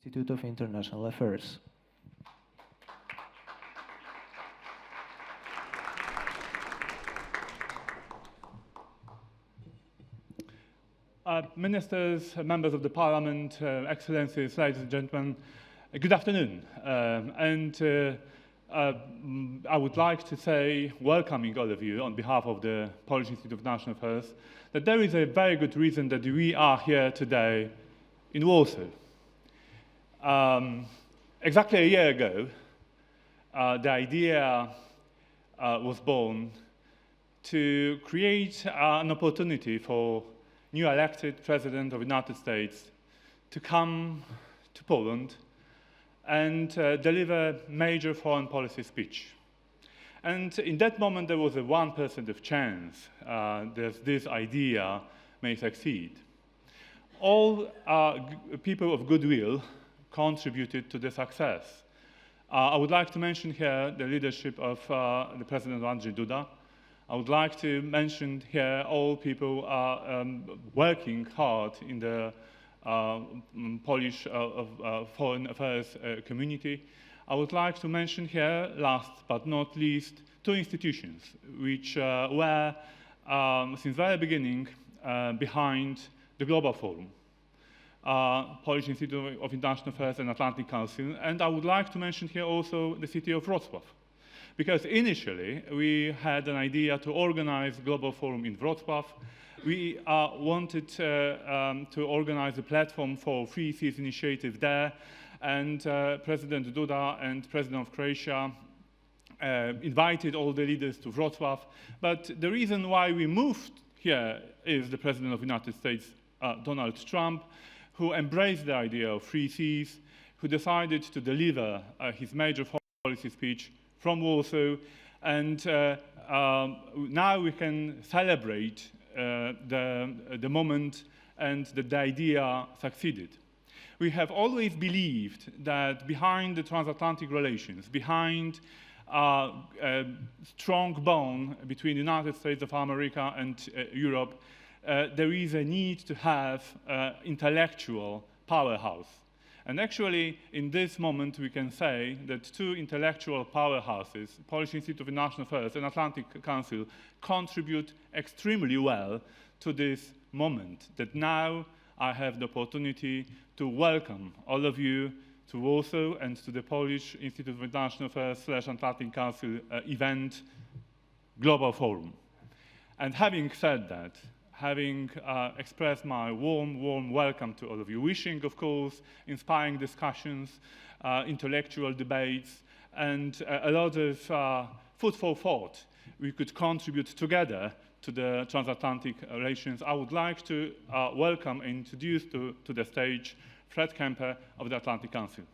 Institute of International Affairs. Ministers, members of the Parliament, Excellencies, ladies and gentlemen, good afternoon. I would like to say, welcoming all of you on behalf of the Polish Institute of National Affairs, that there is a very good reason that we are here today in Warsaw. Exactly a year ago, the idea was born to create an opportunity for new elected President of the United States to come to Poland and deliver a major foreign policy speech. And in that moment, there was a 1% of chance that this idea may succeed. All people of goodwill contributed to the success. I would like to mention here the leadership of the President Andrzej Duda. I would like to mention here all people working hard in the Polish foreign affairs community. I would like to mention here, last but not least, two institutions which were, since the very beginning, behind the Global Forum. Polish Institute of International Affairs and Atlantic Council, and I would like to mention here also the city of Wrocław. Because initially, we had an idea to organize Global Forum in Wrocław. We wanted to organize a platform for Free Seas initiative there, and President Duda and President of Croatia invited all the leaders to Wrocław. But the reason why we moved here is the President of the United States, Donald Trump, who embraced the idea of Free Seas, who decided to deliver his major foreign policy speech from Warsaw, and now we can celebrate the moment and that the idea succeeded. We have always believed that behind the transatlantic relations, behind a strong bond between the United States of America and Europe, there is a need to have an intellectual powerhouse. And actually, in this moment, we can say that two intellectual powerhouses, Polish Institute of International Affairs and Atlantic Council, contribute extremely well to this moment, that now I have the opportunity to welcome all of you to Warsaw and to the Polish Institute of International Affairs / Atlantic Council event, Global Forum. And having said that, having expressed my warm welcome to all of you, wishing, of course, inspiring discussions, intellectual debates, and a lot of food for thought we could contribute together to the transatlantic relations, I would like to welcome and introduce to the stage Fred Kemper of the Atlantic Council.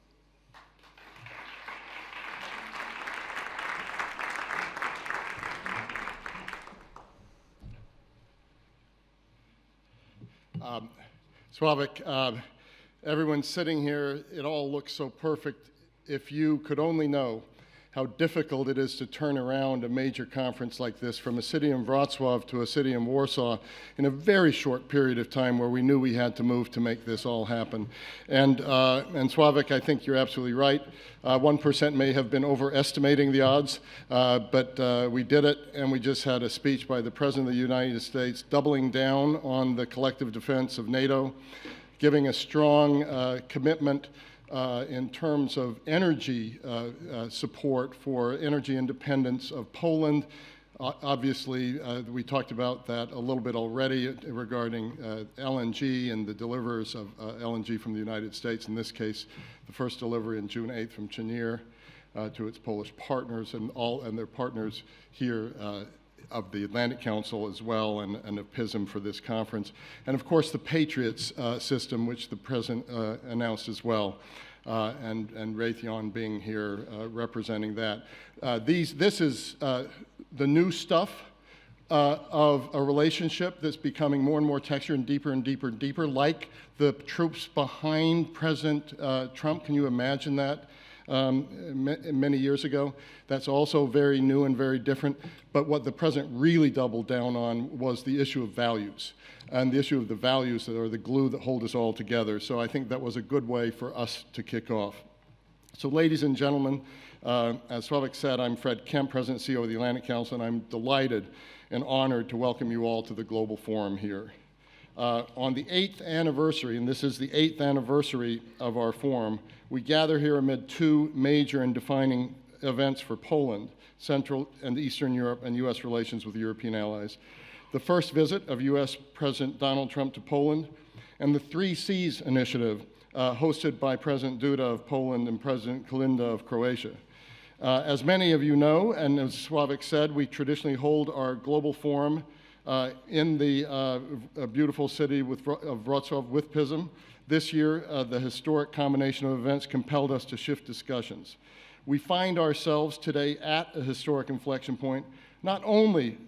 Sławek, everyone sitting here, it all looks so perfect. If you could only know how difficult it is to turn around a major conference like this from a city in Wrocław to a city in Warsaw in a very short period of time where we knew we had to move to make this all happen. And Sławek, I think you're absolutely right. 1% may have been overestimating the odds, but we did it, and we just had a speech by the President of the United States doubling down on the collective defense of NATO, giving a strong commitment in terms of energy support for energy independence of Poland. Obviously, we talked about that a little bit already regarding LNG and the deliverers of LNG from the United States. In this case, the first delivery on June 8th from Cheniere to its Polish partners and their partners here of the Atlantic Council as well, and of PISM for this conference. And of course, the Patriots system, which the President announced as well, and Raytheon being here representing that. This is the new stuff of a relationship that's becoming more and more textured and deeper and deeper and deeper, like the troops behind President Trump. Can you imagine that? many years ago. That's also very new and very different. But what the president really doubled down on was the issue of values, and the issue of the values that are the glue that hold us all together. So I think that was a good way for us to kick off. So ladies and gentlemen, as Slavik said, I'm Fred Kemp, President and CEO of the Atlantic Council, and I'm delighted and honored to welcome you all to the Global Forum here. On the 8th anniversary, and this is the 8th anniversary of our forum, we gather here amid two major and defining events for Poland, Central and Eastern Europe, and U.S. relations with European allies. The first visit of U.S. President Donald Trump to Poland, and the 3 Cs initiative hosted by President Duda of Poland and President Kolinda of Croatia. As many of you know, and as Slavik said, we traditionally hold our global forum in the beautiful city of Wrocław with PISM. This year, the historic combination of events compelled us to shift discussions. We find ourselves today at a historic inflection point, not only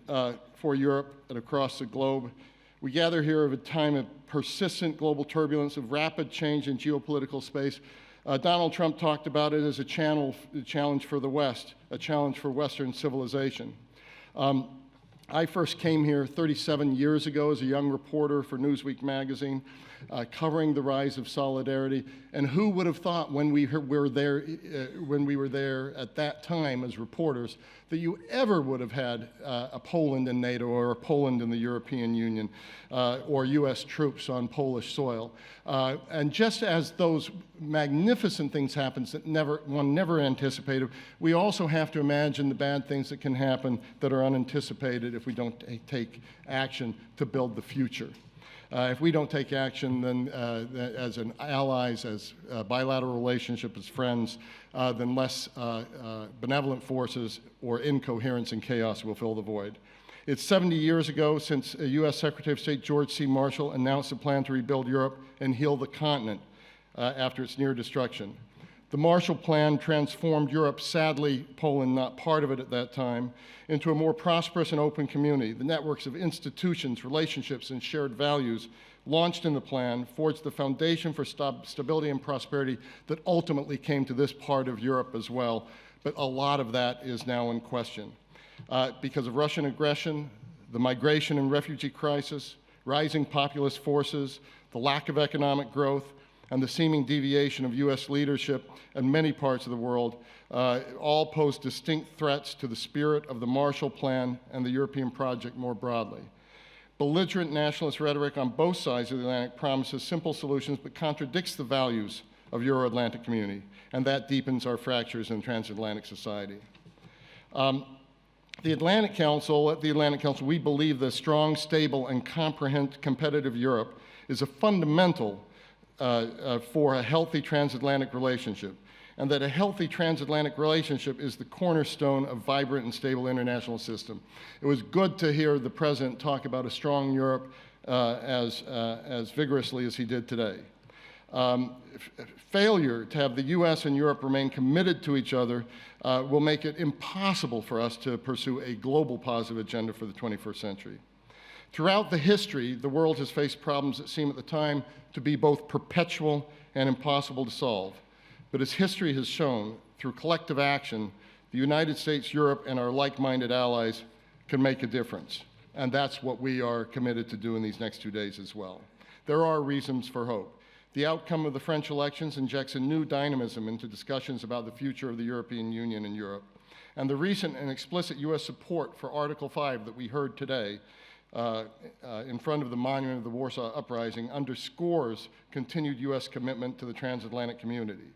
for Europe and across the globe. We gather here at a time of persistent global turbulence, of rapid change in geopolitical space. Donald Trump talked about it as a challenge for the West, a challenge for Western civilization. I first came here 37 years ago as a young reporter for Newsweek magazine, covering the rise of solidarity. And who would have thought when we were there at that time as reporters that you ever would have had a Poland in NATO or a Poland in the European Union or U.S. troops on Polish soil. And just as those magnificent things happen that one never anticipated, we also have to imagine the bad things that can happen that are unanticipated if we don't take action to build the future. If we don't take action, then as allies, as bilateral relationship, as friends, then less benevolent forces or incoherence and chaos will fill the void. It's 70 years ago since U.S. Secretary of State George C. Marshall announced a plan to rebuild Europe and heal the continent after its near destruction. The Marshall Plan transformed Europe, sadly, Poland not part of it at that time, into a more prosperous and open community. The networks of institutions, relationships, and shared values launched in the plan forged the foundation for stability and prosperity that ultimately came to this part of Europe as well. But a lot of that is now in question. Because of Russian aggression, the migration and refugee crisis, rising populist forces, the lack of economic growth, and the seeming deviation of U.S. leadership in many parts of the world all pose distinct threats to the spirit of the Marshall Plan and the European project more broadly. Belligerent nationalist rhetoric on both sides of the Atlantic promises simple solutions but contradicts the values of Euro-Atlantic community, and that deepens our fractures in transatlantic society. At the Atlantic Council, we believe that strong, stable, and competitive Europe is a fundamental for a healthy transatlantic relationship, and that a healthy transatlantic relationship is the cornerstone of vibrant and stable international system. It was good to hear the President talk about a strong Europe as vigorously as he did today. Failure to have the U.S. and Europe remain committed to each other will make it impossible for us to pursue a global positive agenda for the 21st century. Throughout the history, the world has faced problems that seem at the time to be both perpetual and impossible to solve. But as history has shown, through collective action, the United States, Europe, and our like-minded allies can make a difference. And that's what we are committed to do in these next 2 days as well. There are reasons for hope. The outcome of the French elections injects a new dynamism into discussions about the future of the European Union and Europe. And the recent and explicit U.S. support for Article 5 that we heard today in front of the monument of the Warsaw Uprising underscores continued U.S. commitment to the transatlantic community.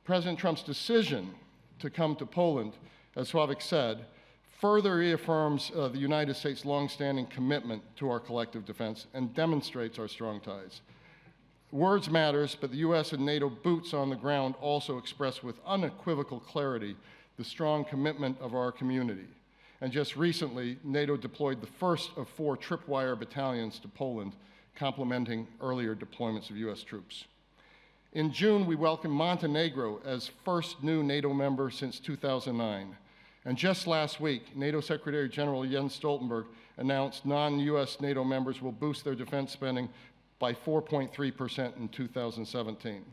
President Trump's decision to come to Poland, as Slavik said, further reaffirms the United States' longstanding commitment to our collective defense and demonstrates our strong ties. Words matters, but the U.S. and NATO boots on the ground also express with unequivocal clarity the strong commitment of our community. And just recently, NATO deployed the first of 4 tripwire battalions to Poland, complementing earlier deployments of U.S. troops. In June, we welcomed Montenegro as first new NATO member since 2009. And just last week, NATO Secretary General Jens Stoltenberg announced non-U.S. NATO members will boost their defense spending by 4.3% in 2017.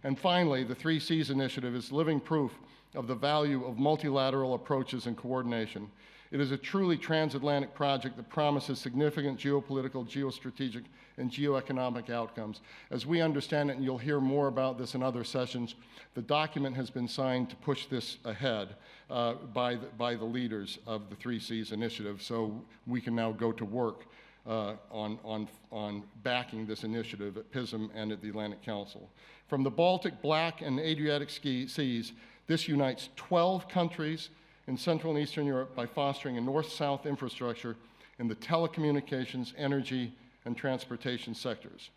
And finally, the Three Seas Initiative is living proof of the value of multilateral approaches and coordination. It is a truly transatlantic project that promises significant geopolitical, geostrategic, and geoeconomic outcomes. As we understand it, and you'll hear more about this in other sessions, the document has been signed to push this ahead by the leaders of the Three Seas Initiative, so we can now go to work on backing this initiative at PISM and at the Atlantic Council. From the Baltic, Black, and Adriatic seas, this unites 12 countries in Central and Eastern Europe by fostering a north-south infrastructure in the telecommunications, energy, and transportation sectors.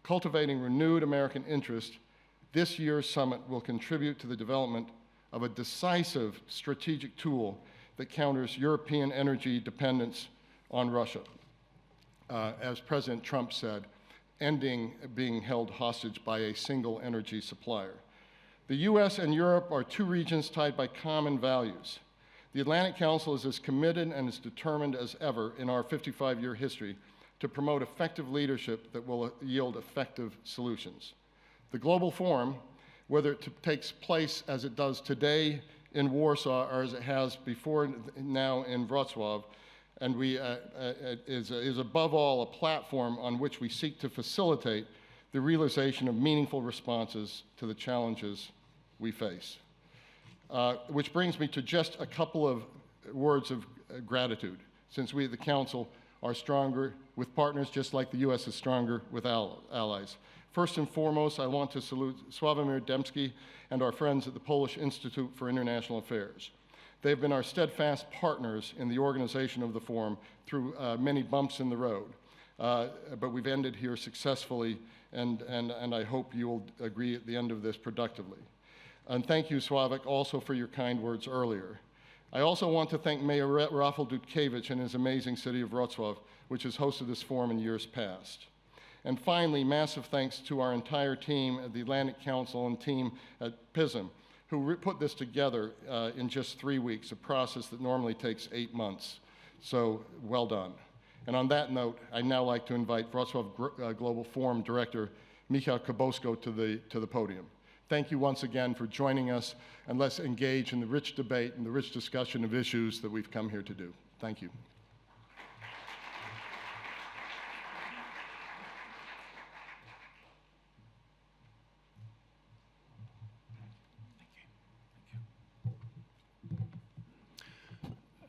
Cultivating renewed American interest, this year's summit will contribute to the development of a decisive strategic tool that counters European energy dependence on Russia. As President Trump said, ending being held hostage by a single energy supplier. The US and Europe are two regions tied by common values. The Atlantic Council is as committed and as determined as ever in our 55-year history to promote effective leadership that will yield effective solutions. The Global Forum, whether it takes place as it does today in Warsaw or as it has before now in Wrocław, and is above all a platform on which we seek to facilitate the realization of meaningful responses to the challenges we face. Which brings me to just a couple of words of gratitude, since we at the Council are stronger with partners just like the US is stronger with allies. First and foremost, I want to salute Sławomir Dębski and our friends at the Polish Institute for International Affairs. They've been our steadfast partners in the organization of the forum through many bumps in the road. But we've ended here successfully, and I hope you'll agree at the end of this productively. And thank you, Sławek, also for your kind words earlier. I also want to thank Mayor Rafał Dudkiewicz and his amazing city of Wrocław, which has hosted this forum in years past. And finally, massive thanks to our entire team at the Atlantic Council and team at PISM, who put this together in just 3 weeks, a process that normally takes 8 months. So well done. And on that note, I'd now like to invite Wrocław Global Forum Director Michał Kobosko to the podium. Thank you once again for joining us, and let's engage in the rich debate and the rich discussion of issues that we've come here to do. Thank you.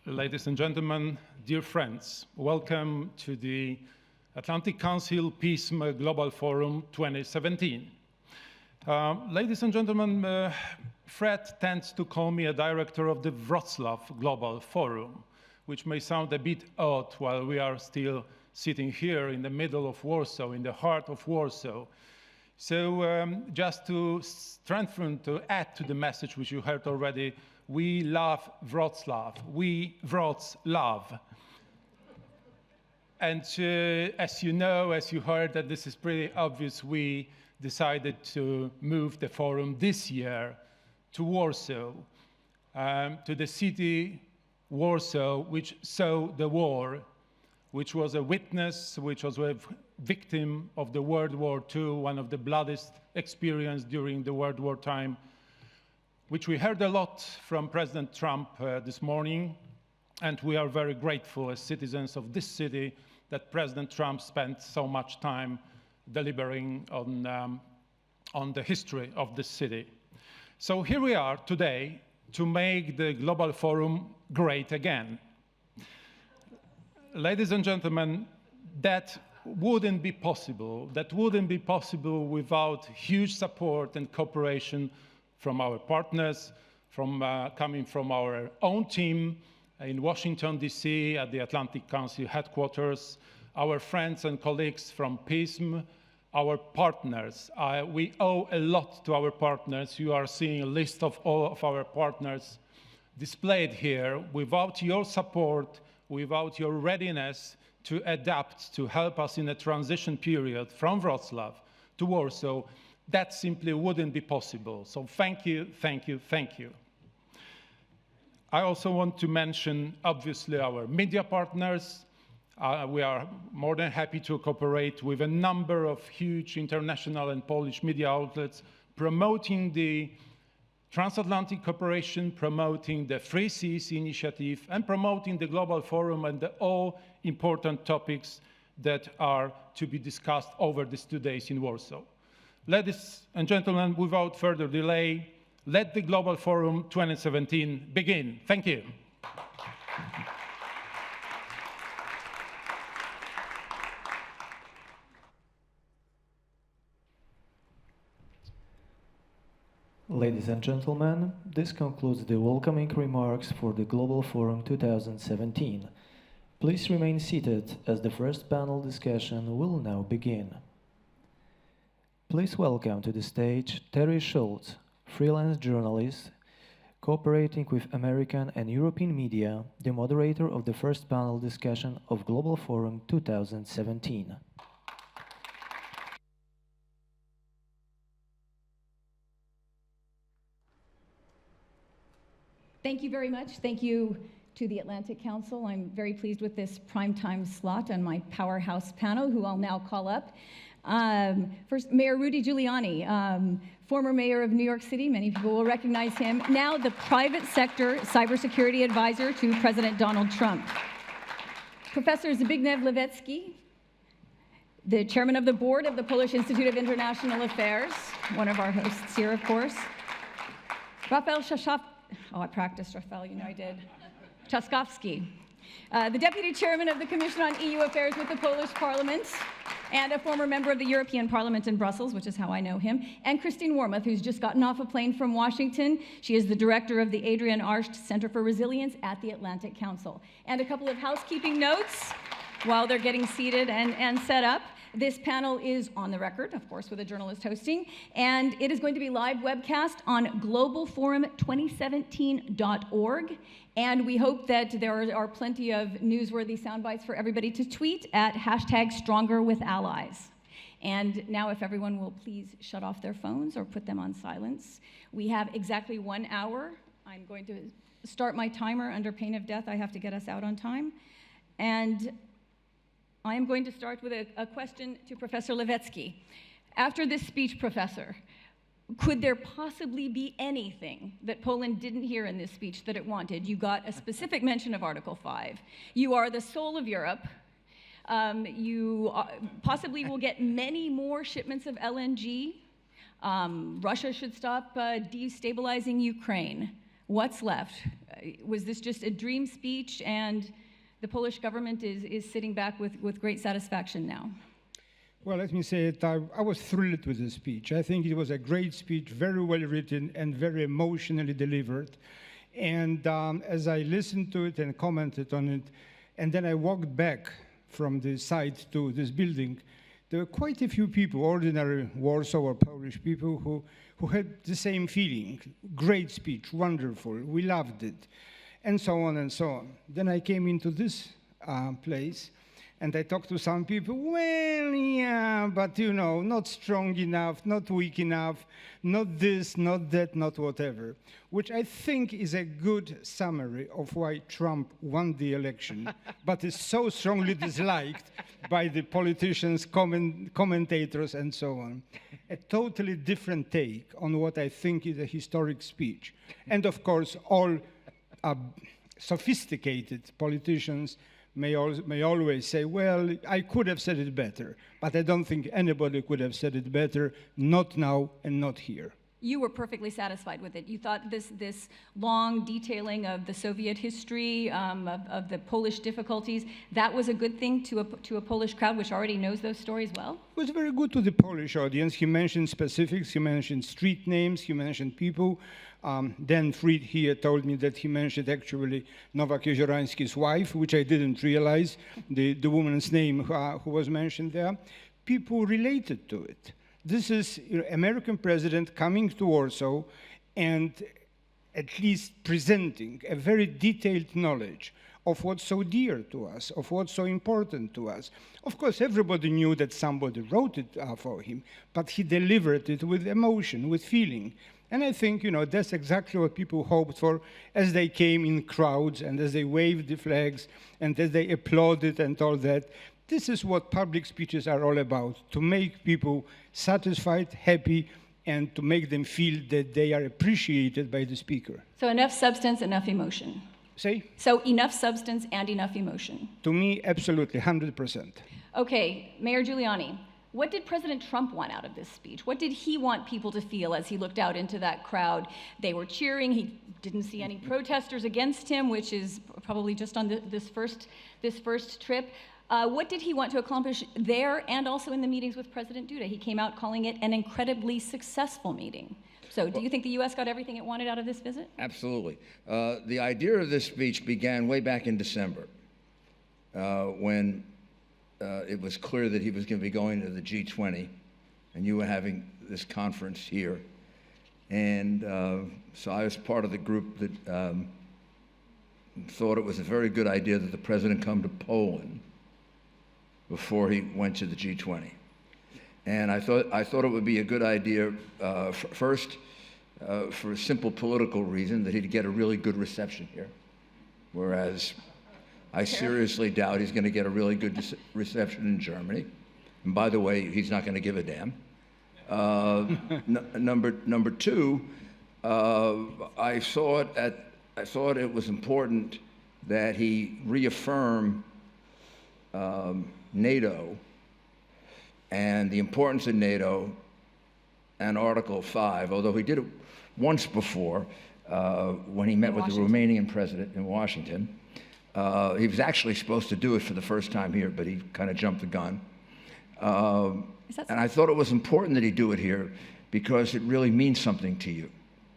Ladies and gentlemen, dear friends, welcome to the Atlantic Council PISM Global Forum 2017. Ladies and gentlemen, Fred tends to call me a director of the Wrocław Global Forum, which may sound a bit odd while we are still sitting here in the middle of Warsaw, in the heart of Warsaw. So just to strengthen, to add to the message which you heard already, we love Wrocław. We Wrocław. And as you know, as you heard, that this is pretty obvious, we decided to move the forum this year to Warsaw, to the city Warsaw, which saw the war, which was a witness, which was a victim of the World War II, one of the bloodiest experiences during the World War time, which we heard a lot from President Trump this morning, and we are very grateful as citizens of this city that President Trump spent so much time deliberating on the history of this city. So here we are today to make the Global Forum great again. Ladies and gentlemen, that wouldn't be possible. That wouldn't be possible without huge support and cooperation from our partners, coming from our own team in Washington, D.C. at the Atlantic Council headquarters, our friends and colleagues from PISM, our partners. We owe a lot to our partners. You are seeing a list of all of our partners displayed here. Without your support, without your readiness to adapt, to help us in a transition period from Wrocław to Warsaw, that simply wouldn't be possible. So thank you, thank you, thank you. I also want to mention, obviously, our media partners. We are more than happy to cooperate with a number of huge international and Polish media outlets, promoting the transatlantic cooperation, promoting the Free Seas Initiative, and promoting the Global Forum and the all important topics that are to be discussed over these 2 days in Warsaw. Ladies and gentlemen, without further delay, let the Global Forum 2017 begin. Thank you. Ladies and gentlemen, this concludes the welcoming remarks for the Global Forum 2017. Please remain seated as the first panel discussion will now begin. Please welcome to the stage Terry Schultz, freelance journalist, cooperating with American and European media, the moderator of the first panel discussion of Global Forum 2017. Thank you very much. Thank you to the Atlantic Council. I'm very pleased with this primetime slot on my powerhouse panel, who I'll now call up. First, Mayor Rudy Giuliani, former mayor of New York City. Many people will recognize him. Now the private sector cybersecurity advisor to President Donald Trump. Professor Zbigniew Lewicki, the chairman of the board of the Polish Institute of International Affairs, one of our hosts here, of course. Rafał Oh, I practiced, Rafał, you know I did. Trzaskowski, the deputy chairman of the Commission on EU Affairs with the Polish Parliament, and a former member of the European Parliament in Brussels, which is how I know him, and Christine Wormuth, who's just gotten off a plane from Washington. She is the director of the Adrian Arsht Center for Resilience at the Atlantic Council. And a couple of housekeeping notes while they're getting seated and set up. This panel is on the record, of course, with a journalist hosting, and it is going to be live webcast on globalforum2017.org, and we hope that there are plenty of newsworthy sound bites for everybody to tweet at #StrongerWithAllies. And now if everyone will please shut off their phones or put them on silence. We have exactly 1 hour. I'm going to start my timer under pain of death. I have to get us out on time. And I am going to start with a question to Professor Lewicki. After this speech, Professor, could there possibly be anything that Poland didn't hear in this speech that it wanted? You got a specific mention of Article 5. You are the soul of Europe. You possibly will get many more shipments of LNG. Russia should stop destabilizing Ukraine. What's left? Was this just a dream speech and the Polish government is sitting back with great satisfaction now? Well, let me say it, I was thrilled with the speech. I think it was a great speech, very well written and very emotionally delivered. And as I listened to it and commented on it, and then I walked back from the site to this building, there were quite a few people, ordinary Warsaw or Polish people, who had the same feeling. Great speech, wonderful, we loved it, and so on and so on. Then I came into this place, and I talked to some people, well, yeah, but you know, not strong enough, not weak enough, not this, not that, not whatever, which I think is a good summary of why Trump won the election, but is so strongly disliked by the politicians, commentators, and so on. A totally different take on what I think is a historic speech. And of course, all sophisticated politicians may always say, well, I could have said it better, but I don't think anybody could have said it better, not now and not here. You were perfectly satisfied with it. You thought this long detailing of the Soviet history, of the Polish difficulties, that was a good thing to a Polish crowd which already knows those stories well? It was very good to the Polish audience. He mentioned specifics, he mentioned street names, he mentioned people. Dan Fried here told me that he mentioned actually Nowak Jeziorański's wife, which I didn't realize, the woman's name who was mentioned there. People related to it. This is American president coming to Warsaw and at least presenting a very detailed knowledge of what's so dear to us, of what's so important to us. Of course, everybody knew that somebody wrote it for him, but he delivered it with emotion, with feeling. And I think, that's exactly what people hoped for as they came in crowds and as they waved the flags and as they applauded and all that. This is what public speeches are all about, to make people satisfied, happy, and to make them feel that they are appreciated by the speaker. So enough substance, enough emotion. Say? So enough substance and enough emotion. To me, absolutely, 100%. Okay, Mayor Giuliani, what did President Trump want out of this speech? What did he want people to feel as he looked out into that crowd? They were cheering. He didn't see any protesters against him, which is probably just on this first trip. What did he want to accomplish there and also in the meetings with President Duda? He came out calling it an incredibly successful meeting. So do you think the U.S. got everything it wanted out of this visit? Absolutely. The idea of this speech began way back in December when it was clear that he was going to be going to the G20 and you were having this conference here. And so I was part of the group that thought it was a very good idea that the president come to Poland before he went to the G20. And I thought it would be a good idea, first, for a simple political reason, that he'd get a really good reception here, whereas I seriously doubt he's going to get a really good reception in Germany. And by the way, he's not going to give a damn. Number two, I thought it was important that he reaffirm NATO and the importance of NATO and Article 5, although he did it once before when he met with the Romanian president in Washington. He was actually supposed to do it for the first time here, but he kind of jumped the gun. And I thought it was important that he do it here because it really means something to you,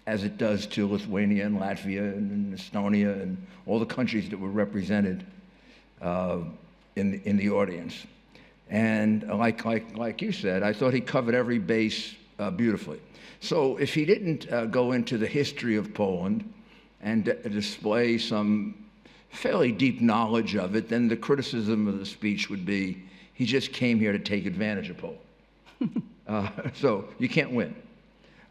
as it does to Lithuania and Latvia and Estonia and all the countries that were represented in the audience. And like you said, I thought he covered every base beautifully. So if he didn't go into the history of Poland and display some fairly deep knowledge of it, then the criticism of the speech would be, he just came here to take advantage of Poland. So you can't win.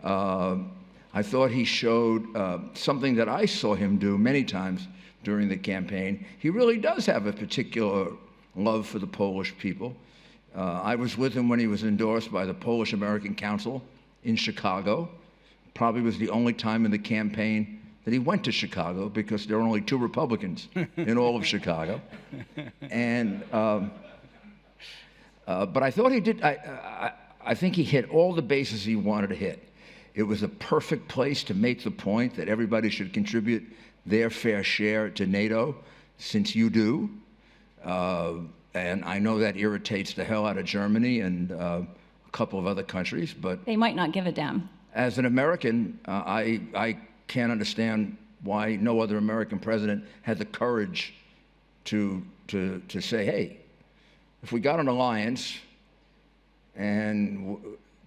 I thought he showed something that I saw him do many times during the campaign. He really does have a particular love for the Polish people. I was with him when he was endorsed by the Polish American Council in Chicago. Probably was the only time in the campaign that he went to Chicago because there were only 2 Republicans in all of Chicago. And, but I thought he did, I think he hit all the bases he wanted to hit. It was a perfect place to make the point that everybody should contribute their fair share to NATO, since you do. And I know that irritates the hell out of Germany and a couple of other countries, but They might not give a damn. as an American, I can't understand why no other American president had the courage to say, hey, if we got an alliance and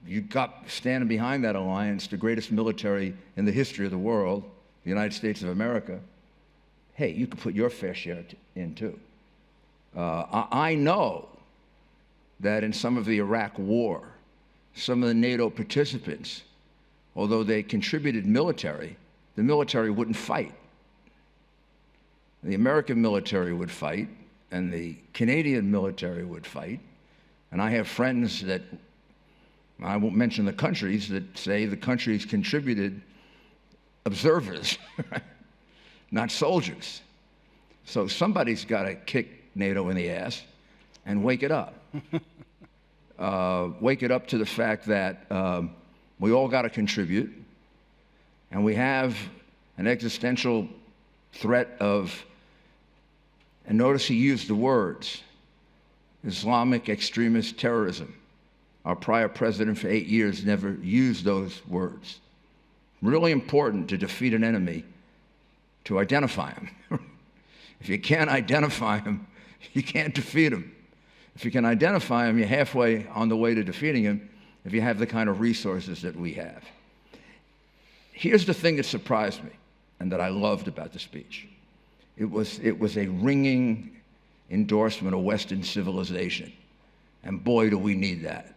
you got standing behind that alliance, the greatest military in the history of the world, the United States of America, hey, you could put your fair share in too. I know that in some of the Iraq war, some of the NATO participants, although they contributed military, the military wouldn't fight. The American military would fight, and the Canadian military would fight. And I have friends that, I won't mention the countries, that say the countries contributed observers, not soldiers. So somebody's got to kick NATO in the ass and wake it up. Wake it up to the fact that we all got to contribute, and we have an existential threat of, and notice he used the words, Islamic extremist terrorism. Our prior president for 8 years never used those words. Really important to defeat an enemy, to identify him. If you can't identify him, you can't defeat him. If you can identify him, you're halfway on the way to defeating him if you have the kind of resources that we have. Here's the thing that surprised me and that I loved about the speech. It was a ringing endorsement of Western civilization. And boy, do we need that.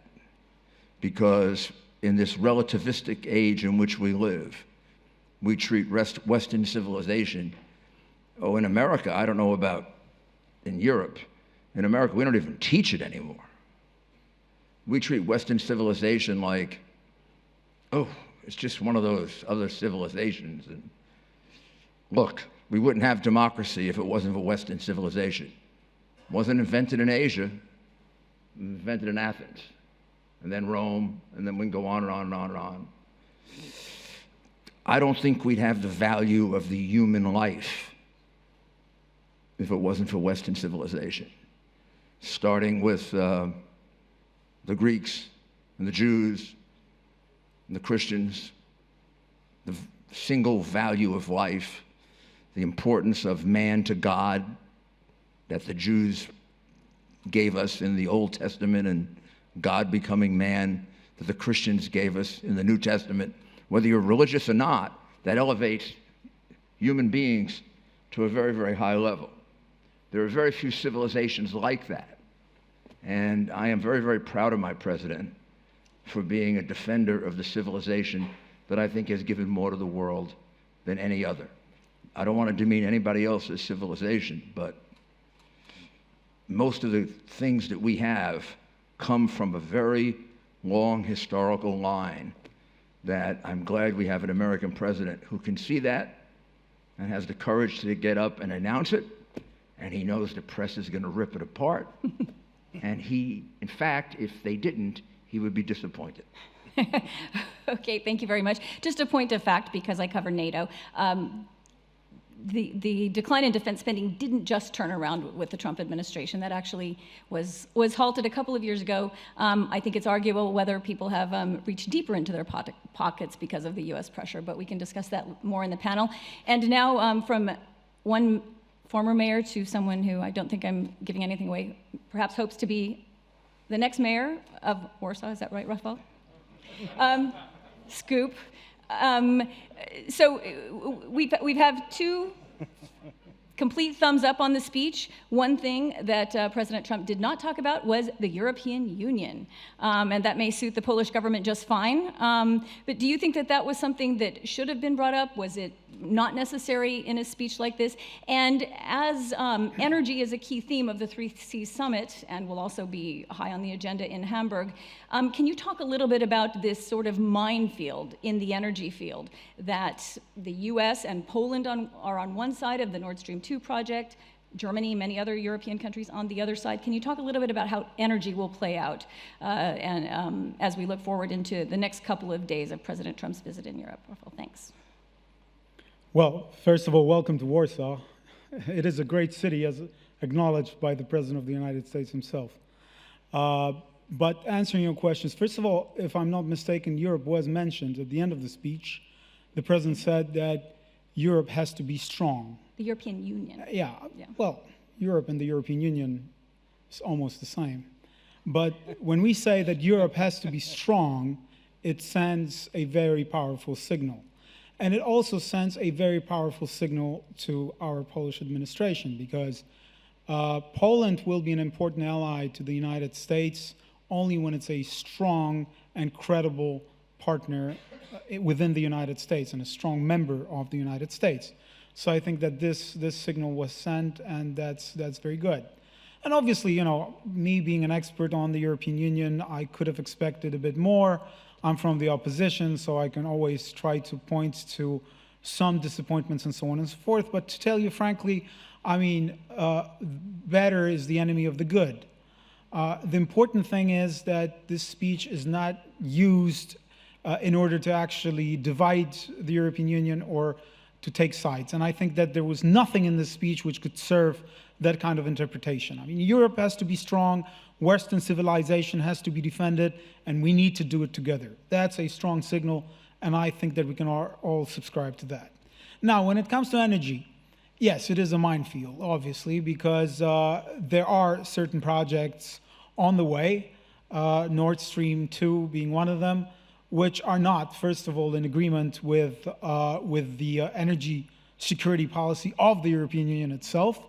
Because in this relativistic age in which we live, we treat Western civilization, in America, I don't know about in Europe. In America, we don't even teach it anymore. We treat Western civilization like oh, it's just one of those other civilizations. And look, we wouldn't have democracy if it wasn't for Western civilization. It wasn't invented in Asia, it was invented in Athens, and then Rome, and then we can go on and on and on and on. I don't think we'd have the value of the human life if it wasn't for Western civilization, starting with the Greeks and the Jews and the Christians, the single value of life, the importance of man to God that the Jews gave us in the Old Testament and God becoming man that the Christians gave us in the New Testament. Whether you're religious or not, that elevates human beings to a very, very high level. There are very few civilizations like that. And I am very, very proud of my president for being a defender of the civilization that I think has given more to the world than any other. I don't want to demean anybody else's civilization, but most of the things that we have come from a very long historical line that I'm glad we have an American president who can see that and has the courage to get up and announce it, and he knows the press is going to rip it apart. And he, in fact, if they didn't, he would be disappointed. Okay, thank you very much. Just a point of fact, because I cover NATO. The decline in defense spending didn't just turn around with the Trump administration. That actually was halted a couple of years ago. I think it's arguable whether people have reached deeper into their pockets because of the U.S. pressure, but we can discuss that more in the panel. And now from one former mayor to someone who I don't think I'm giving anything away, perhaps hopes to be the next mayor of Warsaw. Is that right, Rafał? Scoop. So we've had two complete thumbs up on the speech. One thing that President Trump did not talk about was the European Union, and that may suit the Polish government just fine. But do you think that that was something that should have been brought up? Was it not necessary in a speech like this? And as energy is a key theme of the 3C Summit and will also be high on the agenda in Hamburg, can you talk a little bit about this sort of minefield in the energy field that the US and Poland are on one side of the Nord Stream 2 project, Germany, many other European countries on the other side? Can you talk a little bit about how energy will play out and as we look forward into the next couple of days of President Trump's visit in Europe? Thanks. Well, first of all, welcome to Warsaw. It is a great city, as acknowledged by the President of the United States himself. But answering your questions, first of all, if I'm not mistaken, Europe was mentioned at the end of the speech. The President said that Europe has to be strong. The European Union. Yeah. Well, Europe and the European Union is almost the same. But when we say that Europe has to be strong, it sends a very powerful signal. And it also sends a very powerful signal to our Polish administration, because Poland will be an important ally to the United States only when it's a strong and credible partner within the United States and a strong member of the United States. So I think that this signal was sent, and that's very good. And obviously, you know, me being an expert on the European Union, I could have expected a bit more. I'm from the opposition, so I can always try to point to some disappointments and so on and so forth. But to tell you frankly, I mean, better is the enemy of the good. The important thing is that this speech is not used in order to actually divide the European Union or to take sides. And I think that there was nothing in this speech which could serve that kind of interpretation. I mean, Europe has to be strong, Western civilization has to be defended, and we need to do it together. That's a strong signal, and I think that we can all subscribe to that. Now, when it comes to energy, yes, it is a minefield, obviously, because there are certain projects on the way, Nord Stream 2 being one of them, which are not, first of all, in agreement with the energy security policy of the European Union itself,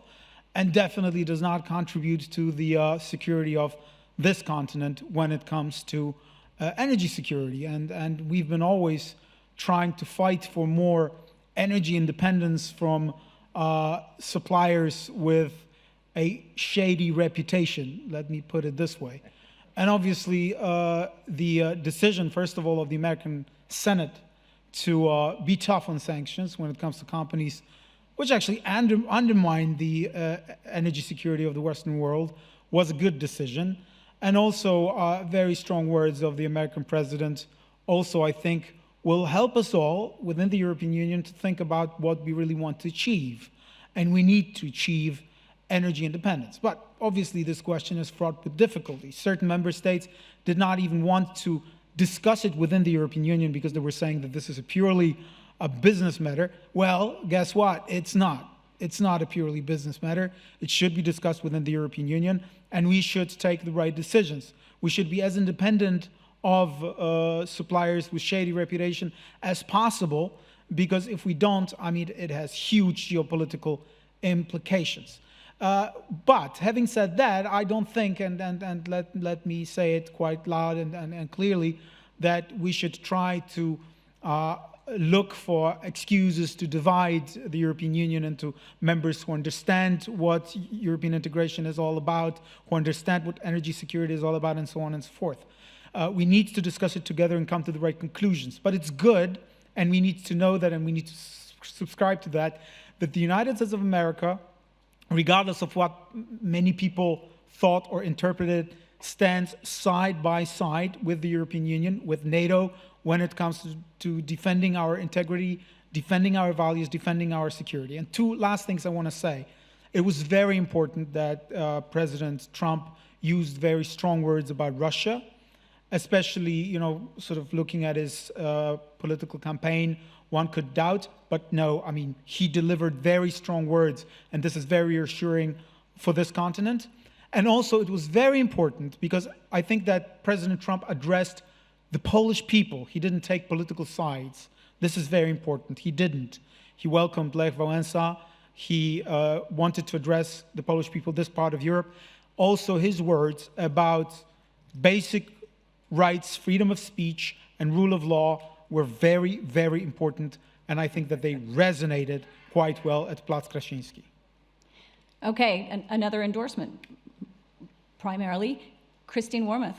and definitely does not contribute to the security of this continent when it comes to energy security. And we've been always trying to fight for more energy independence from suppliers with a shady reputation, let me put it this way. And obviously, the decision, first of all, of the American Senate to be tough on sanctions when it comes to companies which actually undermine the energy security of the Western world was a good decision. And also very strong words of the American president also, I think, will help us all within the European Union to think about what we really want to achieve. And we need to achieve energy independence. But obviously this question is fraught with difficulty. Certain member states did not even want to discuss it within the European Union because they were saying that this is purely a business matter. Well, guess what? It's not. It's not a purely business matter. It should be discussed within the European Union, and we should take the right decisions. We should be as independent of suppliers with shady reputation as possible, because if we don't, I mean, it has huge geopolitical implications. But having said that, I don't think, and let me say it quite loud and clearly, that we should try to look for excuses to divide the European Union into members who understand what European integration is all about, who understand what energy security is all about, and so on and so forth. We need to discuss it together and come to the right conclusions. But it's good, and we need to know that, and we need to subscribe to that the United States of America, regardless of what many people thought or interpreted, stands side by side with the European Union, with NATO, when it comes to defending our integrity, defending our values, defending our security. And two last things I want to say. It was very important that President Trump used very strong words about Russia, especially, you know, sort of looking at his political campaign. One could doubt, but no, I mean, he delivered very strong words, and this is very reassuring for this continent. And also, it was very important because I think that President Trump addressed the Polish people. He didn't take political sides. This is very important. He didn't. He welcomed Lech Wałęsa. He wanted to address the Polish people, this part of Europe. Also, his words about basic rights, freedom of speech, and rule of law were very, very important, and I think that they resonated quite well at Plac Krasiński. Okay, another endorsement, primarily Christine Wormuth.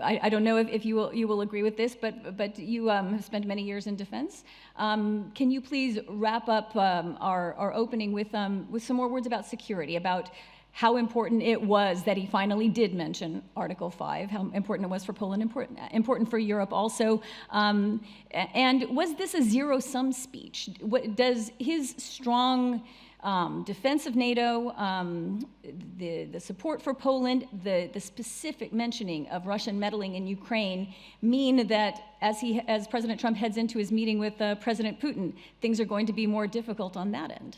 I don't know if you will agree with this, but you have spent many years in defense. Can you please wrap up our opening with some more words about security, about how important it was that he finally did mention Article 5, how important it was for Poland, important for Europe also. And was this a zero-sum speech? Does his strong defense of NATO, the support for Poland, the specific mentioning of Russian meddling in Ukraine mean that as President Trump heads into his meeting with President Putin, things are going to be more difficult on that end?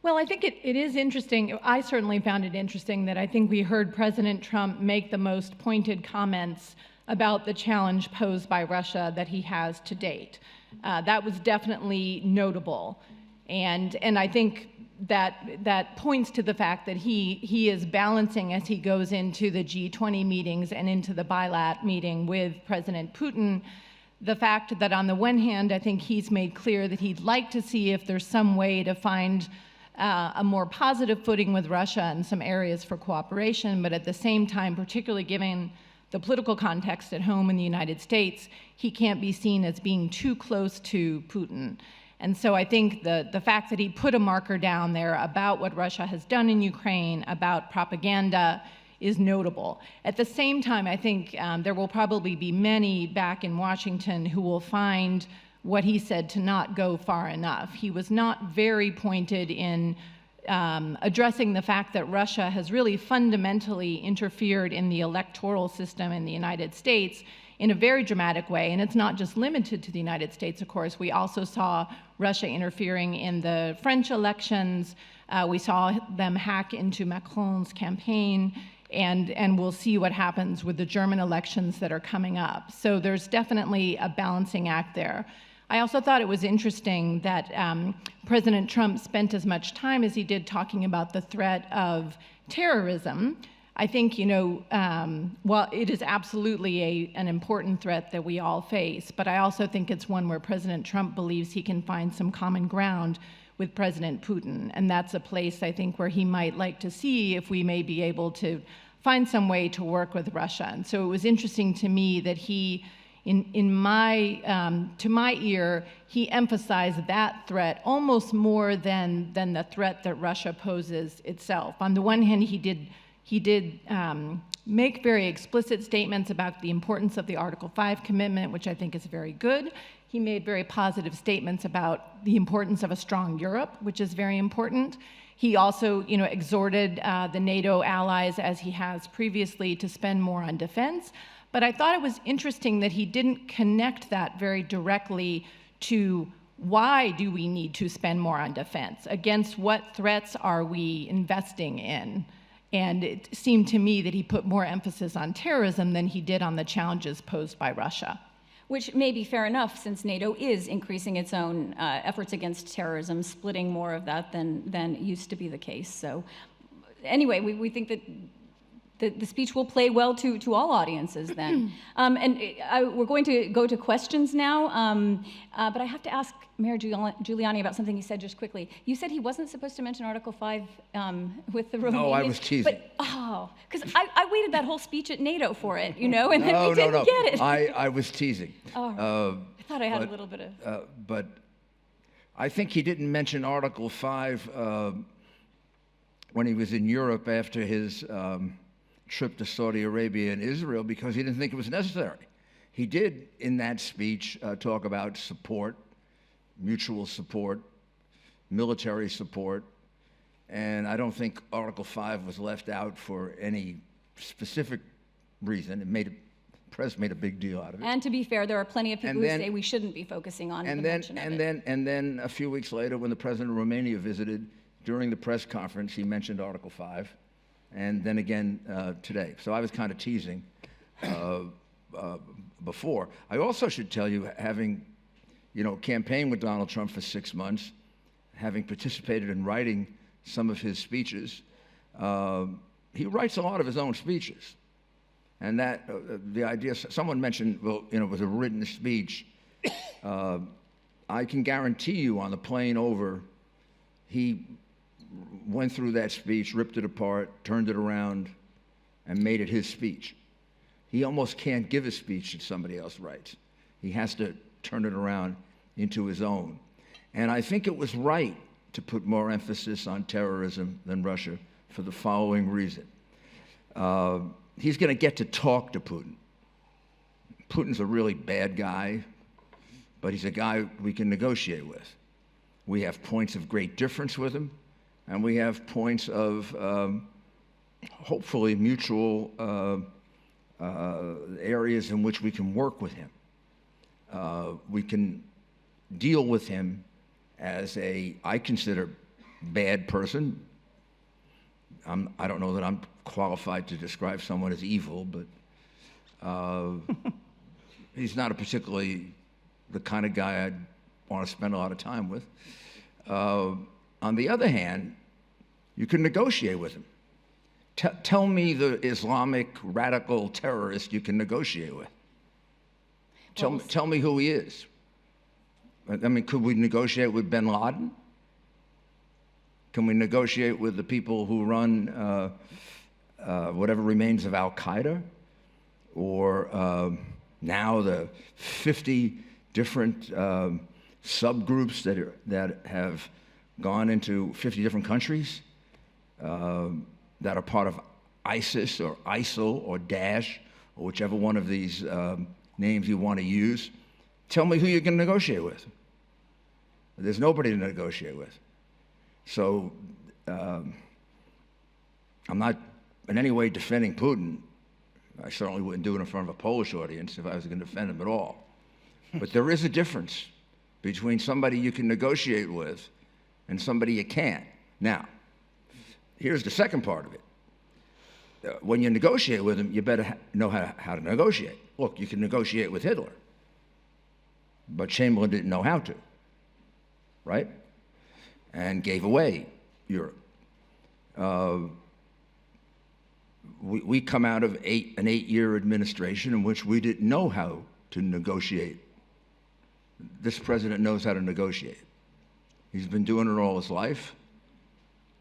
Well, I think it is interesting. I certainly found it interesting that I think we heard President Trump make the most pointed comments about the challenge posed by Russia that he has to date. That was definitely notable. And I think that points to the fact that he is balancing as he goes into the G20 meetings and into the bilat meeting with President Putin, the fact that on the one hand, I think he's made clear that he'd like to see if there's some way to find a more positive footing with Russia and some areas for cooperation, but at the same time, particularly given the political context at home in the United States, he can't be seen as being too close to Putin. And so I think the fact that he put a marker down there about what Russia has done in Ukraine, about propaganda, is notable. At the same time, I think there will probably be many back in Washington who will find what he said to not go far enough. He was not very pointed in addressing the fact that Russia has really fundamentally interfered in the electoral system in the United States in a very dramatic way. And it's not just limited to the United States, of course. We also saw Russia interfering in the French elections. We saw them hack into Macron's campaign. And we'll see what happens with the German elections that are coming up. So there's definitely a balancing act there. I also thought it was interesting that President Trump spent as much time as he did talking about the threat of terrorism. I think, you know, while it is absolutely an important threat that we all face, but I also think it's one where President Trump believes he can find some common ground with President Putin. And that's a place, I think, where he might like to see if we may be able to find some way to work with Russia. And so it was interesting to me that he, to my ear, he emphasized that threat almost more than the threat that Russia poses itself. On the one hand, he did make very explicit statements about the importance of the Article 5 commitment, which I think is very good. He made very positive statements about the importance of a strong Europe, which is very important. He also, exhorted the NATO allies, as he has previously, to spend more on defense. But I thought it was interesting that he didn't connect that very directly to why do we need to spend more on defense? Against what threats are we investing in? And it seemed to me that he put more emphasis on terrorism than he did on the challenges posed by Russia. Which may be fair enough, since NATO is increasing its own efforts against terrorism, splitting more of that than used to be the case. So anyway, we think that the speech will play well to all audiences then. We're going to go to questions now, but I have to ask Mayor Giuliani about something he said just quickly. You said he wasn't supposed to mention Article 5 with the Romanians. No, I was teasing. Because I waited that whole speech at NATO for it, and then we didn't get it. I was teasing. I thought I had a little bit of... But I think he didn't mention Article 5 when he was in Europe after his trip to Saudi Arabia and Israel, because he didn't think it was necessary. He did, in that speech, talk about support, mutual support, military support, and I don't think Article 5 was left out for any specific reason. The press made a big deal out of it. And to be fair, there are plenty of people who say we shouldn't be focusing on the mention of it. And then a few weeks later, when the president of Romania visited, during the press conference, he mentioned Article 5. And then again today. So I was kind of teasing before. I also should tell you, having campaigned with Donald Trump for 6 months, having participated in writing some of his speeches, he writes a lot of his own speeches. And that the idea, someone mentioned, it was a written speech. I can guarantee you on the plane over, he went through that speech, ripped it apart, turned it around, and made it his speech. He almost can't give a speech that somebody else writes. He has to turn it around into his own. And I think it was right to put more emphasis on terrorism than Russia for the following reason. He's going to get to talk to Putin. Putin's a really bad guy, but he's a guy we can negotiate with. We have points of great difference with him, and we have points of hopefully mutual areas in which we can work with him. We can deal with him as I consider, bad person. I don't know that I'm qualified to describe someone as evil, but he's not particularly the kind of guy I'd want to spend a lot of time with. On the other hand, you can negotiate with him. Tell me the Islamic radical terrorist you can negotiate with. Tell me who he is. I mean, could we negotiate with bin Laden? Can we negotiate with the people who run whatever remains of Al-Qaeda? Or now the 50 different subgroups that have gone into 50 different countries that are part of ISIS or ISIL or Daesh or whichever one of these names you want to use. Tell me who you can negotiate with. There's nobody to negotiate with. So I'm not in any way defending Putin. I certainly wouldn't do it in front of a Polish audience if I was going to defend him at all. But there is a difference between somebody you can negotiate with and somebody you can't. Now, here's the second part of it. When you negotiate with him, you better know how to negotiate. Look, you can negotiate with Hitler, but Chamberlain didn't know how to, right? And gave away Europe. We come out of an 8-year administration in which we didn't know how to negotiate. This president knows how to negotiate. He's been doing it all his life.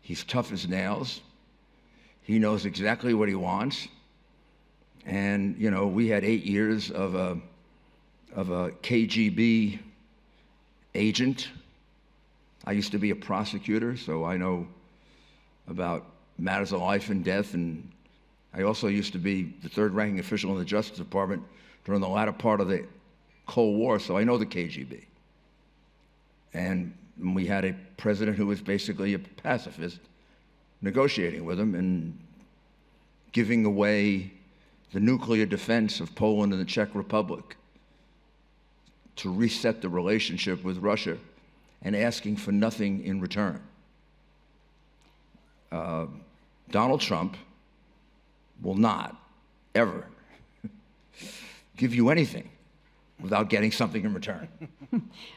He's tough as nails. He knows exactly what he wants. And, you know, we had 8 years of a KGB agent. I used to be a prosecutor, so I know about matters of life and death. And I also used to be the third-ranking official in the Justice Department during the latter part of the Cold War, so I know the KGB. And we had a president who was basically a pacifist, negotiating with him and giving away the nuclear defense of Poland and the Czech Republic to reset the relationship with Russia and asking for nothing in return. Donald Trump will not ever give you anything without getting something in return.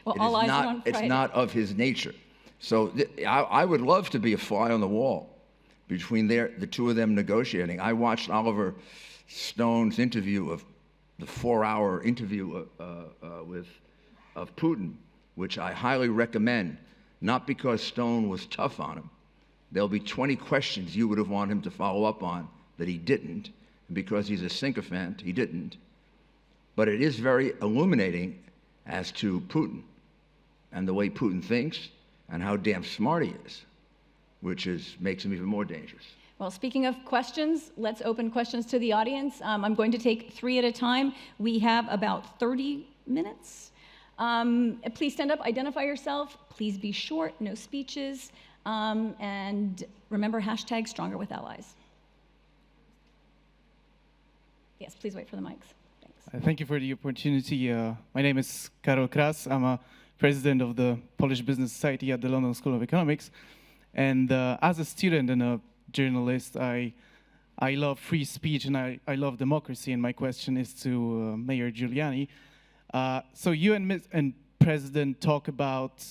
Well, all eyes are on It's Friday. not of his nature. So I would love to be a fly on the wall between the two of them negotiating. I watched Oliver Stone's interview of the 4-hour interview of Putin, which I highly recommend, not because Stone was tough on him. There'll be 20 questions you would have wanted him to follow up on that he didn't, and because he's a sycophant, he didn't. But it is very illuminating as to Putin and the way Putin thinks and how damn smart he is, which makes him even more dangerous. Well, speaking of questions, let's open questions to the audience. I'm going to take 3 at a time. We have about 30 minutes. Please stand up, identify yourself. Please be short, no speeches. And remember, hashtag Stronger with Allies. Yes, please wait for the mics. Thanks. Thank you for the opportunity. My name is Karol Kras. I'm a president of the Polish Business Society at the London School of Economics. And as a student and a journalist, I love free speech and I love democracy. And my question is to Mayor Giuliani. So you and President talk about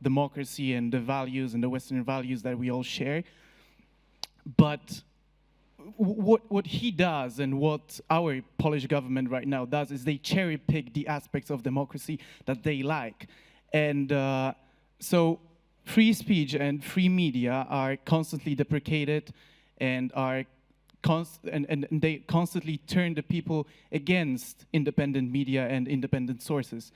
democracy and the values and the Western values that we all share. But what he does and what our Polish government right now does is they cherry pick the aspects of democracy that they like. And so free speech and free media are constantly deprecated and they constantly turn the people against independent media and independent sources.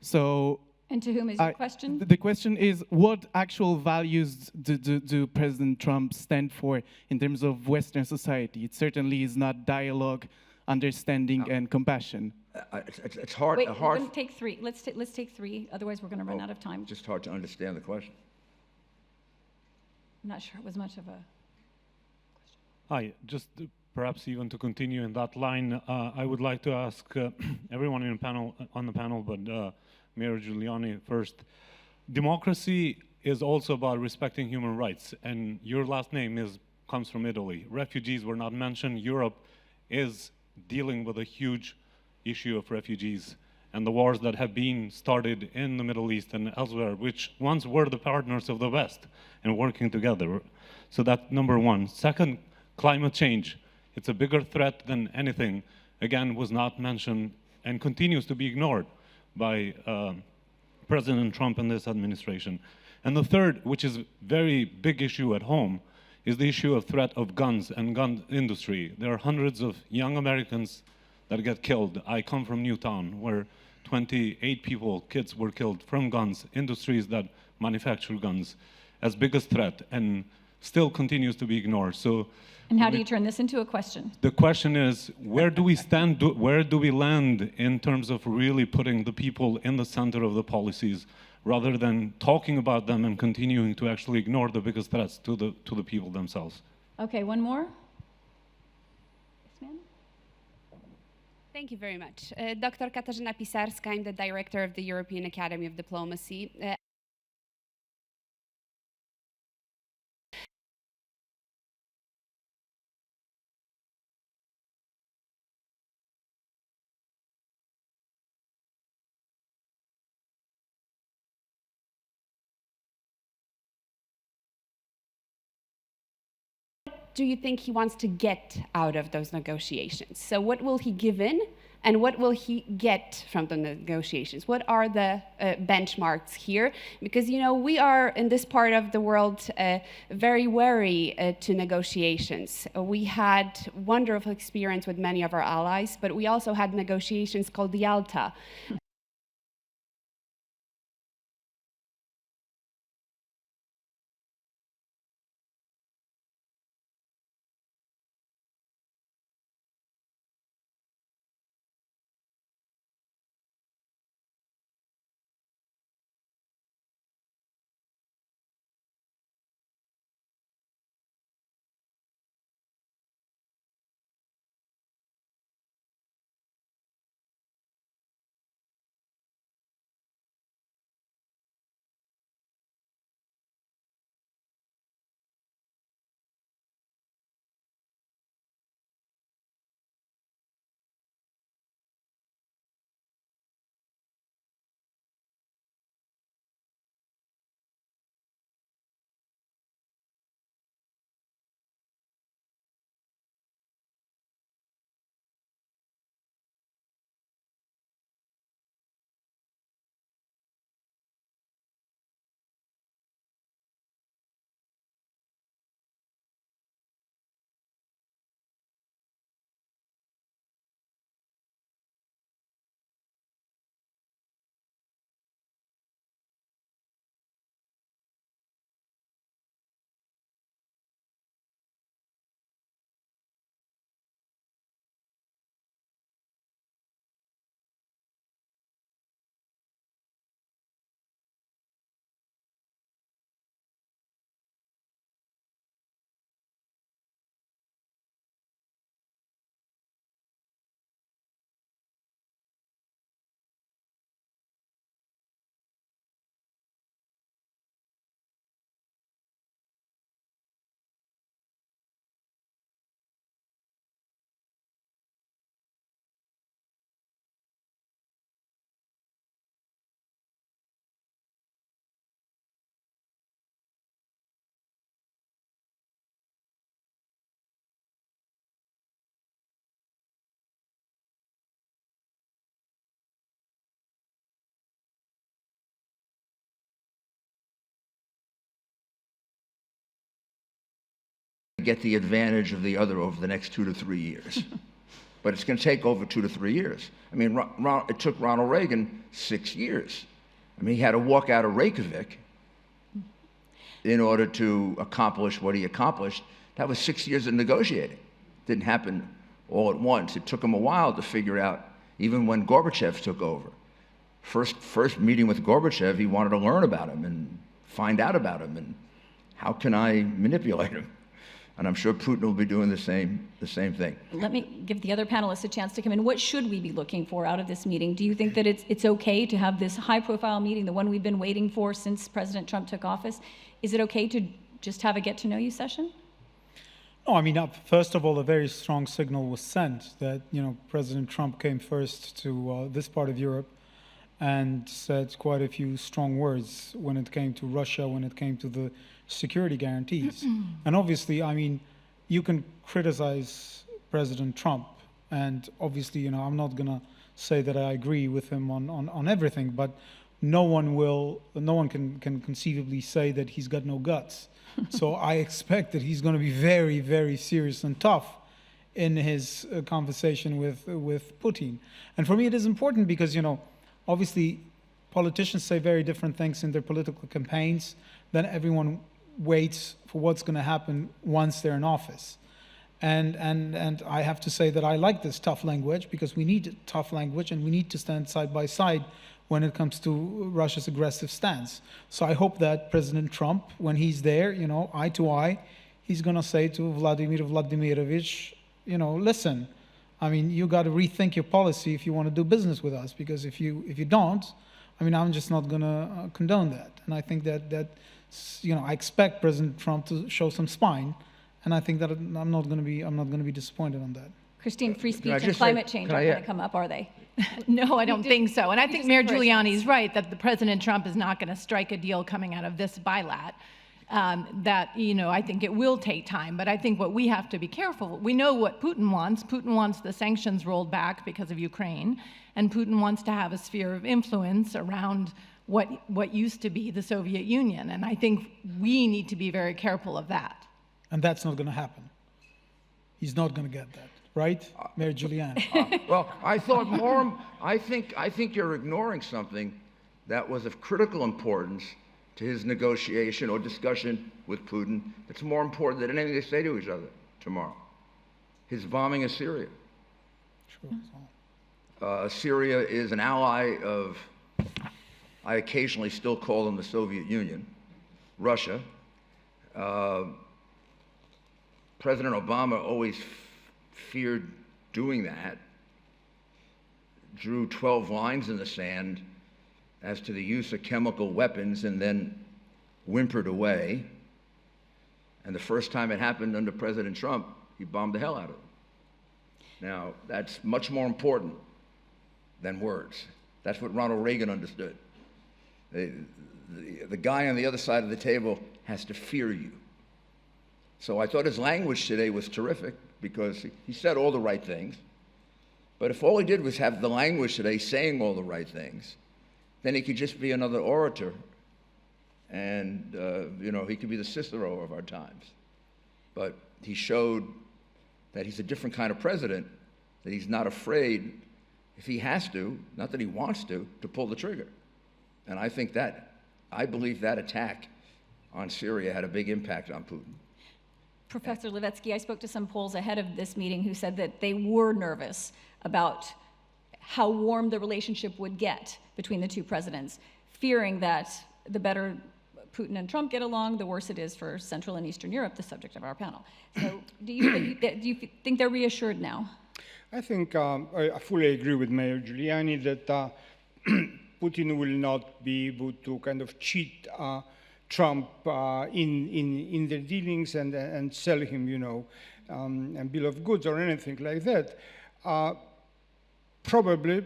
So, and to whom is your question? The question is, what actual values do President Trump stand for in terms of Western society? It certainly is not dialogue, understanding, and compassion. It's hard. Wait, we're going to take 3. Let's take 3. Otherwise, we're going to run out of time. Just hard to understand the question. I'm not sure it was much of a... Hi, just perhaps even to continue in that line, I would like to ask everyone on the panel, but Mayor Giuliani first. Democracy is also about respecting human rights, and your last name comes from Italy. Refugees were not mentioned. Europe is dealing with a huge issue of refugees and the wars that have been started in the Middle East and elsewhere, which once were the partners of the West and working together. So that's number one. Second, climate change. It's a bigger threat than anything, again, was not mentioned and continues to be ignored by President Trump and this administration. And the third, which is a very big issue at home, is the issue of threat of guns and gun industry. There are hundreds of young Americans that get killed. I come from Newtown, where 28 kids were killed from guns, industries that manufacture guns, as biggest threat, and still continues to be ignored. So, and how do you turn this into a question? The question is, where do we stand, where do we land in terms of really putting the people in the center of the policies, rather than talking about them and continuing to actually ignore the biggest threats to the people themselves? Okay, one more. Yes, ma'am. Thank you very much. Dr. Katarzyna Pisarska, I'm the director of the European Academy of Diplomacy. Do you think he wants to get out of those negotiations? So what will he give in And what will he get from the negotiations? What are the benchmarks here? Because, you know, we are in this part of the world very wary to negotiations. We had wonderful experience with many of our allies, but we also had negotiations called the Yalta. Get the advantage of the other over the next 2 to 3 years. But it's going to take over 2 to 3 years. I mean, it took Ronald Reagan 6 years. I mean, he had to walk out of Reykjavik in order to accomplish what he accomplished. That was 6 years of negotiating. It didn't happen all at once. It took him a while to figure out, even when Gorbachev took over. First meeting with Gorbachev, he wanted to learn about him and find out about him and how can I manipulate him? And I'm sure Putin will be doing the same thing. Let me give the other panelists a chance to come in. What should we be looking for out of this meeting? Do you think that it's okay to have this high-profile meeting, the one we've been waiting for since President Trump took office? Is it okay to just have a get-to-know-you session? No, I mean, first of all, a very strong signal was sent that, you know, President Trump came first to this part of Europe and said quite a few strong words when it came to Russia, when it came to the security guarantees. And obviously, I mean, you can criticize President Trump, and obviously, you know, I'm not gonna say that I agree with him on everything, but no one can conceivably say that he's got no guts. So I expect that he's gonna be very, very serious and tough in his conversation with Putin. And for me, it is important because, you know, obviously, politicians say very different things in their political campaigns. Then everyone waits for what's going to happen once they're in office. And I have to say that I like this tough language because we need tough language and we need to stand side by side when it comes to Russia's aggressive stance. So I hope that President Trump, when he's there, you know, eye to eye, he's going to say to Vladimir Vladimirovich, you know, listen, I mean, you got to rethink your policy if you want to do business with us, because if you don't, I mean, I'm just not going to condone that. And I think that you know, I expect President Trump to show some spine, and I think that I'm not going to be disappointed on that. Christine, free speech and climate change aren't going to come up, are they? No, I don't think so. And I think Mayor Giuliani is right that the President Trump is not going to strike a deal coming out of this bilat. that, I think it will take time. But I think what we have to be careful, we know what Putin wants. Putin wants the sanctions rolled back because of Ukraine, and Putin wants to have a sphere of influence around what used to be the Soviet Union. And I think we need to be very careful of that. And that's not going to happen. He's not going to get that, right, Mayor Giuliani? Well, I think you're ignoring something that was of critical importance to his negotiation or discussion with Putin. It's more important than anything they say to each other tomorrow. His bombing of Syria. Sure. Syria is an ally of, I occasionally still call them the Soviet Union, Russia. President Obama always feared doing that, drew 12 lines in the sand as to the use of chemical weapons, and then whimpered away. And the first time it happened under President Trump, he bombed the hell out of them. Now, that's much more important than words. That's what Ronald Reagan understood. The guy on the other side of the table has to fear you. So I thought his language today was terrific, because he said all the right things. But if all he did was have the language today saying all the right things, then he could just be another orator, and he could be the Cicero of our times. But he showed that he's a different kind of president, that he's not afraid, if he has to, not that he wants to pull the trigger. And I believe that attack on Syria had a big impact on Putin. Professor Levetsky, I spoke to some Poles ahead of this meeting who said that they were nervous about how warm the relationship would get between the two presidents, fearing that the better Putin and Trump get along, the worse it is for Central and Eastern Europe, the subject of our panel. So do you think they're reassured now? I think I fully agree with Mayor Giuliani that Putin will not be able to kind of cheat Trump in their dealings and sell him, a bill of goods or anything like that. Probably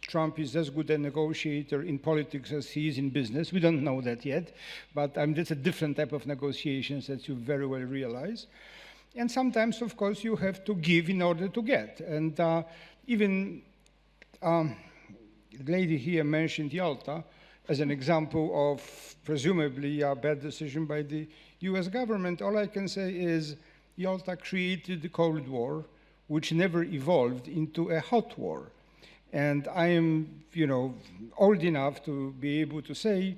Trump is as good a negotiator in politics as he is in business. We don't know that yet, but that's a different type of negotiations that you very well realize. And sometimes, of course, you have to give in order to get. And even the lady here mentioned Yalta as an example of presumably a bad decision by the US government. All I can say is Yalta created the Cold War, which never evolved into a hot war. And I am, old enough to be able to say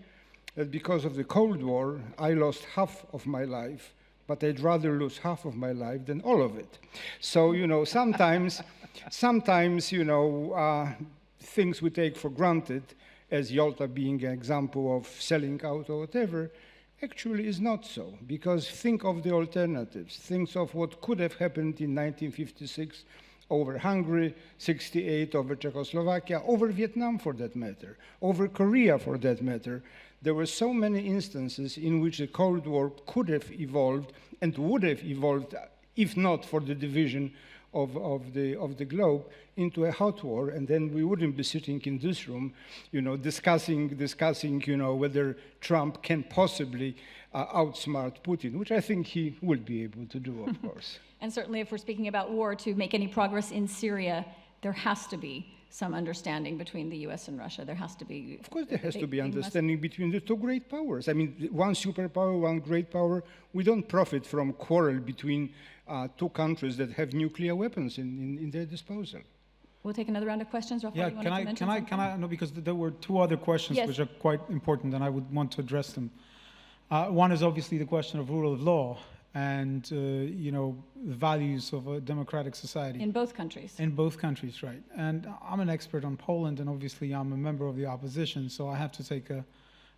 that because of the Cold War, I lost half of my life, but I'd rather lose half of my life than all of it. So, sometimes, things we take for granted, as Yalta being an example of selling out or whatever, actually is not so. Because think of the alternatives. Think of what could have happened in 1956 over Hungary, 68 over Czechoslovakia, over Vietnam for that matter, over Korea for that matter. There were so many instances in which the Cold War could have evolved and would have evolved if not for the division of the globe into a hot war, and then we wouldn't be sitting in this room, discussing, whether Trump can possibly outsmart Putin, which I think he will be able to do, of course. And certainly if we're speaking about war, to make any progress in Syria, there has to be some understanding between the US and Russia. There has to be... Of course there has to be understanding between the two great powers. I mean, one superpower, one great power. We don't profit from quarrel between two countries that have nuclear weapons in their disposal. We'll take another round of questions. Rafael, Yeah, you want to mention something? no, because there were two other questions Yes. which are quite important, and I would want to address them. One is obviously the question of rule of law and, the values of a democratic society. In both countries. In both countries, right. And I'm an expert on Poland, and obviously I'm a member of the opposition, so I have to take a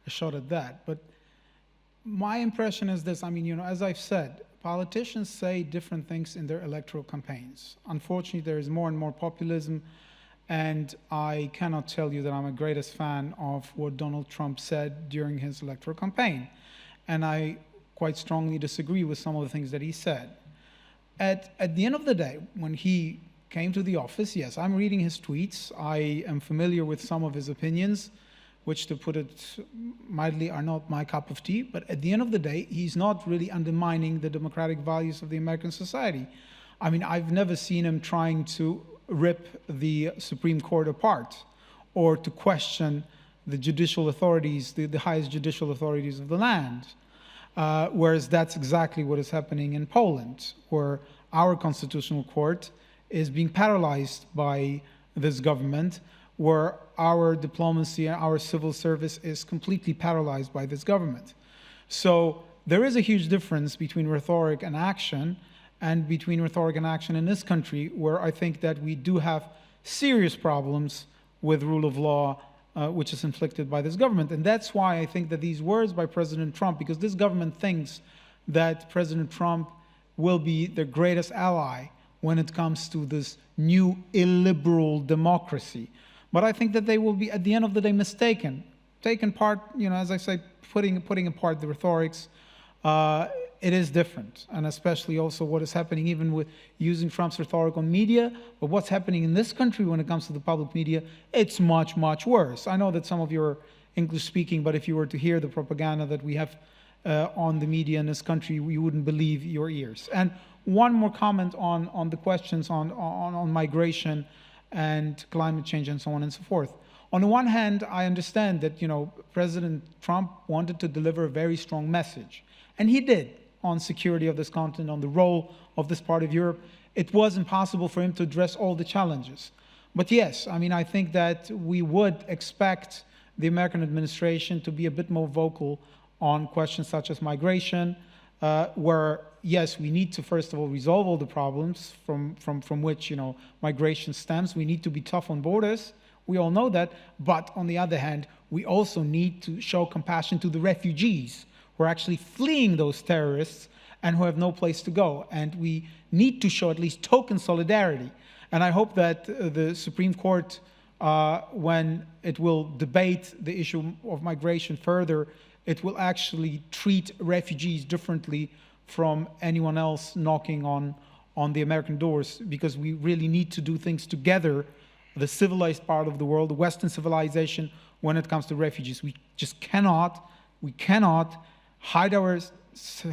shot at that. But my impression is this, as I've said, politicians say different things in their electoral campaigns. Unfortunately, there is more and more populism, and I cannot tell you that I'm a greatest fan of what Donald Trump said during his electoral campaign. And I quite strongly disagree with some of the things that he said. At the end of the day, when he came to the office, yes, I'm reading his tweets. I am familiar with some of his opinions, which, to put it mildly, are not my cup of tea. But at the end of the day, he's not really undermining the democratic values of the American society. I mean, I've never seen him trying to rip the Supreme Court apart or to question the judicial authorities, the highest judicial authorities of the land. Whereas that's exactly what is happening in Poland, where our constitutional court is being paralyzed by this government, where our diplomacy and our civil service is completely paralyzed by this government. So there is a huge difference between rhetoric and action, and between rhetoric and action in this country, where I think that we do have serious problems with rule of law, which is inflicted by this government. And that's why I think that these words by President Trump, because this government thinks that President Trump will be their greatest ally when it comes to this new illiberal democracy. But I think that they will be, at the end of the day, mistaken. Taken part, you know, as I say, putting apart the rhetorics, it is different. And especially also what is happening even with using Trump's rhetoric on media, but what's happening in this country when it comes to the public media, it's much, much worse. I know that some of you are English speaking, but if you were to hear the propaganda that we have on the media in this country, you wouldn't believe your ears. And one more comment on the questions on migration and climate change and so on and so forth. On the one hand, I understand that, you know, President Trump wanted to deliver a very strong message, and he did, on security of this continent, on the role of this part of Europe. It was impossible for him to address all the challenges. But yes, I mean, I think that we would expect the American administration to be a bit more vocal on questions such as migration, where, yes, we need to, first of all, resolve all the problems from which, you know, migration stems. We need to be tough on borders. We all know that. But on the other hand, we also need to show compassion to the refugees who are actually fleeing those terrorists and who have no place to go. And we need to show at least token solidarity. And I hope that the Supreme Court, when it will debate the issue of migration further, it will actually treat refugees differently from anyone else knocking on the American doors, because we really need to do things together, the civilized part of the world, the Western civilization, when it comes to refugees. We just cannot hide our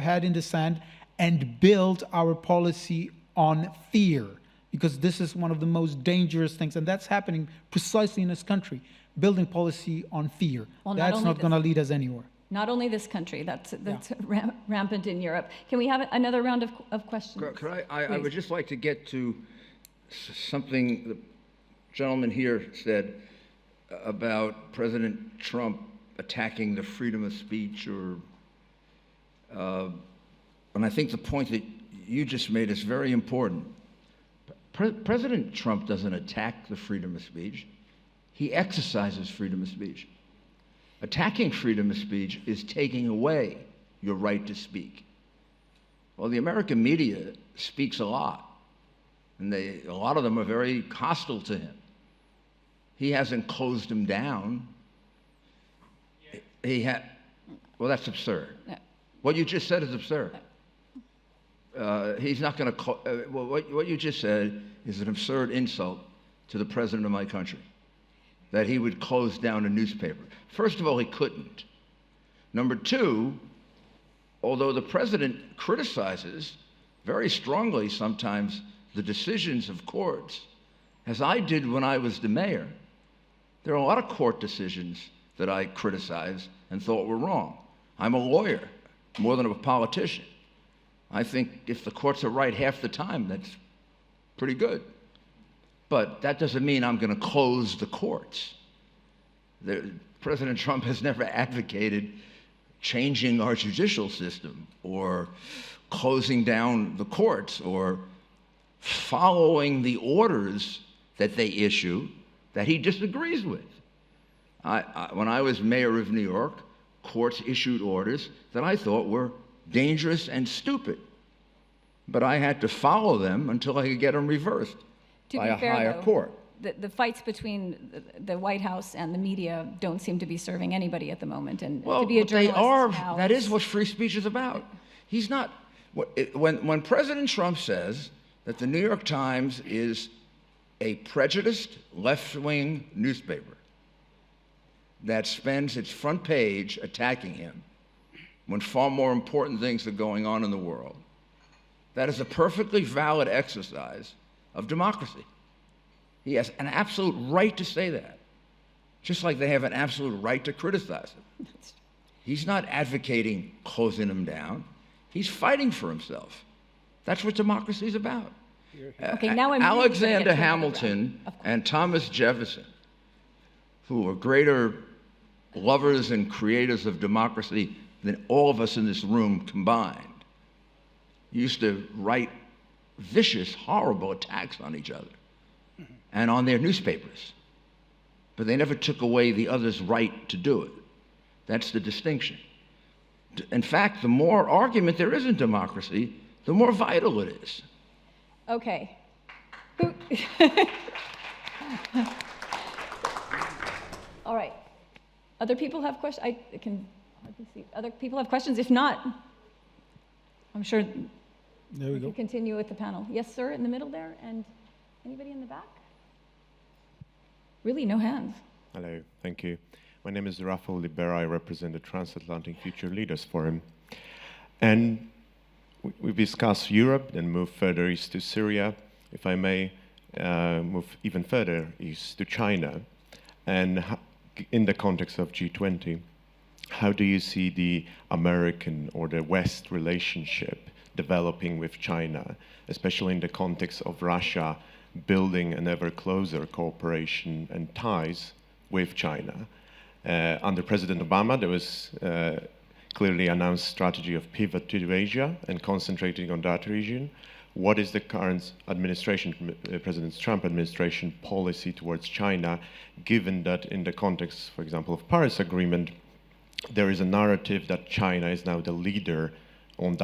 head in the sand and build our policy on fear, because this is one of the most dangerous things, and that's happening precisely in this country, building policy on fear. Well, that's not going to lead us anywhere. Not only this country, that's rampant in Europe. Can we have another round of questions? Could I would just like to get to something the gentleman here said about President Trump attacking the freedom of speech, or and I think the point that you just made is very important. President Trump doesn't attack the freedom of speech. He exercises freedom of speech. Attacking freedom of speech is taking away your right to speak. Well, the American media speaks a lot, and a lot of them are very hostile to him. He hasn't closed them down. Well, that's absurd. No. What you just said is absurd. He's not going to. Well, what you just said is an absurd insult to the president of my country, that he would close down a newspaper. First of all, he couldn't. Number two, although the president criticizes very strongly sometimes the decisions of courts, as I did when I was the mayor, there are a lot of court decisions that I criticized and thought were wrong. I'm a lawyer more than a politician. I think if the courts are right half the time, that's pretty good. But that doesn't mean I'm going to close the courts. President Trump has never advocated changing our judicial system or closing down the courts or following the orders that they issue that he disagrees with. When I was mayor of New York, courts issued orders that I thought were dangerous and stupid, but I had to follow them until I could get them reversed by a higher court. The fights between the White House and the media don't seem to be serving anybody at the moment. And well, to be a journalist they are. now, that is what free speech is about. He's not. When President Trump says that the New York Times is a prejudiced left-wing newspaper, that spends its front page attacking him when far more important things are going on in the world, that is a perfectly valid exercise of democracy. He has an absolute right to say that, just like they have an absolute right to criticize him. He's not advocating closing him down. He's fighting for himself. That's what democracy is about. Okay, now I'm really gonna Alexander get to another Hamilton and Thomas Jefferson, who were greater lovers and creators of democracy than all of us in this room combined, used to write vicious, horrible attacks on each other and on their newspapers. But they never took away the other's right to do it. That's the distinction. In fact, the more argument there is in democracy, the more vital it is. Okay. All right. Other people have questions? I can hardly see. Other people have questions? If not, I'm sure There we go. can continue with the panel. Yes, sir, in the middle there, and anybody in the back? Really, no hands. Hello, thank you. My name is Rafael Libera. I represent the Transatlantic Future Leaders Forum. And we discuss Europe, then move further east to Syria, if I may, move even further east to China. And in the context of G20, how do you see the American or the West relationship developing with China, especially in the context of Russia building an ever closer cooperation and ties with China? Under President Obama, there was clearly announced strategy of pivot to Asia and concentrating on that region. What is the current administration, President Trump administration policy towards China, given that in the context, for example, of Paris Agreement, there is a narrative that China is now the leader in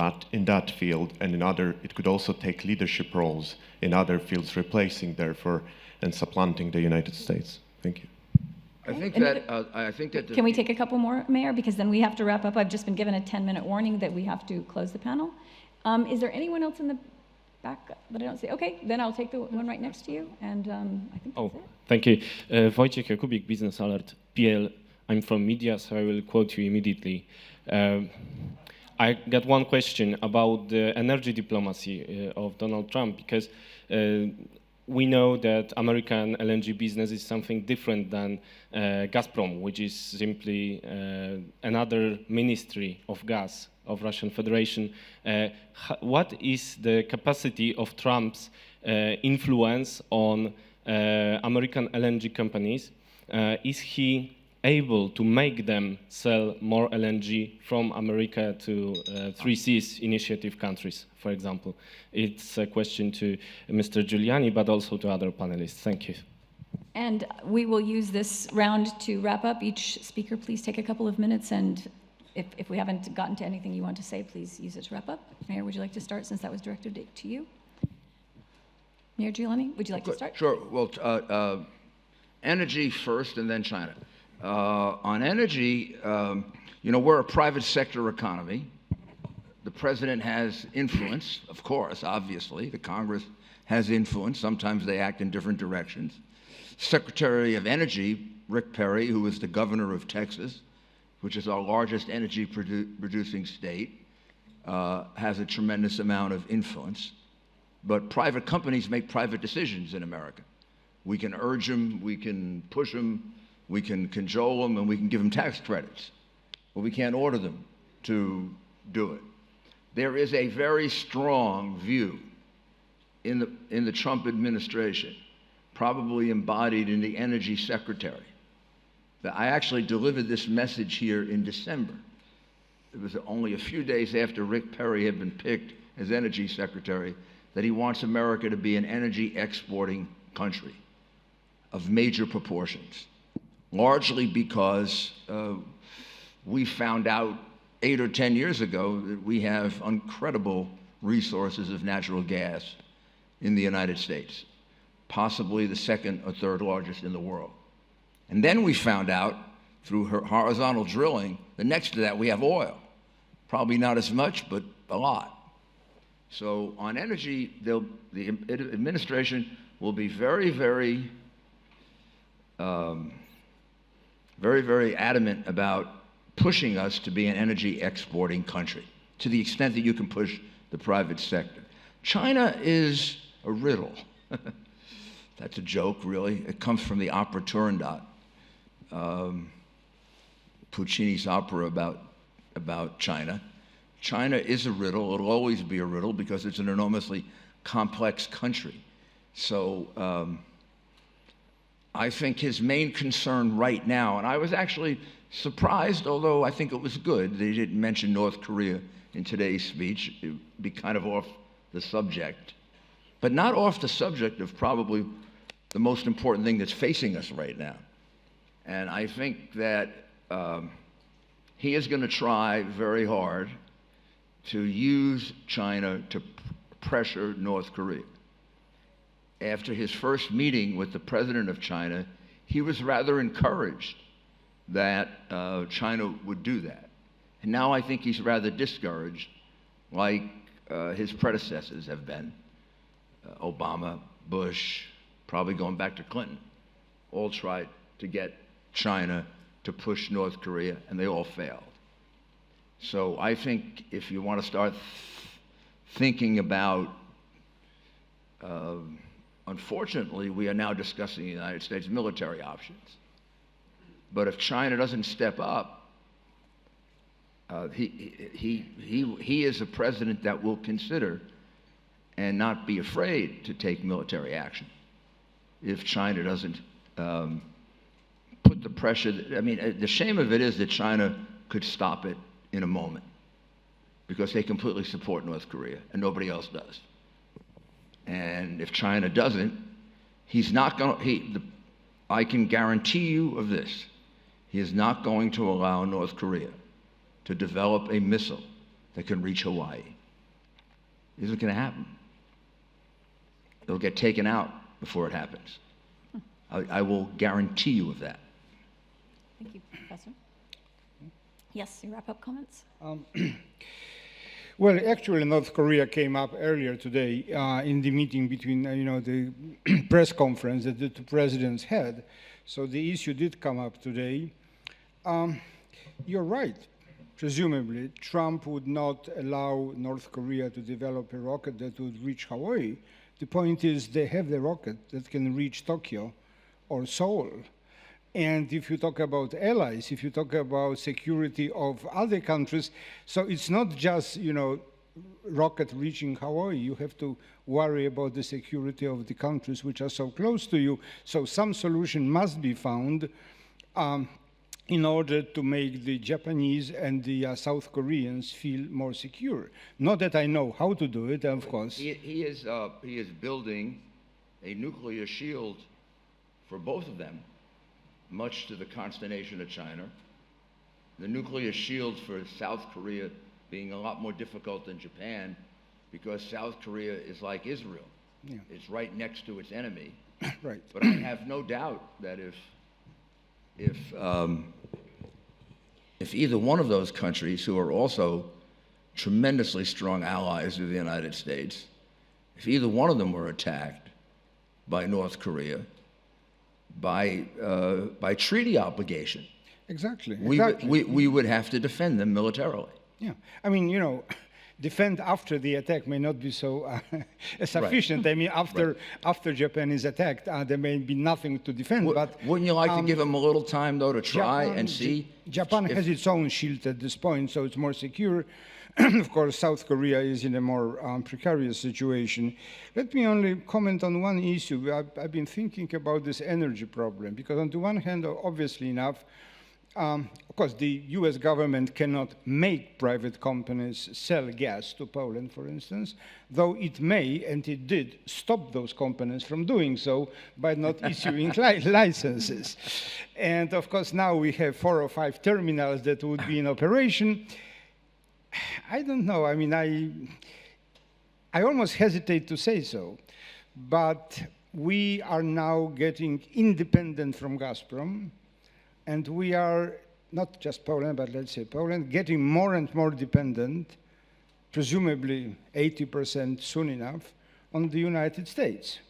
that field, and in other, it could also take leadership roles in other fields, replacing, therefore, and supplanting the United States. Thank you. I think that. Can we take a couple more, Mayor? Because then we have to wrap up. I've just been given a 10-minute warning that we have to close the panel. Is there anyone else in the back that I don't see? Okay, then I'll take the one right next to you, and I think that's it. Thank you. Wojciech Jakubik, Business Alert, PL. I'm from media, so I will quote you immediately. I got one question about the energy diplomacy of Donald Trump, because we know that American LNG business is something different than Gazprom, which is simply another ministry of gas of Russian Federation. What is the capacity of Trump's influence on American LNG companies? Is he able to make them sell more LNG from America to Three Seas initiative countries, for example? It's a question to Mr. Giuliani, but also to other panelists. Thank you. And we will use this round to wrap up. Each speaker, please take a couple of minutes, and if we haven't gotten to anything you want to say, please use it to wrap up. Mayor, would you like to start, since that was directed to you? Mayor Giuliani, would you like to start? Sure. Well, energy first and then China. On energy, we're a private sector economy. The president has influence, of course, obviously. The Congress has influence. Sometimes they act in different directions. Secretary of Energy, Rick Perry, who is the governor of Texas, which is our largest energy producing state, has a tremendous amount of influence. But private companies make private decisions in America. We can urge them, we can push them, we can cajole them, and we can give them tax credits, but we can't order them to do it. There is a very strong view in the Trump administration, probably embodied in the energy secretary, that I actually delivered this message here in December. It was only a few days after Rick Perry had been picked as energy secretary, that he wants America to be an energy exporting country of major proportions. Largely because we found out 8 or 10 years ago that we have incredible resources of natural gas in the United States, possibly the second or third largest in the world. And then we found out through horizontal drilling that next to that we have oil. Probably not as much, but a lot. So on energy, the administration will be very, very very, very adamant about pushing us to be an energy exporting country to the extent that you can push the private sector. China is a riddle. That's a joke, really. It comes from the opera Turandot, Puccini's opera about China. China is a riddle. It'll always be a riddle because it's an enormously complex country. So I think his main concern right now, and I was actually surprised, although I think it was good, they didn't mention North Korea in today's speech. It would be kind of off the subject, but not off the subject of probably the most important thing that's facing us right now. And I think that he is going to try very hard to use China to pressure North Korea. After his first meeting with the president of China, he was rather encouraged that China would do that. And now I think he's rather discouraged, like his predecessors have been. Obama, Bush, probably going back to Clinton, all tried to get China to push North Korea, and they all failed. So I think if you want to start thinking about, unfortunately, we are now discussing the United States military options. But if China doesn't step up, he is a president that will consider and not be afraid to take military action if China doesn't put the pressure. I mean, the shame of it is that China could stop it in a moment because they completely support North Korea and nobody else does. And if China doesn't, he's not going to, I can guarantee you of this, he is not going to allow North Korea to develop a missile that can reach Hawaii. It isn't going to happen. It'll get taken out before it happens. I will guarantee you of that. Thank you, Professor. Yes, your wrap-up comments? Well, actually, North Korea came up earlier today in the meeting between, the press conference that the two presidents had. So the issue did come up today. You're right. Presumably, Trump would not allow North Korea to develop a rocket that would reach Hawaii. The point is they have the rocket that can reach Tokyo or Seoul. And if you talk about allies, if you talk about security of other countries, so it's not just, rocket reaching Hawaii. You have to worry about the security of the countries which are so close to you. So some solution must be found in order to make the Japanese and the South Koreans feel more secure. Not that I know how to do it, of course. He is building a nuclear shield for both of them, much to the consternation of China. The nuclear shield for South Korea being a lot more difficult than Japan because South Korea is like Israel. Yeah. It's right next to its enemy. Right. But I have no doubt that if either one of those countries, who are also tremendously strong allies of the United States, if either one of them were attacked by North Korea, by treaty obligation, exactly. we would have to defend them militarily. Yeah, I mean, defend after the attack may not be so sufficient. Right. I mean, after Japan is attacked, there may be nothing to defend. But wouldn't you like to give them a little time, though, to try and see? Japan has its own shield at this point, so it's more secure. Of course, South Korea is in a more precarious situation. Let me only comment on one issue. I've been thinking about this energy problem, because on the one hand, obviously enough, of course, the US government cannot make private companies sell gas to Poland, for instance, though it may, and it did, stop those companies from doing so by not issuing licenses. And of course, now we have 4 or 5 terminals that would be in operation. I don't know. I mean, I almost hesitate to say so, but we are now getting independent from Gazprom, and we are, not just Poland, but let's say Poland, getting more and more dependent, presumably 80% soon enough, on the United States,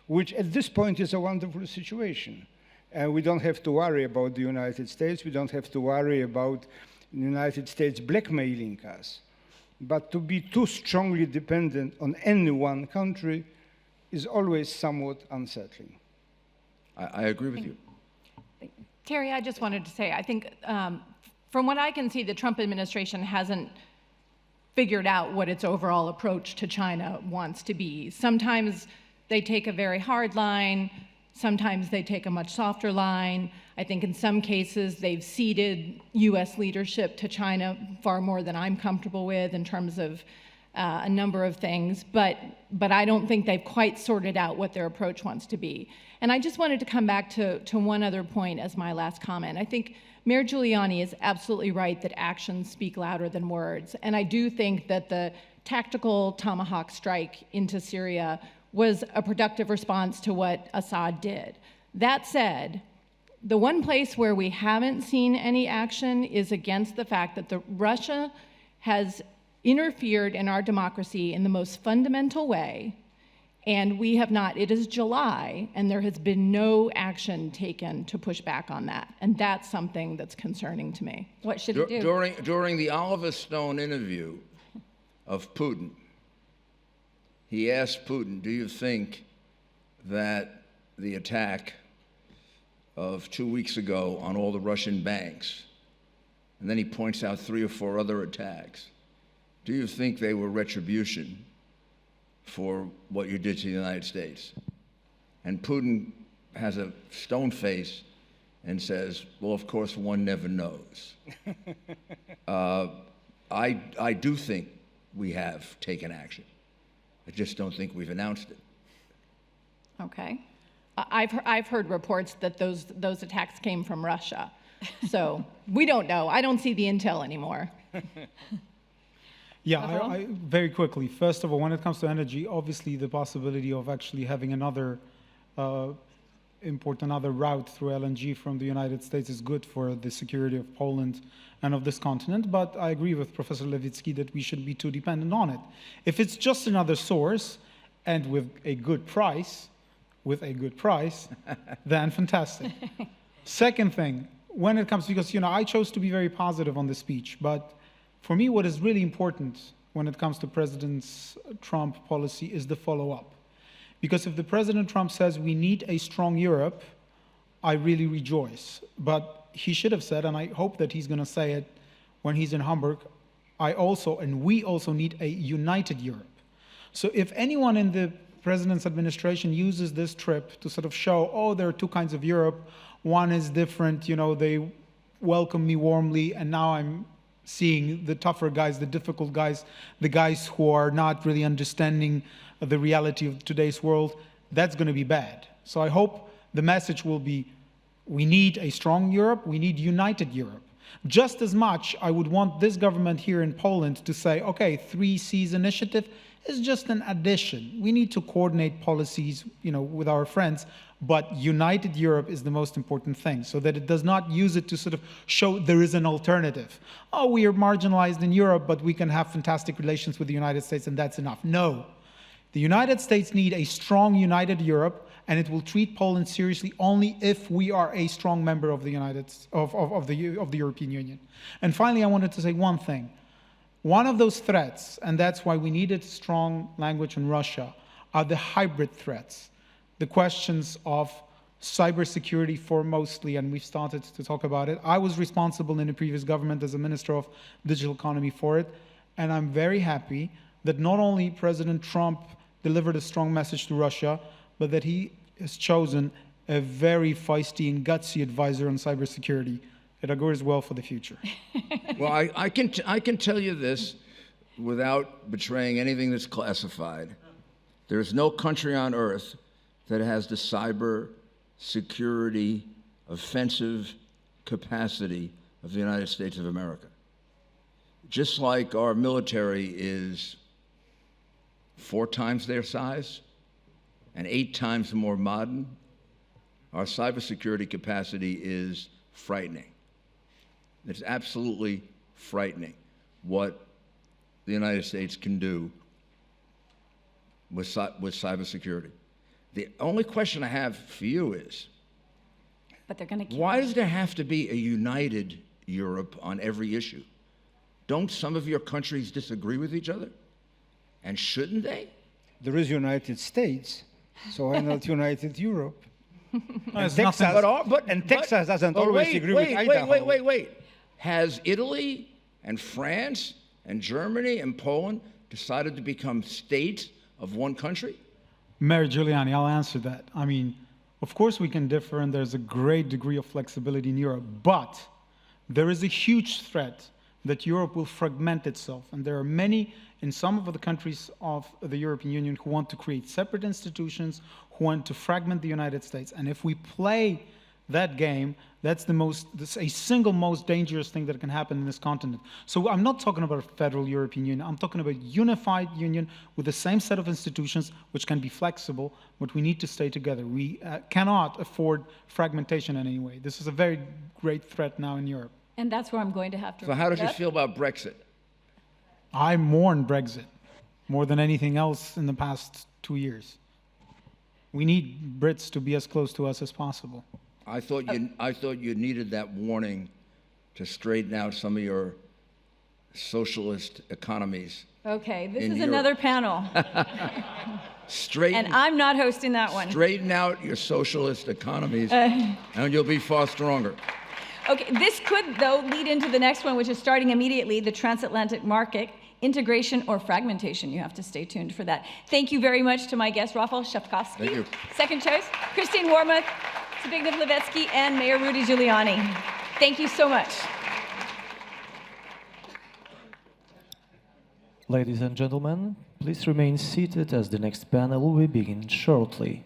which at this point is a wonderful situation, And we don't have to worry about the United States. We don't have to worry about the United States blackmailing us. But to be too strongly dependent on any one country is always somewhat unsettling. I agree with you. Terry, I just wanted to say, I think from what I can see, the Trump administration hasn't figured out what its overall approach to China wants to be. Sometimes they take a very hard line, sometimes they take a much softer line. I think in some cases they've ceded US leadership to China far more than I'm comfortable with in terms of a number of things, but I don't think they've quite sorted out what their approach wants to be. And I just wanted to come back to one other point as my last comment. I think Mayor Giuliani is absolutely right that actions speak louder than words. And I do think that the tactical Tomahawk strike into Syria was a productive response to what Assad did. That said, the one place where we haven't seen any action is against the fact that Russia has interfered in our democracy in the most fundamental way, and we have not. It is July, and there has been no action taken to push back on that, and that's something that's concerning to me. What should it do? During the Oliver Stone interview of Putin, he asked Putin, do you think that the attack of 2 weeks ago on all the Russian banks, and then he points out 3 or 4 other attacks, do you think they were retribution for what you did to the United States? And Putin has a stone face and says, well, of course, one never knows. I do think we have taken action. I just don't think we've announced it. Okay. I've heard reports that those attacks came from Russia. So we don't know. I don't see the intel anymore. Yeah, I very quickly. First of all, when it comes to energy, obviously the possibility of actually having another another route through LNG from the United States is good for the security of Poland and of this continent. But I agree with Professor Levitsky that we shouldn't be too dependent on it. If it's just another source and with a good price, then fantastic. Second thing, when it comes, because I chose to be very positive on the speech, but for me, what is really important when it comes to President Trump policy is the follow-up. Because if the President Trump says we need a strong Europe, I really rejoice. But he should have said, and I hope that he's going to say it when he's in Hamburg, we also need a united Europe. So if anyone in the President's administration uses this trip to sort of show, oh, there are 2 kinds of Europe, one is different, they welcome me warmly, and now I'm seeing the tougher guys, the difficult guys, the guys who are not really understanding the reality of today's world, that's going to be bad. So I hope the message will be, we need a strong Europe, we need united Europe. Just as much, I would want this government here in Poland to say, okay, 3 Cs initiative is just an addition. We need to coordinate policies, with our friends, but united Europe is the most important thing, so that it does not use it to sort of show there is an alternative. Oh, we are marginalized in Europe, but we can have fantastic relations with the United States, and that's enough. No. The United States need a strong, united Europe, and it will treat Poland seriously only if we are a strong member of the European Union. And finally, I wanted to say one thing. One of those threats, and that's why we needed strong language on Russia, are the hybrid threats. The questions of cybersecurity foremostly, and we've started to talk about it. I was responsible in the previous government as a Minister of Digital Economy for it, and I'm very happy that not only President Trump delivered a strong message to Russia, but that he has chosen a very feisty and gutsy advisor on cybersecurity. It augurs well for the future. Well, I can tell you this without betraying anything that's classified. There's no country on earth that has the cyber security offensive capacity of the United States of America. Just like our military is 4 times their size and 8 times more modern, our cybersecurity capacity is frightening. It's absolutely frightening what the United States can do with cybersecurity. The only question I have for you is, But they're going to. Why does there have to be a united Europe on every issue? Don't some of your countries disagree with each other? And shouldn't they? There is United States, so why not United Europe? And Texas, Texas doesn't always agree with Idaho. Wait. Has Italy and France and Germany and Poland decided to become states of one country? Mayor Giuliani, I'll answer that. I mean, of course we can differ, and there's a great degree of flexibility in Europe, but there is a huge threat that Europe will fragment itself, and there are many in some of the countries of the European Union who want to create separate institutions, who want to fragment the United States. And if we play that game, that's a single most dangerous thing that can happen in this continent. So I'm not talking about a federal European Union. I'm talking about a unified union with the same set of institutions, which can be flexible, but we need to stay together. We cannot afford fragmentation in any way. This is a very great threat now in Europe. And that's where I'm going to have to. So how did you feel about Brexit? I mourn Brexit more than anything else in the past 2 years. We need Brits to be as close to us as possible. I thought you needed that warning to straighten out some of your socialist economies. Okay, this is Europe. another panel. And I'm not hosting that one. Straighten out your socialist economies, and you'll be far stronger. Okay, this could, though, lead into the next one, which is starting immediately, the transatlantic market, integration or fragmentation. You have to stay tuned for that. Thank you very much to my guest, Rafał Trzaskowski. Thank you. Second choice, Christine Wormuth, Zbigniew Lewicki, and Mayor Rudy Giuliani. Thank you so much. Ladies and gentlemen, please remain seated as the next panel will begin shortly.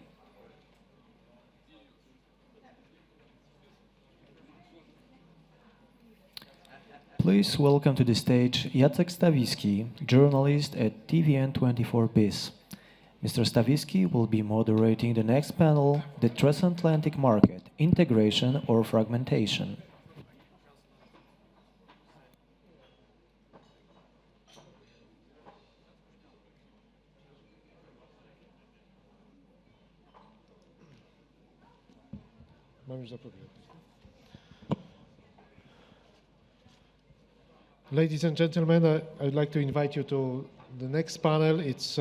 Please welcome to the stage Jacek Stawiski, journalist at TVN24BIS. Mr. Stawiski will be moderating the next panel, the Transatlantic Market, Integration or Fragmentation. Ladies and gentlemen, I'd like to invite you to the next panel. It's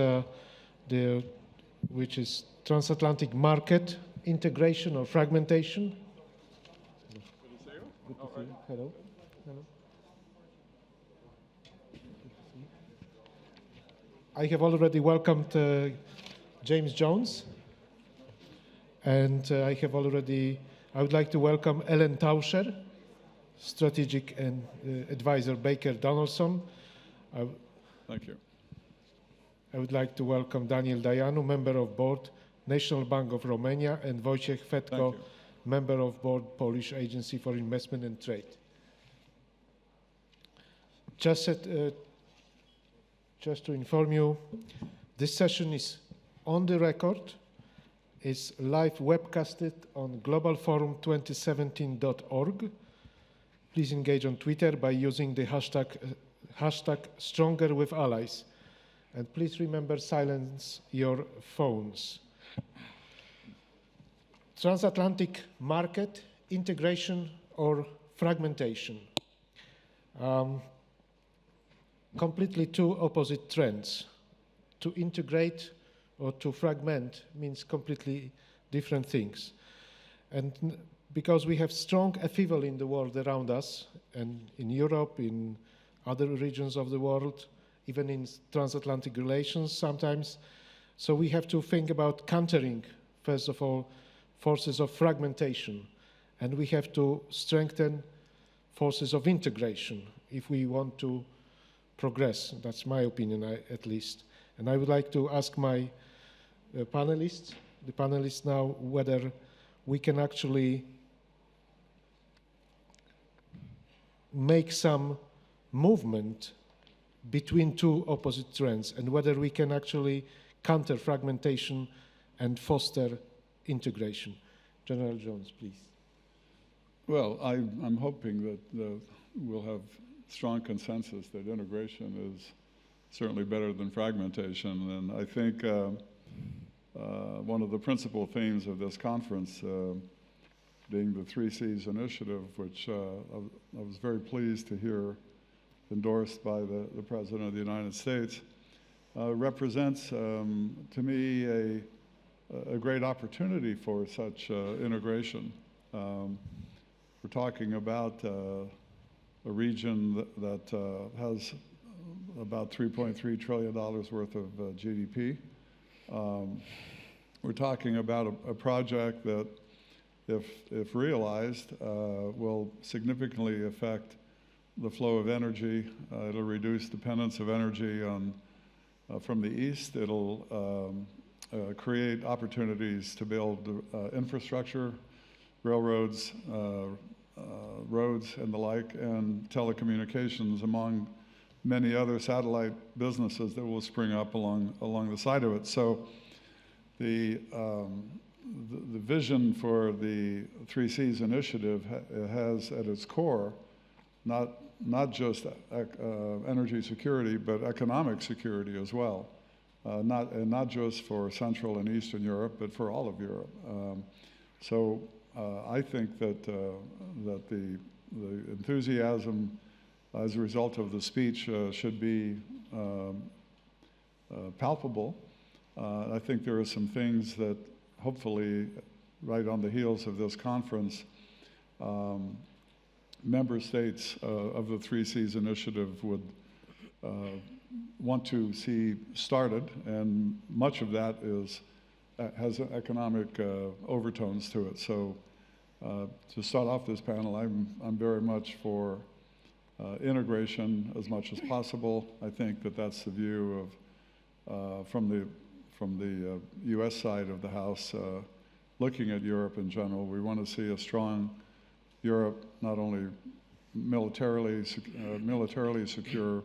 which is Transatlantic Market, Integration or Fragmentation. Good to see you. Hello. I have already welcomed James Jones, and I would like to welcome Ellen Tauscher, Strategic and Advisor Baker Donaldson. Thank you. I would like to welcome Daniel Dajanu, Member of Board, National Bank of Romania, and Wojciech Fetko, Member of Board, Polish Agency for Investment and Trade. Just to inform you, this session is on the record. It's live webcasted on globalforum2017.org. Please engage on Twitter by using the hashtag #StrongerWithAllies. And please remember, silence your phones. Transatlantic market, integration or fragmentation. Completely two opposite trends. To integrate or to fragment means completely different things. And because we have strong upheaval in the world around us, and in Europe, in other regions of the world, even in transatlantic relations sometimes. So we have to think about countering, first of all, forces of fragmentation. And we have to strengthen forces of integration if we want to progress. That's my opinion, at least. And I would like to ask my panelists now, whether we can actually make some movement between two opposite trends, and whether we can actually counter fragmentation and foster integration. General Jones, please. Well, I'm hoping that we'll have strong consensus that integration is certainly better than fragmentation. And I think one of the principal themes of this conference being the 3 Cs initiative, which I was very pleased to hear endorsed by the President of the United States, represents, to me, a great opportunity for such integration. We're talking about a region that has about $3.3 trillion worth of GDP. We're talking about a project that, if realized, will significantly affect the flow of energy. It'll reduce dependence of energy from the east. It'll create opportunities to build infrastructure, railroads, roads and the like, and telecommunications, among many other satellite businesses that will spring up along the side of it. So the vision for the 3 Cs initiative has at its core not just energy security, but economic security as well. Not just for Central and Eastern Europe, but for all of Europe. So I think that the enthusiasm as a result of the speech should be palpable. I think there are some things that hopefully, right on the heels of this conference, member states of the 3 Cs initiative would want to see started, and much of that has economic overtones to it. So to start off this panel, I'm very much for integration as much as possible. I think that that's the view of from the U.S. side of the House, looking at Europe in general. We want to see a strong Europe, not only militarily secure,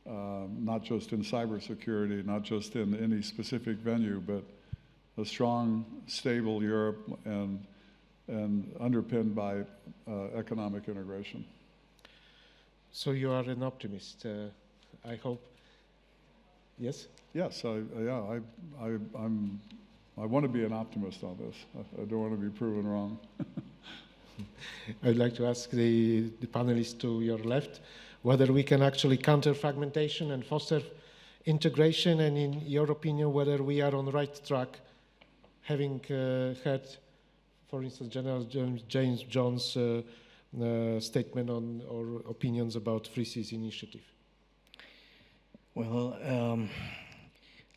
not just in cybersecurity, not just in any specific venue, but a strong, stable Europe and underpinned by economic integration. So you are an optimist, I hope. Yes? Yes, I want to be an optimist on this. I don't want to be proven wrong. I'd like to ask the panelists to your left whether we can actually counter fragmentation and foster integration, and in your opinion, whether we are on the right track, having heard, for instance, General James John's statement on or opinions about 3 Cs initiative. Well,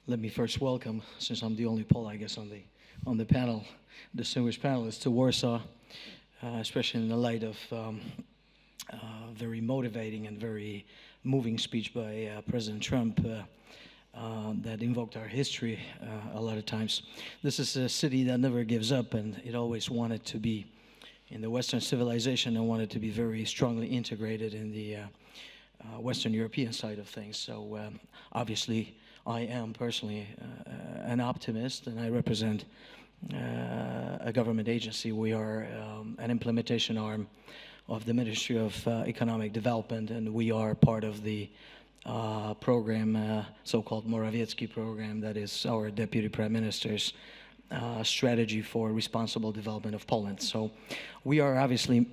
let me first welcome, since I'm the only Pole, I guess, on the panel, distinguished panelists to Warsaw, especially in the light of very motivating and very moving speech by President Trump that invoked our history a lot of times. This is a city that never gives up, and it always wanted to be in the Western civilization and wanted to be very strongly integrated in the Western European side of things. So obviously, I am personally an optimist, and I represent a government agency. We are an implementation arm of the Ministry of Economic Development, and we are part of the program, so-called Morawiecki program, that is our Deputy Prime Minister's strategy for responsible development of Poland. So we are obviously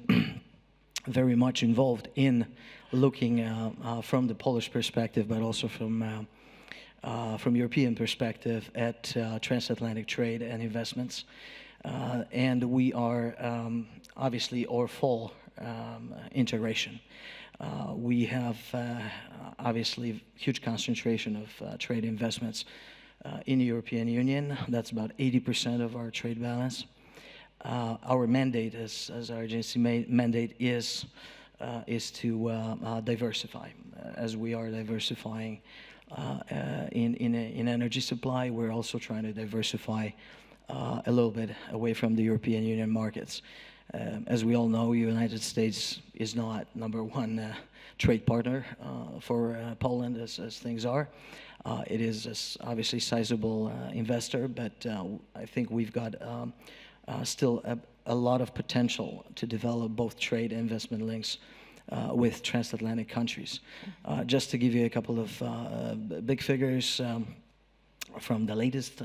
very much involved in looking from the Polish perspective, but also from European perspective at transatlantic trade and investments. And we are obviously all for integration. We have obviously huge concentration of trade investments in the European Union. That's about 80% of our trade balance. Our mandate as our agency mandate is to diversify. As we are diversifying in energy supply, we're also trying to diversify a little bit away from the European Union markets. As we all know, the United States is not #1 trade partner for Poland as things are. It is obviously sizable investor, but I think we've got still a lot of potential to develop both trade and investment links with transatlantic countries. Just to give you a couple of big figures from the latest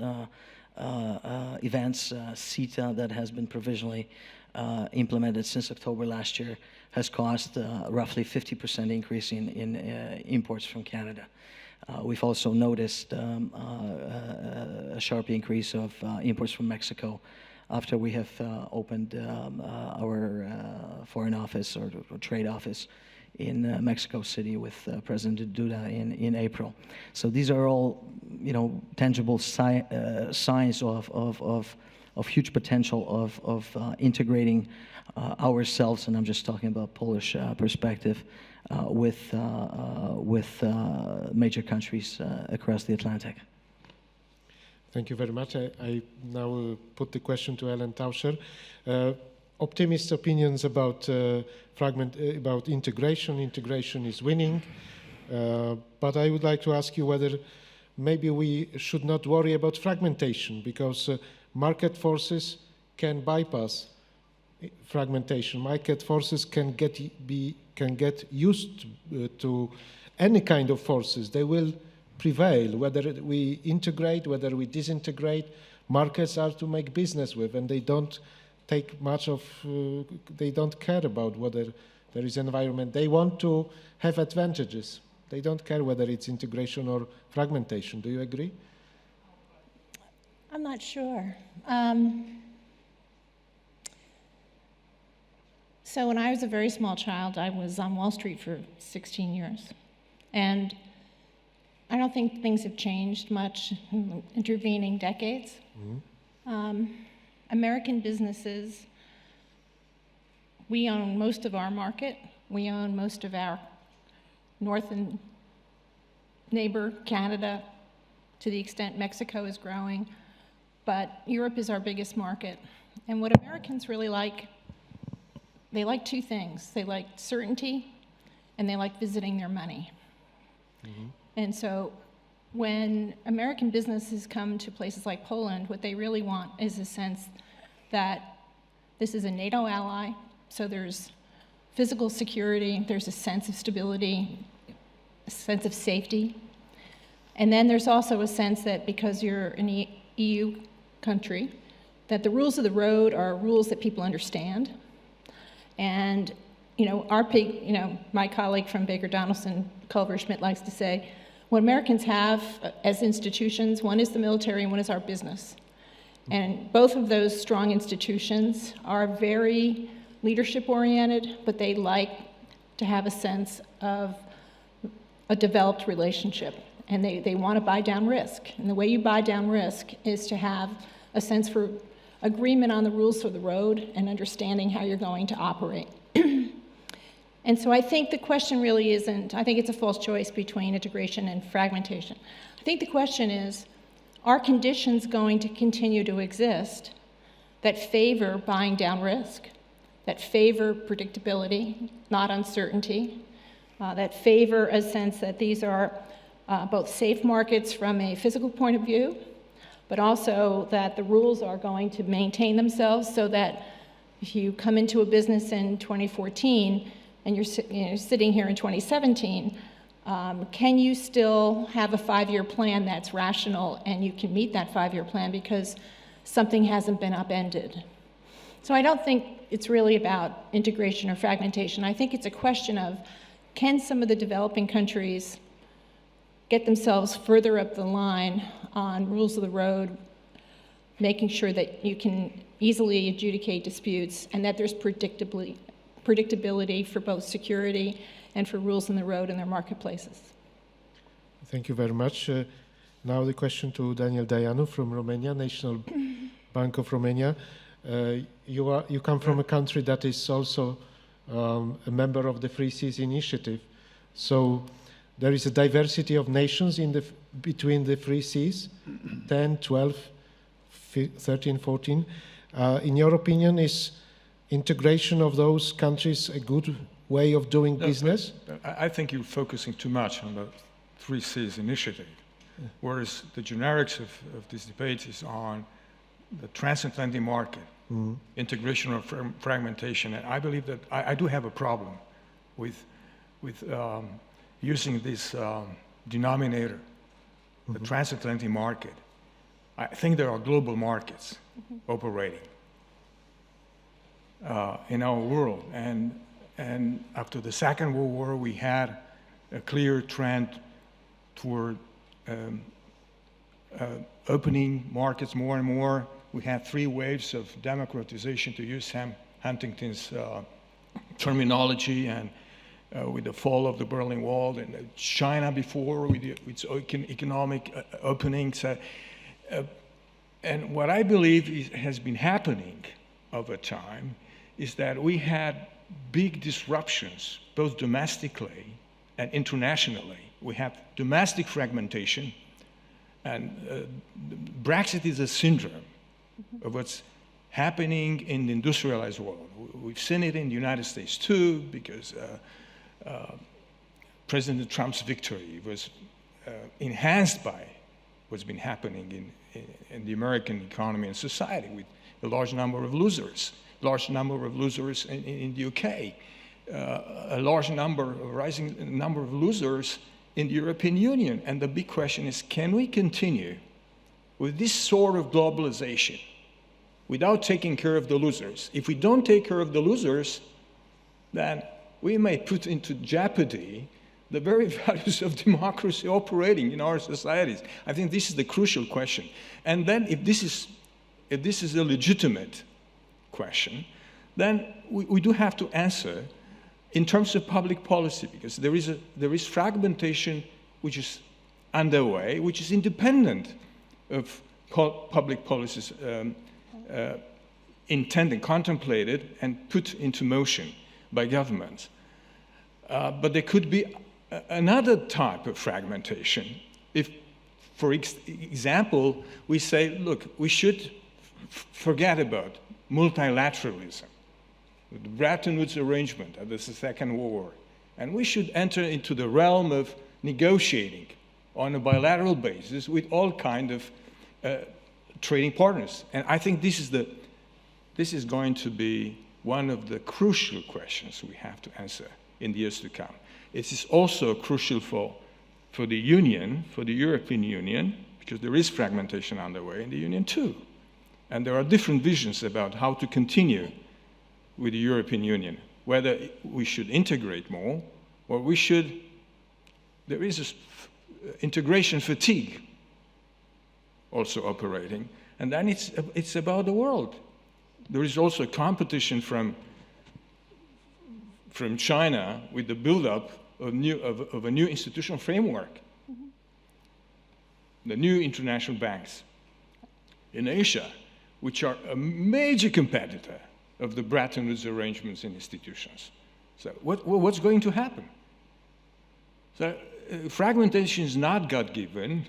events. CETA, that has been provisionally implemented since October last year, has caused roughly 50% increase in imports from Canada. We've also noticed a sharp increase of imports from Mexico after we have opened our foreign office or trade office in Mexico City with President Duda in April. So these are all, tangible signs of huge potential of integrating ourselves, and I'm just talking about Polish perspective, with major countries across the Atlantic. Thank you very much. I now put the question to Ellen Tauscher. Optimist opinions about about integration. Integration is winning, but I would like to ask you whether maybe we should not worry about fragmentation, because market forces can bypass fragmentation. Market forces can get used to any kind of forces. They will prevail, whether we integrate, whether we disintegrate. Markets are to make business with, and they don't take much of, they don't care about whether there is environment. They want to have advantages. They don't care whether it's integration or fragmentation. Do you agree? I'm not sure. So when I was a very small child, I was on Wall Street for 16 years. And I don't think things have changed much in the intervening decades. Mm-hmm. American businesses, we own most of our market. We own most of our northern neighbor, Canada, to the extent Mexico is growing. But Europe is our biggest market. And what Americans really like, they like two things. They like certainty, and they like visiting their money. Mm-hmm. And so when American businesses come to places like Poland, what they really want is a sense that this is a NATO ally, so there's physical security, there's a sense of stability, a sense of safety. And then there's also a sense that because you're an EU country, that the rules of the road are rules that people understand. And my colleague from Baker Donaldson, Culver Schmidt, likes to say, what Americans have as institutions, one is the military and one is our business. And both of those strong institutions are very leadership-oriented, but they like to have a sense of a developed relationship. And they want to buy down risk. And the way you buy down risk is to have a sense for agreement on the rules of the road and understanding how you're going to operate. And so I think the question really isn't, I think it's a false choice between integration and fragmentation. I think the question is, are conditions going to continue to exist that favor buying down risk, that favor predictability, not uncertainty, that favor a sense that these are both safe markets from a physical point of view, but also that the rules are going to maintain themselves so that if you come into a business in 2014 and you're sitting here in 2017, can you still have a 5-year plan that's rational and you can meet that 5-year plan because something hasn't been upended? So I don't think it's really about integration or fragmentation. I think it's a question of, can some of the developing countries get themselves further up the line on rules of the road, making sure that you can easily adjudicate disputes and that there's predictability for both security and for rules in the road in their marketplaces. Thank you very much. Now the question to Daniel Daianu from Romania, National Bank of Romania. You come from a country that is also a member of the Free Seas Initiative. So there is a diversity of nations between the Free Seas, 10, 12, 13, 14. In your opinion, is integration of those countries a good way of doing business? I think you're focusing too much on the Three Seas Initiative, whereas the generics of this debate is on the transatlantic market, integration or fragmentation. And I believe that I do have a problem with using this denominator, the transatlantic market, I think there are global markets operating in our world. And after the Second World War, we had a clear trend toward opening markets more and more. We had 3 waves of democratization, to use Sam Huntington's terminology, and with the fall of the Berlin Wall, and China before with its economic openings. And what I believe has been happening over time is that we had big disruptions, both domestically and internationally. We have domestic fragmentation, and Brexit is a syndrome of what's happening in the industrialized world. We've seen it in the United States too, because President Trump's victory was enhanced by what's been happening in the American economy and society, with a large number of losers. Large number of losers in the UK, a rising number of losers in the European Union. And the big question is, can we continue with this sort of globalization without taking care of the losers? If we don't take care of the losers, then we may put into jeopardy the very values of democracy operating in our societies. I think this is the crucial question. And then if this is a legitimate question, then we do have to answer in terms of public policy, because there is fragmentation which is underway, which is independent of public policies intended, contemplated, and put into motion by governments. But there could be another type of fragmentation. If, for example, we say, look, we should forget about multilateralism, the Bretton Woods arrangement of the Second World War, and we should enter into the realm of negotiating on a bilateral basis with all kind of trading partners. And I think this is going to be one of the crucial questions we have to answer in the years to come. It is also crucial for the Union, for the European Union, because there is fragmentation underway in the Union too. And there are different visions about how to continue with the European Union, whether we should integrate more, or there is integration fatigue also operating. And then it's about the world. There is also competition from China with the buildup of a new institutional framework. The new international banks in Asia, which are a major competitor of the Bretton Woods arrangements and institutions. So what's going to happen? So fragmentation is not God-given.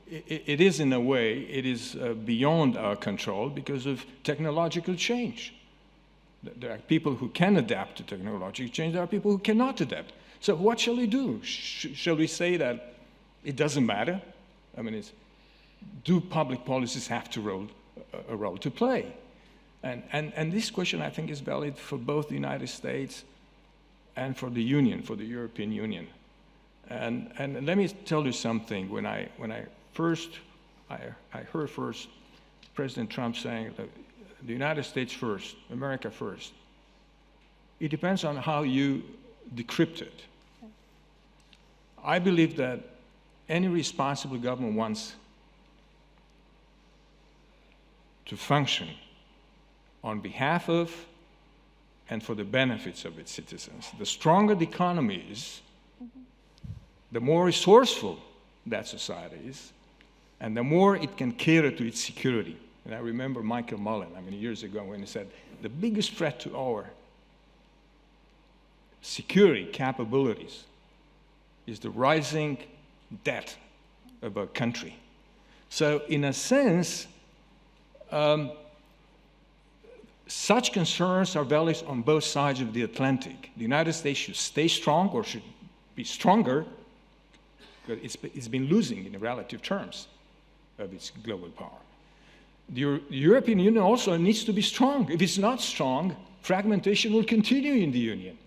It is, in a way, it is beyond our control because of technological change. There are people who can adapt to technological change. There are people who cannot adapt. So what shall we do? Shall we say that it doesn't matter? I mean, do public policies have a role to play? And this question, I think, is valid for both the United States and for the Union, for the European Union. And let me tell you something. When I heard first President Trump saying that the United States first, America first, it depends on how you decrypt it. I believe that any responsible government wants to function on behalf of and for the benefits of its citizens. The stronger the economy is, the more resourceful that society is, and the more it can cater to its security. And I remember Michael Mullen, years ago, when he said, the biggest threat to our security capabilities is the rising debt of our country. So in a sense, such concerns are valid on both sides of the Atlantic. The United States should stay strong, or should be stronger, because it's been losing in relative terms of its global power. The European Union also needs to be strong. If it's not strong, fragmentation will continue in the Union.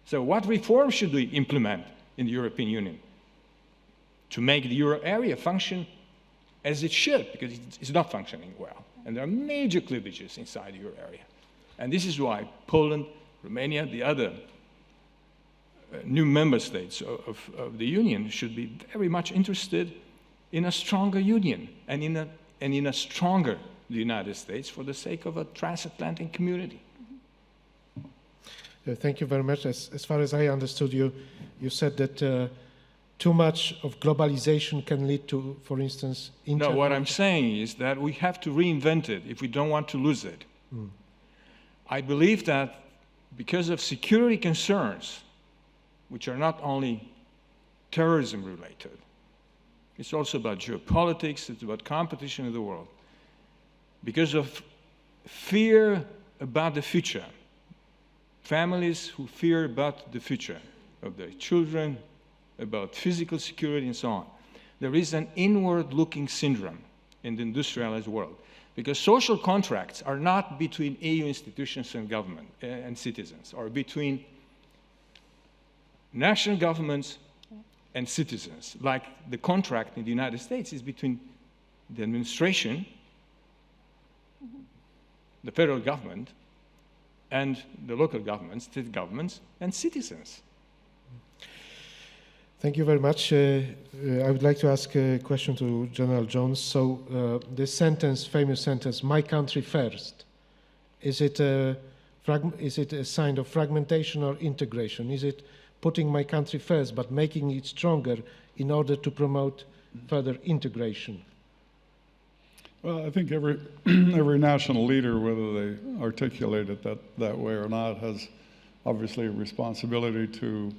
So what reforms should we implement in the European Union to make the euro area function as it should, because it's not functioning well. And there are major cleavages inside the euro area. And this is why Poland, Romania, the other new member states of the Union should be very much interested in a stronger Union and in a stronger United States for the sake of a transatlantic community. Thank you very much. As far as I understood you, you said that too much of globalization can lead to, for instance, No, what I'm saying is that we have to reinvent it if we don't want to lose it. Mm. I believe that because of security concerns, which are not only terrorism related, it's also about geopolitics, it's about competition in the world. Because of fear about the future, families who fear about the future of their children, about physical security and so on, there is an inward-looking syndrome in the industrialized world. Because social contracts are not between EU institutions and government and citizens, or between national governments and citizens, like the contract in the United States is between the administration, the federal government, and the local governments, state governments, and citizens. Thank you very much. I would like to ask a question to General Jones. So this sentence, famous sentence, "My country first," is it a sign of fragmentation or integration? Is it putting my country first but making it stronger in order to promote further integration? Well, I think every national leader, whether they articulate it that way or not, has obviously a responsibility to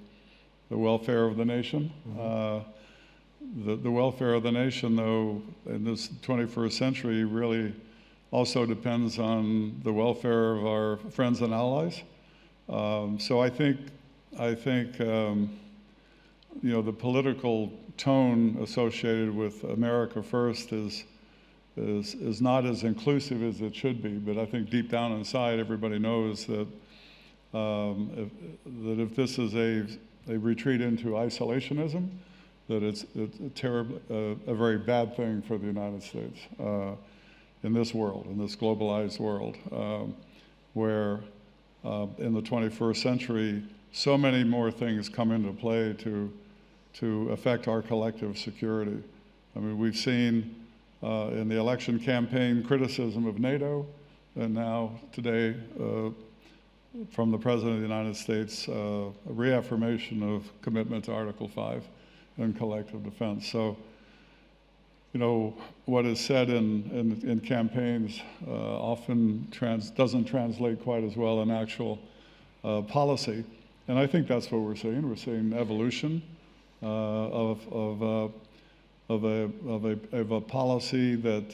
the welfare of the nation. The welfare of the nation, though, in this 21st century really also depends on the welfare of our friends and allies. So I think you know, the political tone associated with America First is not as inclusive as it should be. But I think deep down inside, everybody knows that if this is a retreat into isolationism, that it's a very bad thing for the United States in this world, in this globalized world, where in the 21st century, so many more things come into play to affect our collective security. I mean, we've seen in the election campaign criticism of NATO, and now today from the President of the United States, a reaffirmation of commitment to Article 5 and collective defense. So, you know, what is said in campaigns often doesn't translate quite as well in actual policy. And I think that's what we're seeing. We're seeing evolution of a policy that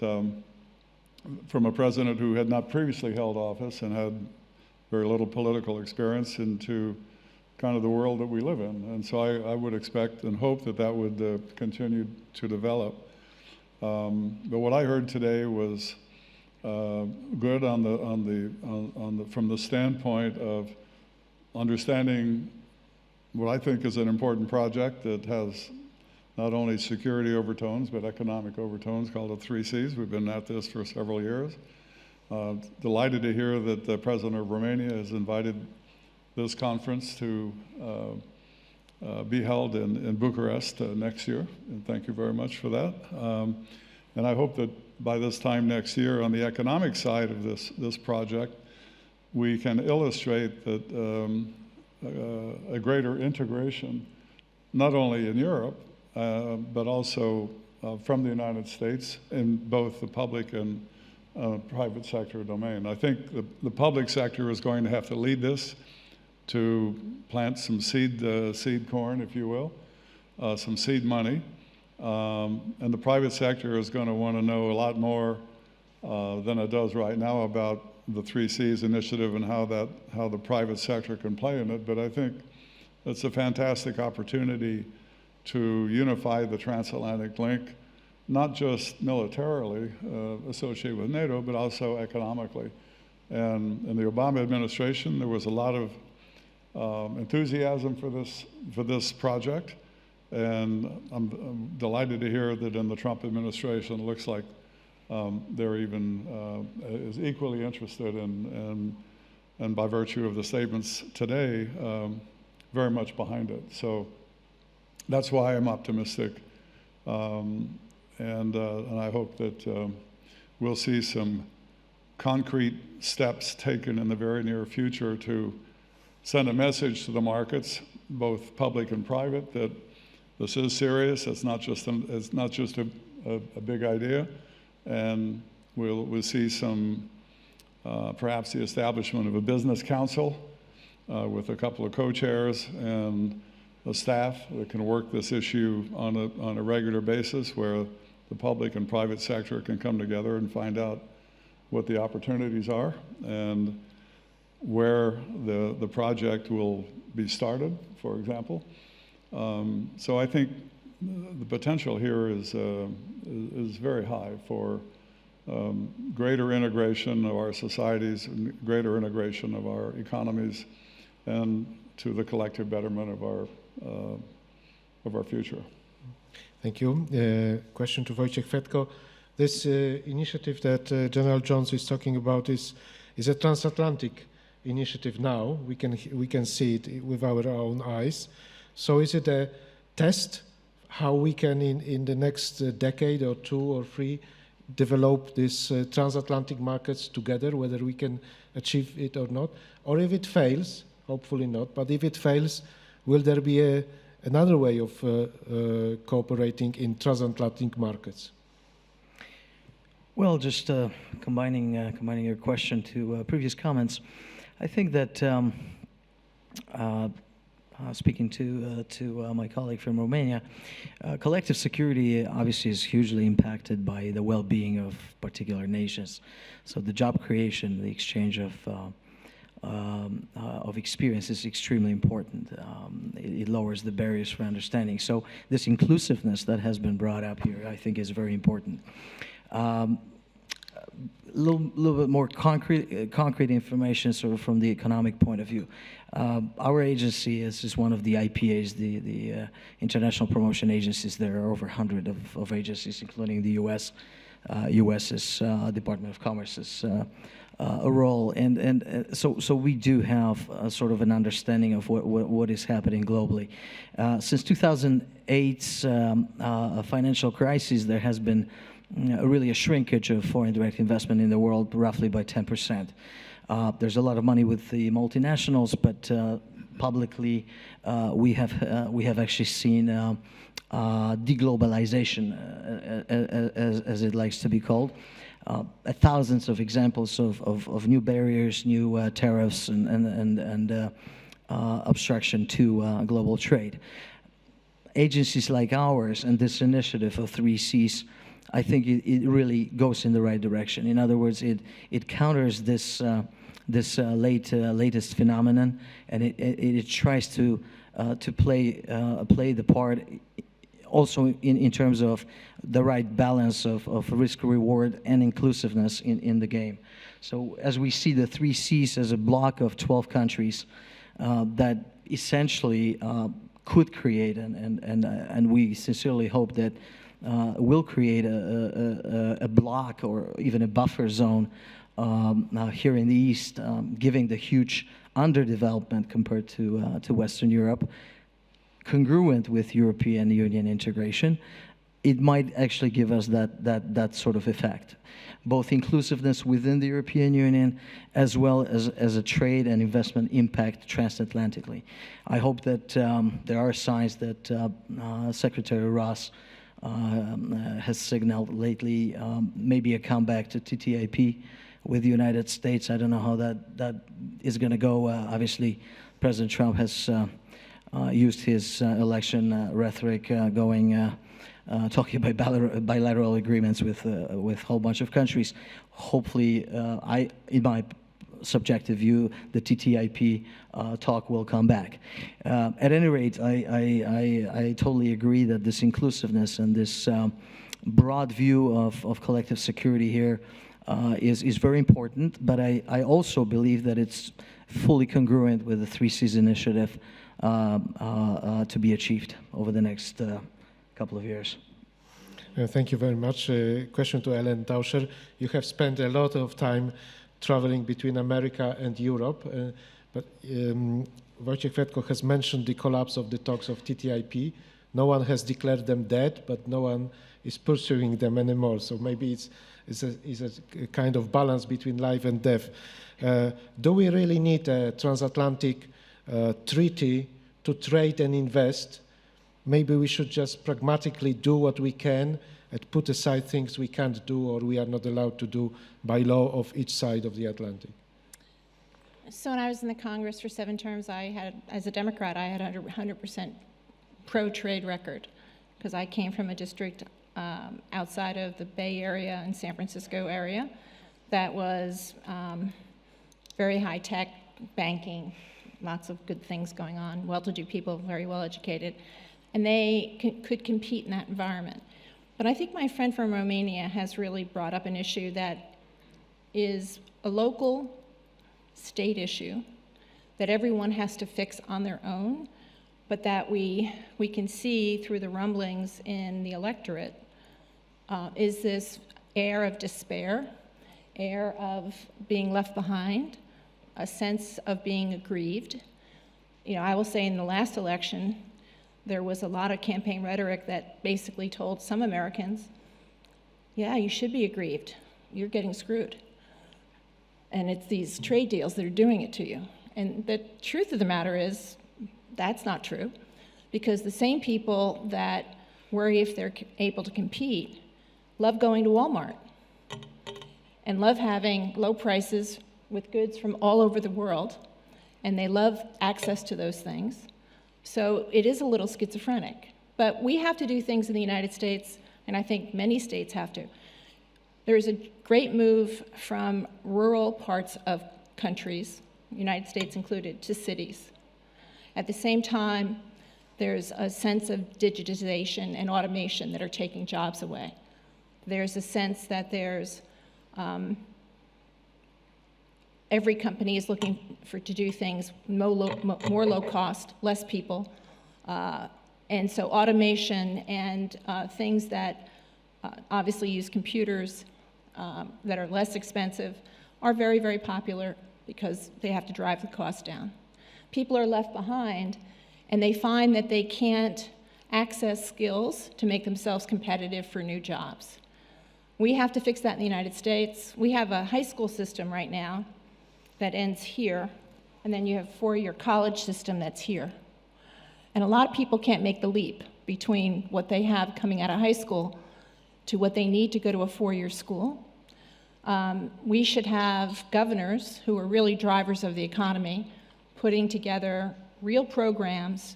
from a president who had not previously held office and had very little political experience into kind of the world that we live in. And so I would expect and hope that that would continue to develop. But what I heard today was good from the standpoint of understanding what I think is an important project that has not only security overtones, but economic overtones, called the 3 Cs. We've been at this for several years. Delighted to hear that the President of Romania has invited this conference to be held in Bucharest next year, and thank you very much for that. And I hope that by this time next year, on the economic side of this project, we can illustrate that a greater integration, not only in Europe, but also from the United States in both the public and private sector domain. I think the public sector is going to have to lead this, to plant some seed corn, if you will, some seed money. And the private sector is going to want to know a lot more than it does right now about the 3 Cs initiative and how the private sector can play in it. But I think it's a fantastic opportunity to unify the transatlantic link, not just militarily associated with NATO, but also economically. And in the Obama administration, there was a lot of enthusiasm for this project. And I'm delighted to hear that in the Trump administration, it looks like they're even is equally interested and by virtue of the statements today, very much behind it. So that's why I'm optimistic. And I hope that we'll see some concrete steps taken in the very near future to send a message to the markets, both public and private, that this is serious. It's not just a big idea, and we'll see some perhaps the establishment of a business council with a couple of co-chairs and a staff that can work this issue on a regular basis, where the public and private sector can come together and find out what the opportunities are and where the project will be started, for example. So I think the potential here is very high for greater integration of our societies and greater integration of our economies and to the collective betterment of our future. Thank you. Question to Wojciech Fetko. This initiative that General Jones is talking about is a transatlantic initiative now. We can see it with our own eyes. So is it a test how we can in the next decade or 2 or 3 develop these transatlantic markets together, whether we can achieve it or not? Or if it fails, hopefully not, but if it fails, will there be another way of cooperating in transatlantic markets? Well, just combining your question to previous comments, I think that speaking to my colleague from Romania, collective security obviously is hugely impacted by the well-being of particular nations. So the job creation, the exchange of experience is extremely important. It lowers the barriers for understanding. So this inclusiveness that has been brought up here, I think, is very important. A little bit more concrete information sort of from the economic point of view. Our agency is one of the IPAs, the international promotion agencies. There are over 100 of agencies, including the U.S. U.S.'s Department of Commerce's a role, and so we do have sort of an understanding of what is happening globally. Since 2008's financial crisis, there has been really a shrinkage of foreign direct investment in the world, roughly by 10%. There's a lot of money with the multinationals, but publicly we have actually seen deglobalization, as it likes to be called. Thousands of examples of new barriers, new tariffs, and obstruction to global trade. Agencies like ours and this initiative of 3 Cs, I think it really goes in the right direction. In other words, it counters this latest phenomenon, and it tries to play the part also in terms of the right balance of risk reward and inclusiveness in the game. So as we see the 3 Cs as a block of 12 countries that essentially could create and we sincerely hope that will create a block or even a buffer zone here in the East, giving the huge underdevelopment compared to Western Europe, congruent with European Union integration. It might actually give us that sort of effect, both inclusiveness within the European Union as well as a trade and investment impact transatlantically. I hope that there are signs that Secretary Ross has signaled lately, maybe a comeback to TTIP with the United States. I don't know how that is going to go. Obviously, President Trump has used his election rhetoric, talking about bilateral agreements with a whole bunch of countries. Hopefully, in my subjective view, the TTIP talk will come back. At any rate, I totally agree that this inclusiveness and this broad view of collective security here is very important, but I also believe that it's fully congruent with the 3 Cs initiative to be achieved over the next couple of years. Thank you very much. Question to Ellen Tauscher. You have spent a lot of time traveling between America and Europe, but Wojciech Fedko has mentioned the collapse of the talks of TTIP. No one has declared them dead, but no one is pursuing them anymore. So maybe it's a kind of balance between life and death. Do we really need a transatlantic treaty to trade and invest? Maybe we should just pragmatically do what we can and put aside things we can't do or we are not allowed to do by law of each side of the Atlantic. So when I was in the Congress for 7 terms, as a Democrat, I had a 100% pro-trade record because I came from a district outside of the Bay Area and San Francisco area that was very high-tech banking, lots of good things going on, well-to-do people, very well-educated, and they could compete in that environment. But I think my friend from Romania has really brought up an issue that is a local state issue that everyone has to fix on their own, but that we can see through the rumblings in the electorate is this air of despair, air of being left behind, a sense of being aggrieved. You know, I will say in the last election, there was a lot of campaign rhetoric that basically told some Americans, yeah, you should be aggrieved. You're getting screwed. And it's these trade deals that are doing it to you. And the truth of the matter is, that's not true, because the same people that worry if they're able to compete love going to Walmart and love having low prices with goods from all over the world, and they love access to those things. So it is a little schizophrenic. But we have to do things in the United States, and I think many states have to. There's a great move from rural parts of countries, United States included, to cities. At the same time, there's a sense of digitization and automation that are taking jobs away. There's a sense that there's every company is looking to do things more low cost, less people. And so automation and things that obviously use computers that are less expensive are very, very popular because they have to drive the cost down. People are left behind, and they find that they can't access skills to make themselves competitive for new jobs. We have to fix that in the United States. We have a high school system right now that ends here, and then you have a 4-year college system that's here. And a lot of people can't make the leap between what they have coming out of high school to what they need to go to a 4-year school. We should have governors who are really drivers of the economy putting together real programs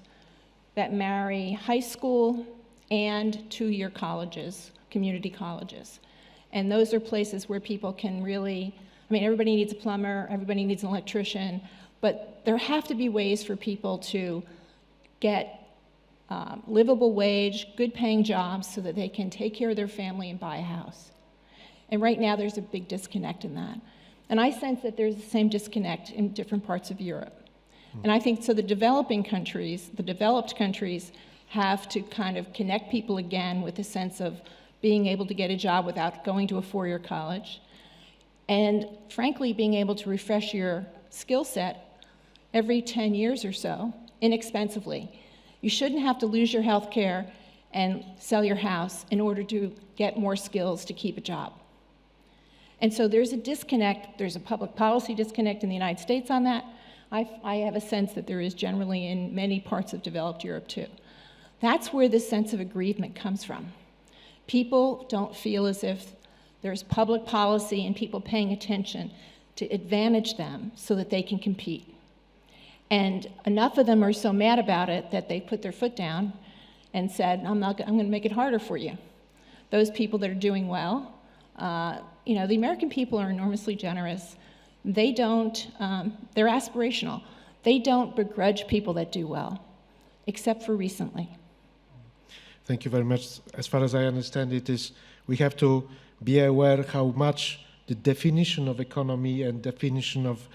that marry high school and 2-year colleges, community colleges. And those are places where people can really, I mean, everybody needs a plumber, everybody needs an electrician, but there have to be ways for people to get livable wage, good paying jobs so that they can take care of their family and buy a house. And right now there's a big disconnect in that. And I sense that there's the same disconnect in different parts of Europe. And I think so the developing countries, the developed countries, have to kind of connect people again with a sense of being able to get a job without going to a 4-year college. And frankly, being able to refresh your skill set every 10 years or so, inexpensively. You shouldn't have to lose your health care and sell your house in order to get more skills to keep a job. And so there's a disconnect, there's a public policy disconnect in the United States on that. I have a sense that there is generally in many parts of developed Europe too. That's where this sense of aggrievement comes from. People don't feel as if there's public policy and people paying attention to advantage them so that they can compete. And enough of them are so mad about it that they put their foot down and said, I'm going to make it harder for you. Those people that are doing well, you know, the American people are enormously generous. They don't, they're aspirational. They don't begrudge people that do well, except for recently. Thank you very much. As far as I understand it is, we have to be aware how much the definition of economy and definition of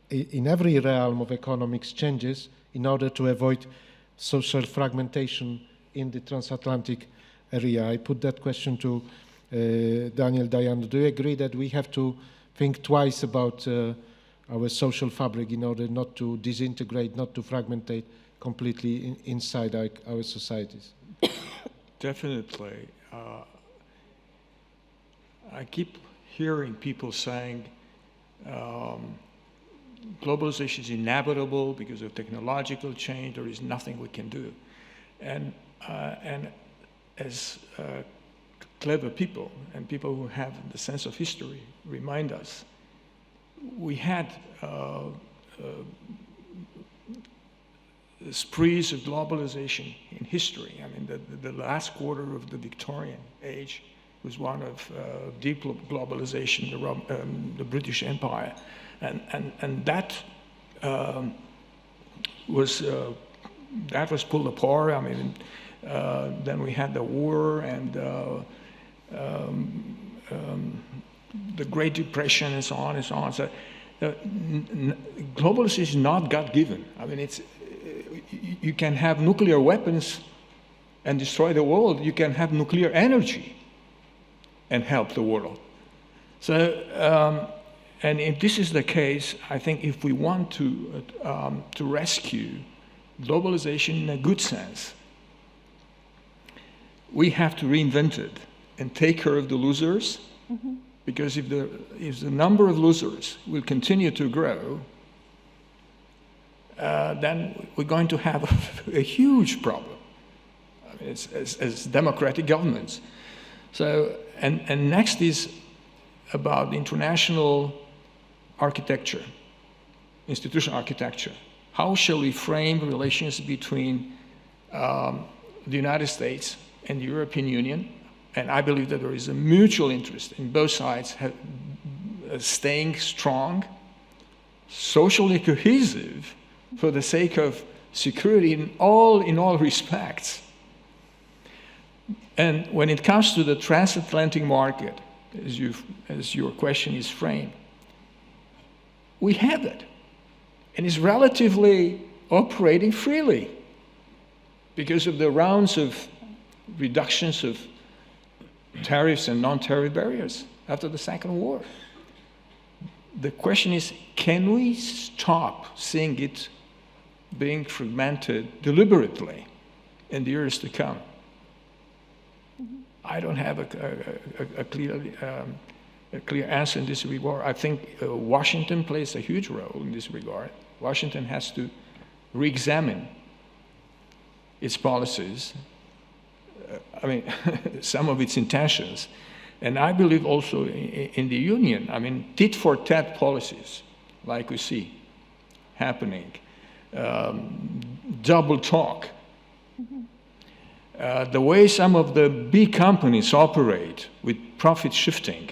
in every realm of economics changes in order to avoid social fragmentation in the transatlantic area. I put that question to Daniel Dayano. Do you agree that we have to think twice about our social fabric in order not to disintegrate, not to fragmentate completely inside our societies? Definitely. I keep hearing people saying globalization is inevitable because of technological change. There is nothing we can do. And as clever people and people who have the sense of history remind us, we had sprees of globalization in history. I mean, the last quarter of the Victorian age was one of deep globalization, the British Empire. And that was pulled apart. I mean, then we had the war and the Great Depression and so on and so on. So globalization is not God-given. I mean, you can have nuclear weapons and destroy the world. You can have nuclear energy and help the world. So, and if this is the case, I think if we want to rescue globalization in a good sense, we have to reinvent it and take care of the losers. Mm-hmm. Because if the number of losers will continue to grow, then we're going to have a huge problem. I mean, as democratic governments. So, and next is about international architecture, institutional architecture. How shall we frame relations between the United States and the European Union? And I believe that there is a mutual interest in both sides staying strong, socially cohesive for the sake of security in all respects. And when it comes to the transatlantic market, as your question is framed, we have it. And it's relatively operating freely because of the rounds of reductions of tariffs and non-tariff barriers after the Second War. The question is, can we stop seeing it being fragmented deliberately in the years to come? Mm-hmm. I don't have a clear answer in this regard. I think Washington plays a huge role in this regard. Washington has to re-examine its policies, I mean, some of its intentions. And I believe also in the Union, I mean, tit-for-tat policies, like we see happening, double talk, mm-hmm. The way some of the big companies operate with profit shifting,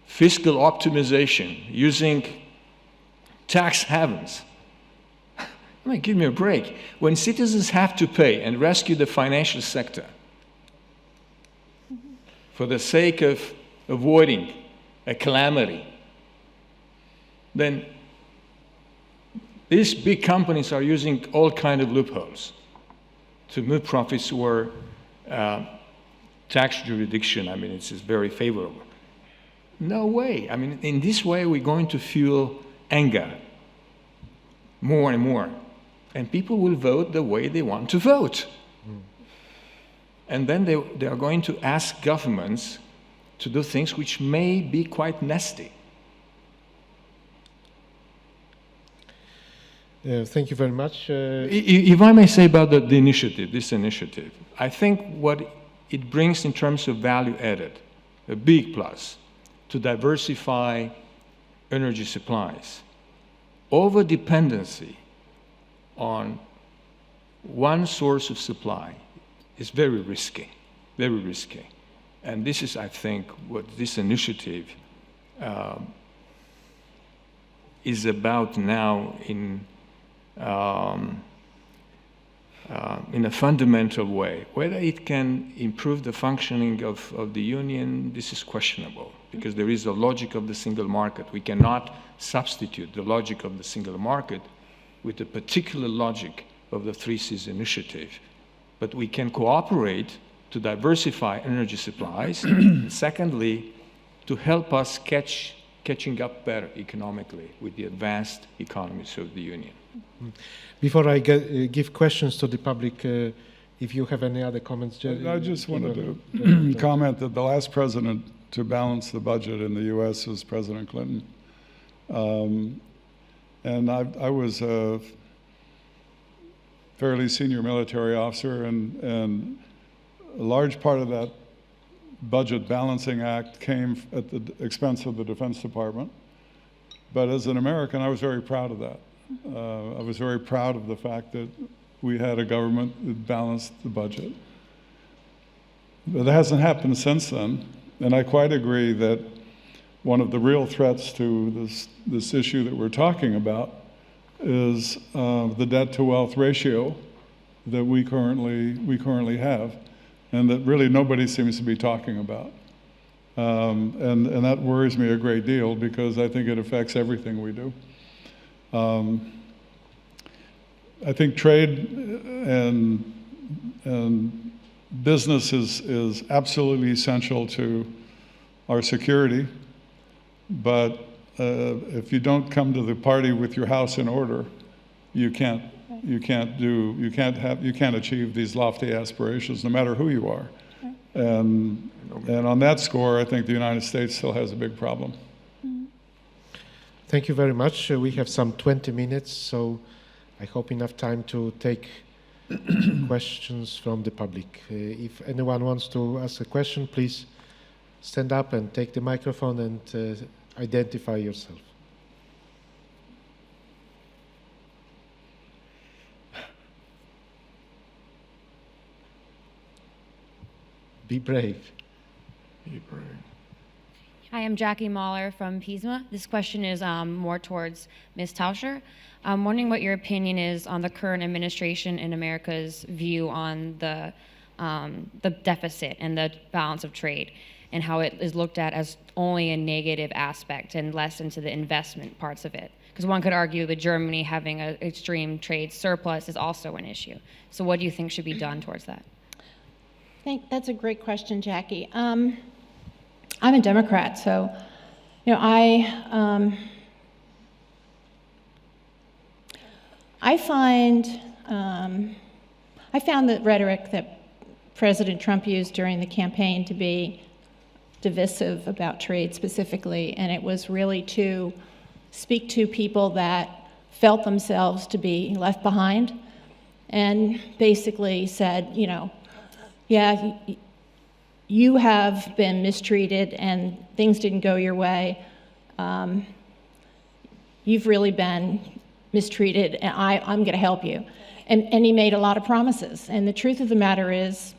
fiscal optimization, using tax havens. I mean, give me a break. When citizens have to pay and rescue the financial sector for the sake of avoiding a calamity, then these big companies are using all kinds of loopholes to move profits where tax jurisdiction, I mean, it's very favorable. No way. I mean, in this way, we're going to fuel anger more and more. And people will vote the way they want to vote. Mm. And then they are going to ask governments to do things which may be quite nasty. Thank you very much. If I may say about this initiative, I think what it brings in terms of value added, a big plus, to diversify energy supplies. Over-dependency on one source of supply is very risky, very risky. And this is, I think, what this initiative is about now in in a fundamental way. Whether it can improve the functioning of the Union, this is questionable, because there is a logic of the single market. We cannot substitute the logic of the single market with the particular logic of the Three Seas Initiative. But we can cooperate to diversify energy supplies, and secondly, to help us catching up better economically with the advanced economies of the Union. Before I give questions to the public, if you have any other comments, Jerry? I just wanted to comment that the last president to balance the budget in the U.S. was President Clinton. And I was a fairly senior military officer, and a large part of that budget balancing act came at the expense of the Defense Department. But as an American, I was very proud of that. I was very proud of the fact that we had a government that balanced the budget. But that hasn't happened since then, and I quite agree that one of the real threats to this issue that we're talking about is the debt-to-wealth ratio that we currently have, and that really nobody seems to be talking about. And that worries me a great deal, because I think it affects everything we do. I think trade and business is absolutely essential to our security, but if you don't come to the party with your house in order, you can't achieve these lofty aspirations, no matter who you are. And on that score, I think the United States still has a big problem. Thank you very much. We have some 20 minutes, so I hope enough time to take questions from the public. If anyone wants to ask a question, please stand up and take the microphone and identify yourself. Be brave. Be brave. Hi, I'm Jackie Mahler from PISMA. This question is more towards Ms. Tauscher. I'm wondering what your opinion is on the current administration in America's view on the deficit and the balance of trade, and how it is looked at as only a negative aspect and less into the investment parts of it. Because one could argue that Germany having an extreme trade surplus is also an issue. So what do you think should be done towards that? I think that's a great question, Jackie. I'm a Democrat, so I found the rhetoric that President Trump used during the campaign to be divisive about trade specifically, and it was really to speak to people that felt themselves to be left behind, and basically said, yeah, you have been mistreated and things didn't go your way. You've really been mistreated, and I'm going to help you. And he made a lot of promises. And the truth of the matter is,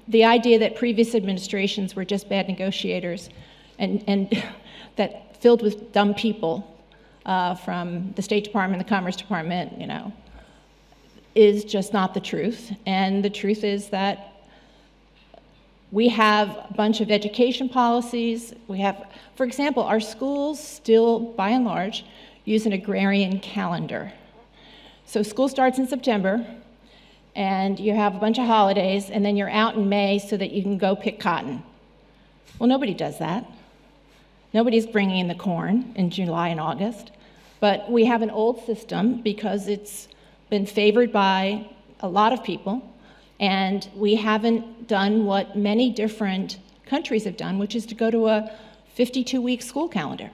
the idea that previous administrations were just bad negotiators and that filled with dumb people from the State Department, the Commerce Department, is just not the truth. And the truth is that we have a bunch of education policies. We have, for example, our schools still, by and large, use an agrarian calendar. So school starts in September, and you have a bunch of holidays, and then you're out in May so that you can go pick cotton. Well, nobody does that. Nobody's bringing in the corn in July and August. But we have an old system because it's been favored by a lot of people, and we haven't done what many different countries have done, which is to go to a 52-week school calendar,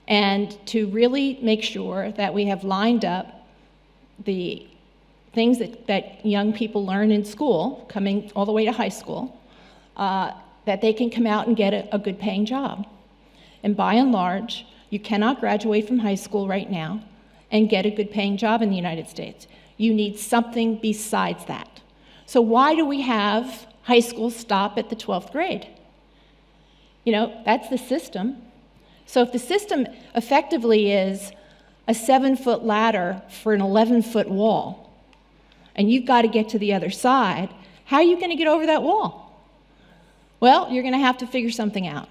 and to really make sure that we have lined up the things that young people learn in school, coming all the way to high school, that they can come out and get a good paying job. And by and large, you cannot graduate from high school right now and get a good paying job in the United States. You need something besides that. So why do we have high school stop at the 12th grade? That's the system. So if the system effectively is a 7-foot ladder for an 11-foot wall, and you've got to get to the other side, how are you going to get over that wall? Well, you're going to have to figure something out.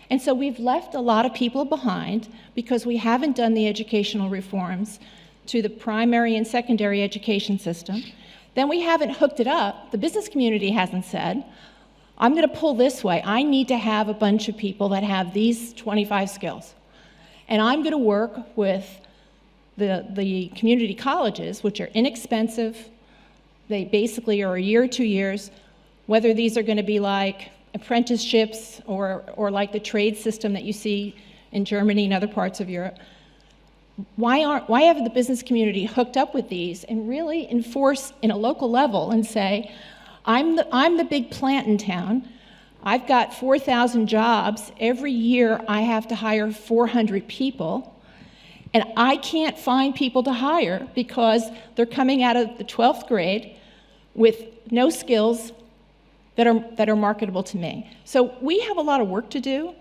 And so we've left a lot of people behind because we haven't done the educational reforms to the primary and secondary education system. Then we haven't hooked it up. The business community hasn't said, I'm going to pull this way. I need to have a bunch of people that have these 25 skills. And I'm going to work with the community colleges, which are inexpensive. They basically are a year or 2 years, whether these are going to be like apprenticeships or like the trade system that you see in Germany and other parts of Europe. Why haven't the business community hooked up with these and really enforce in a local level and say, I'm the big plant in town. I've got 4,000 jobs. Every year I have to hire 400 people. And I can't find people to hire because they're coming out of the 12th grade with no skills that are marketable to me. So we have a lot of work to do.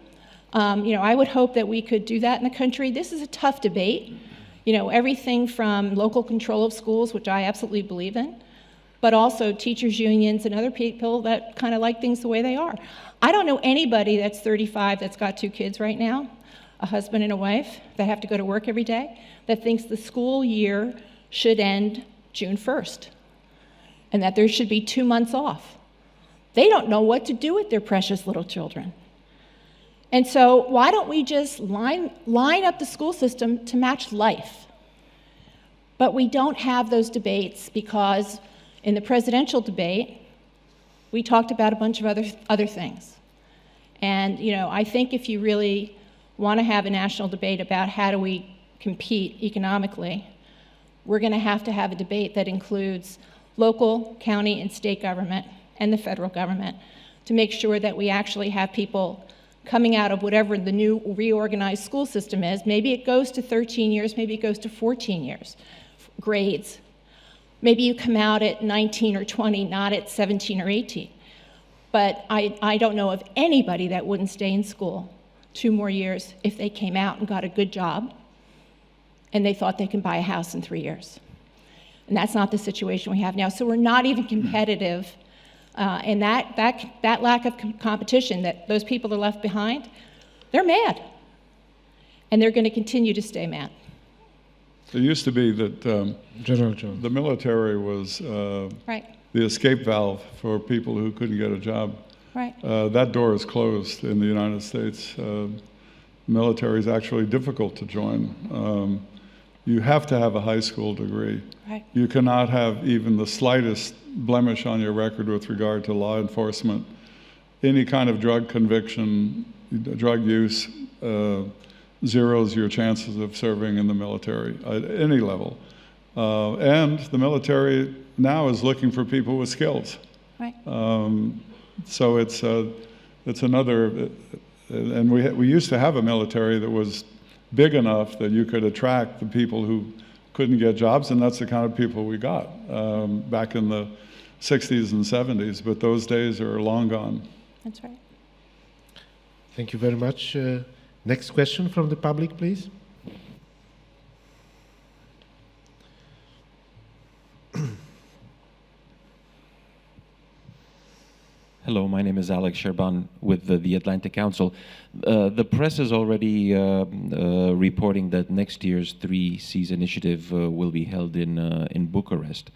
I would hope that we could do that in the country. This is a tough debate. Everything from local control of schools, which I absolutely believe in, but also teachers' unions and other people that kind of like things the way they are. I don't know anybody that's 35 that's got 2 kids right now, a husband and a wife, that have to go to work every day, that thinks the school year should end June 1st and that there should be 2 months off. They don't know what to do with their precious little children. And so why don't we just line up the school system to match life? But we don't have those debates because in the presidential debate, we talked about a bunch of other things. And I think if you really want to have a national debate about how do we compete economically, we're going to have a debate that includes local, county, and state government and the federal government to make sure that we actually have people coming out of whatever the new reorganized school system is. Maybe it goes to 13 years, maybe it goes to 14 years, grades. Maybe you come out at 19 or 20, not at 17 or 18. But I don't know of anybody that wouldn't stay in school 2 more years if they came out and got a good job and they thought they can buy a house in 3 years. And that's not the situation we have now. So we're not even competitive. And that lack of competition, that those people are left behind, they're mad. And they're going to continue to stay mad. It used to be that the military was right. the escape valve for people who couldn't get a job. Right. That door is closed in the United States. Military is actually difficult to join. You have to have a high school degree. Right. You cannot have even the slightest blemish on your record with regard to law enforcement. Any kind of drug conviction, drug use, zeroes your chances of serving in the military at any level. And the military now is looking for people with skills. Right. So it's another, and we used to have a military that was big enough that you could attract the people who couldn't get jobs, and that's the kind of people we got back in the 60s and 70s, but those days are long gone. That's right. Thank you very much. Next question from the public, please. Hello, my name is Alex Sherban with the Atlantic Council. The press is already reporting that next year's 3 Seas initiative will be held in Bucharest,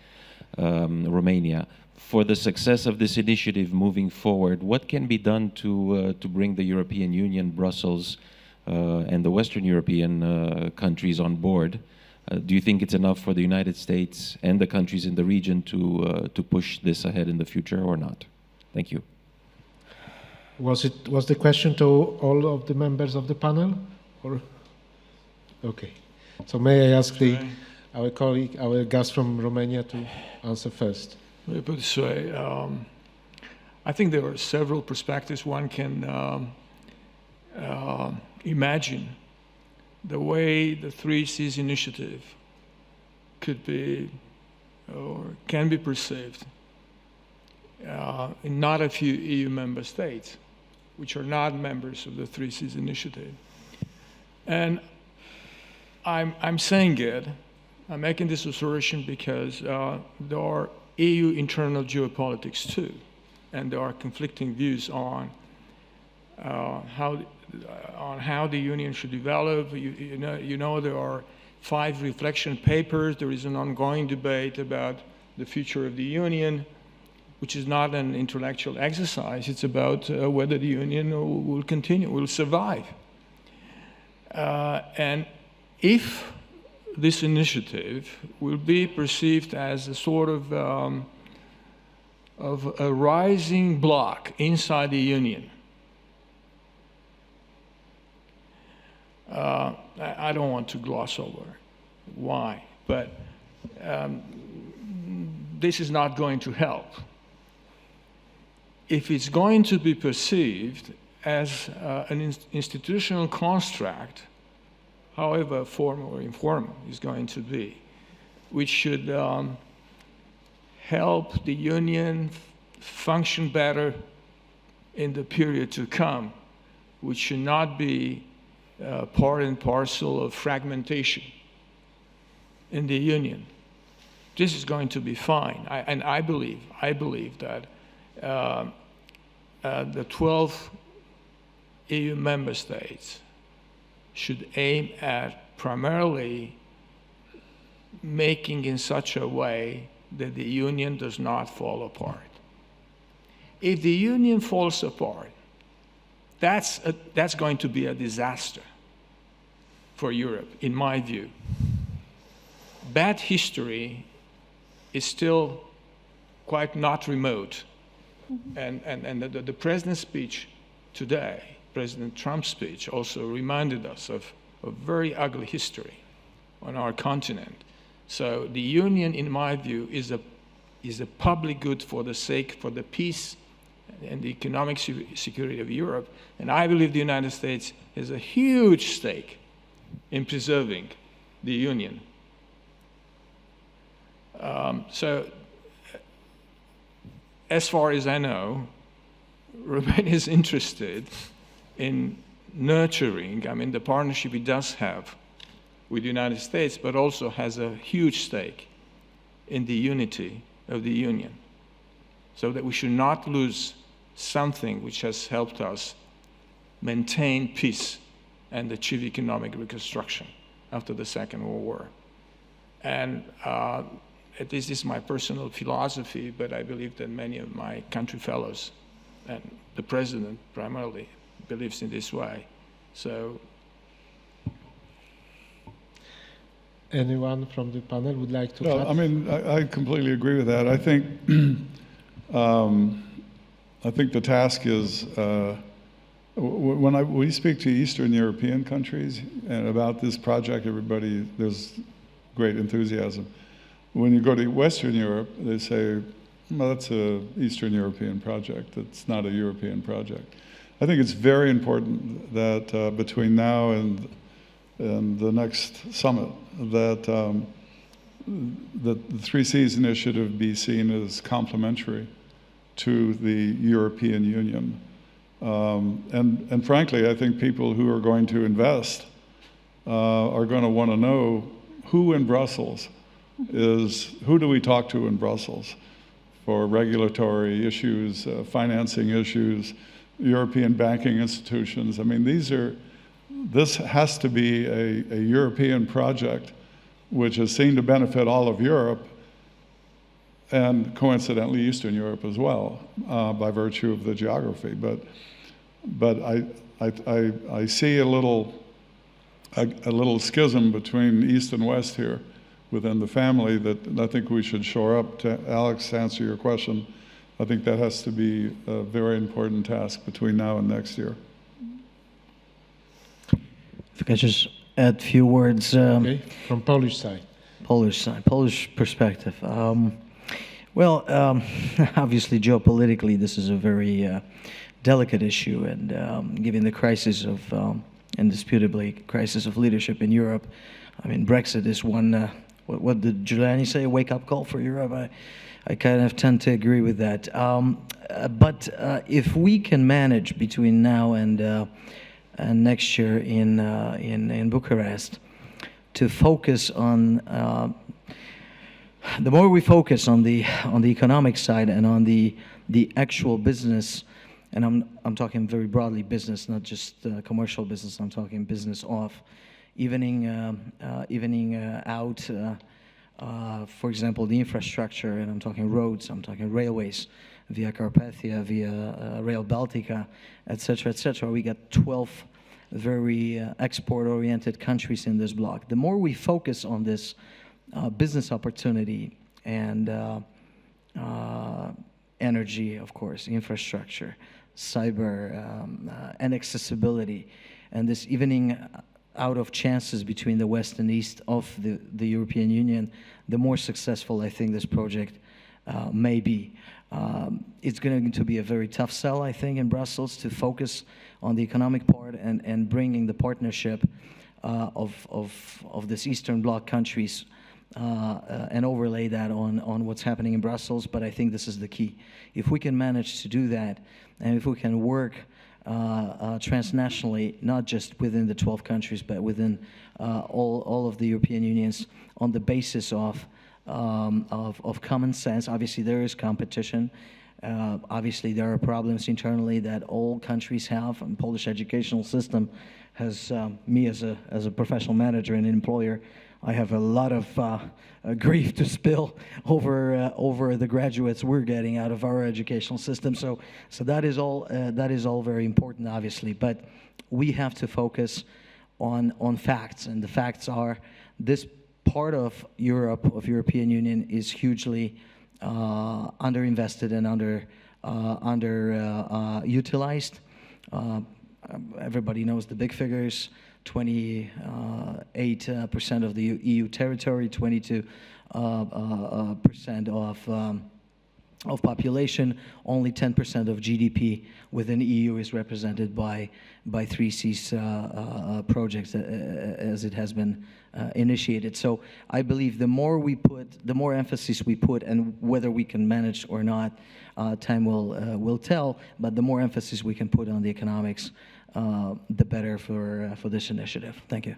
Romania. For the success of this initiative moving forward, what can be done to bring the European Union, Brussels, and the Western European countries on board? Do you think it's enough for the United States and the countries in the region to push this ahead in the future or not? Thank you. Was the question to all of the members of the panel? Or? Okay. So may I ask our colleague, our guest from Romania to answer first? Let me put it this way. I think there are several perspectives one can imagine the way the 3 Seas initiative could be or can be perceived in not a few EU member states, which are not members of the 3 Seas initiative. And I'm saying it. I'm making this assertion because there are EU internal geopolitics too, and there are conflicting views on how the Union should develop. You know there are 5 reflection papers. There is an ongoing debate about the future of the Union, which is not an intellectual exercise. It's about whether the Union will survive. And if this initiative will be perceived as a sort of a rising bloc inside the Union, I don't want to gloss over why, but this is not going to help. If it's going to be perceived as an institutional construct, however formal or informal is going to be, which should help the Union function better in the period to come, which should not be part and parcel of fragmentation in the Union. This is going to be fine. I believe that the 12 EU member states should aim at primarily making in such a way that the Union does not fall apart. If the Union falls apart, that's going to be a disaster for Europe, in my view. Bad history is still quite not remote. And the president's speech today, President Trump's speech, also reminded us of a very ugly history on our continent. So the Union, in my view, is a public good for the peace and the economic security of Europe. And I believe the United States has a huge stake in preserving the Union. So, as far as I know, Romania is interested in nurturing, the partnership it does have with the United States, but also has a huge stake in the unity of the Union. So that we should not lose something which has helped us maintain peace and achieve economic reconstruction after the Second World War. And this is my personal philosophy, but I believe that many of my country fellows, and the President primarily, believes in this way. So, anyone from the panel would like to add? I mean, I completely agree with that. I think the task is when we speak to Eastern European countries and about this project, there's great enthusiasm. When you go to Western Europe, they say, well, that's an Eastern European project. It's not a European project. I think it's very important that between now and the next summit, that the Three Seas Initiative be seen as complementary to the European Union. And frankly, I think people who are going to invest are going to want to know who in Brussels who do we talk to in Brussels for regulatory issues, financing issues, European banking institutions. I mean, this has to be a European project which is seen to benefit all of Europe and coincidentally Eastern Europe as well, by virtue of the geography. But I see a little schism between East and West here within the family that I think we should shore up. To Alex, answer your question, I think that has to be a very important task between now and next year. If I could just add a few words. Okay, from Polish side. Polish perspective. Obviously, geopolitically, this is a very delicate issue, and given the crisis of, indisputably, crisis of leadership in Europe, I mean, Brexit is one, what did Giuliani say, a wake-up call for Europe? I kind of tend to agree with that. But if we can manage between now and next year in Bucharest to focus on the more we focus on the economic side and on the actual business, and I'm talking very broadly business, not just commercial business. I'm talking business of evening out, for example, the infrastructure, and I'm talking roads, I'm talking railways, via Carpathia, via Rail Baltica, etc., etc. We got 12 very export-oriented countries in this block. The more we focus on this business opportunity and energy, of course, infrastructure, cyber, and accessibility, and this evening out of chances between the West and East of the European Union, the more successful I think this project may be. It's going to be a very tough sell, I think, in Brussels to focus on the economic part and bringing the partnership of this Eastern Bloc countries and overlay that on what's happening in Brussels. But I think this is the key. If we can manage to do that, and if we can work transnationally, not just within the 12 countries, but within all of the European unions, on the basis of common sense. Obviously, there is competition. Obviously, there are problems internally that all countries have. And Polish educational system has me as a professional manager and employer. I have a lot of grief to spill over the graduates we're getting out of our educational system. So that is all very important, obviously. But we have to focus on facts, and the facts are this part of Europe, of European Union, is hugely underinvested and underutilized. Everybody knows the big figures: 28% of the EU territory, 22% of population, only 10% of GDP within EU is represented by 3C's projects as it has been initiated. So I believe the more emphasis we put, and whether we can manage or not, time will tell, but the more emphasis we can put on the economics, the better for this initiative. Thank you.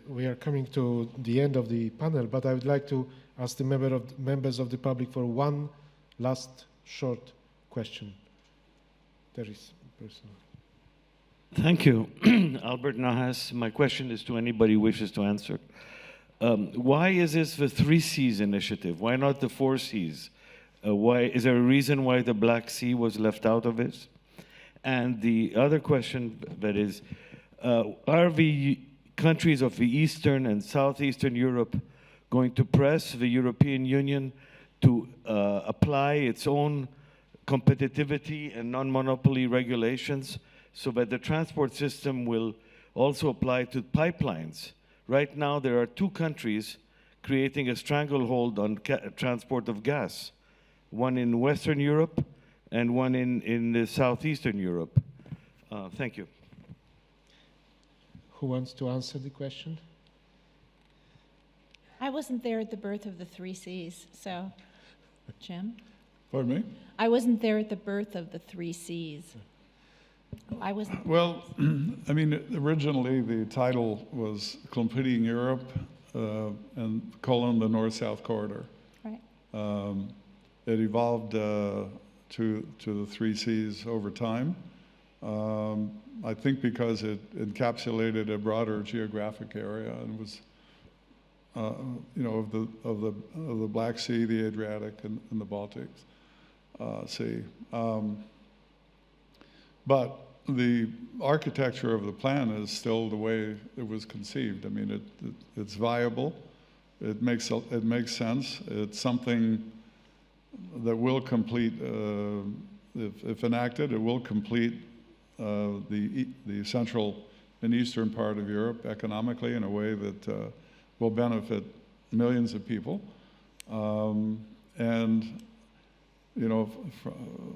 We are coming to the end of the panel, but I would like to ask the members of the public for one last short question. There is a person. Thank you. Albert Nahas. My question is to anybody who wishes to answer. Why is this the 3Cs initiative? Why not the 4Cs? Is there a reason why the Black Sea was left out of it? And the other question that is, are the countries of the Eastern and Southeastern Europe going to press the European Union to apply its own competitivity and non-monopoly regulations so that the transport system will also apply to pipelines? Right now, there are two countries creating a stranglehold on transport of gas, one in Western Europe and one in the Southeastern Europe. Thank you. Who wants to answer the question? I wasn't there at the birth of the 3Cs, so Jim? Pardon me? I wasn't there at the birth of the 3Cs. I wasn't. Well, I mean, originally the title was Completing Europe and the North-South Corridor. Right. It evolved to the 3Cs over time. I think because it encapsulated a broader geographic area and was, of the Black Sea, the Adriatic, and the Baltic Sea. But the architecture of the plan is still the way it was conceived. I mean, it's viable. It makes sense. It's something that will complete, if enacted, it will complete the central and eastern part of Europe economically in a way that will benefit millions of people. And,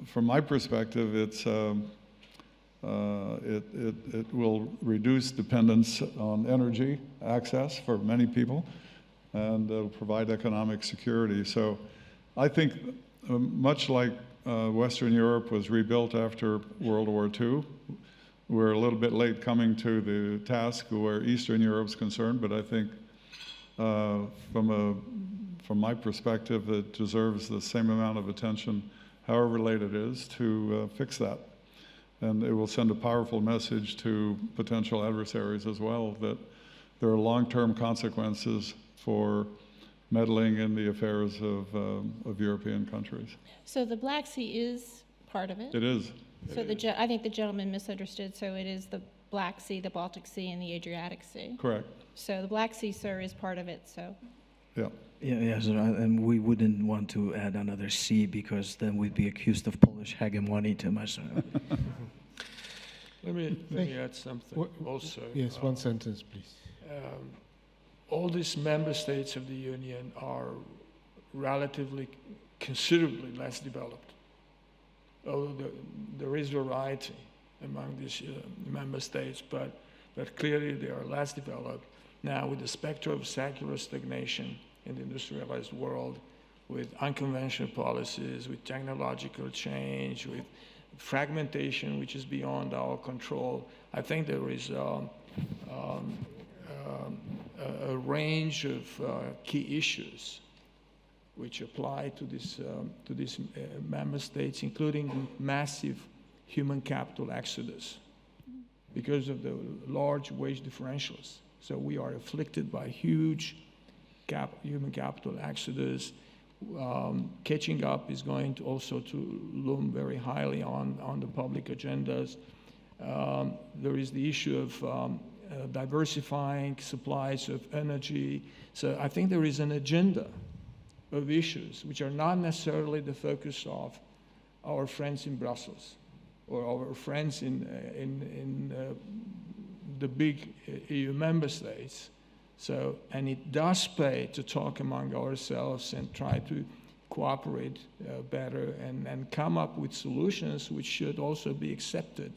from my perspective, it will reduce dependence on energy access for many people, and it'll provide economic security. So I think much like Western Europe was rebuilt after World War II, we're a little bit late coming to the task where Eastern Europe's concerned, but I think from my perspective, it deserves the same amount of attention, however late it is, to fix that. And it will send a powerful message to potential adversaries as well that there are long-term consequences for meddling in the affairs of European countries. So the Black Sea is part of it? It is. So I think the gentleman misunderstood. So it is the Black Sea, the Baltic Sea, and the Adriatic Sea? Correct. So the Black Sea, sir, is part of it, so. Yeah. Yes, and we wouldn't want to add another sea because then we'd be accused of Polish hegemony too much. Let me add something also. Yes, one sentence, please. All these member states of the Union are relatively, considerably less developed. Although there is variety among these member states, but clearly they are less developed. Now, with the specter of secular stagnation in the industrialized world, with unconventional policies, with technological change, with fragmentation which is beyond our control, I think there is a range of key issues which apply to these member states, including massive human capital exodus because of the large wage differentials. So we are afflicted by huge human capital exodus. Catching up is going to also loom very highly on the public agendas. There is the issue of diversifying supplies of energy. So I think there is an agenda of issues which are not necessarily the focus of our friends in Brussels or our friends in the big EU member states. So, and it does pay to talk among ourselves and try to cooperate better and come up with solutions which should also be accepted.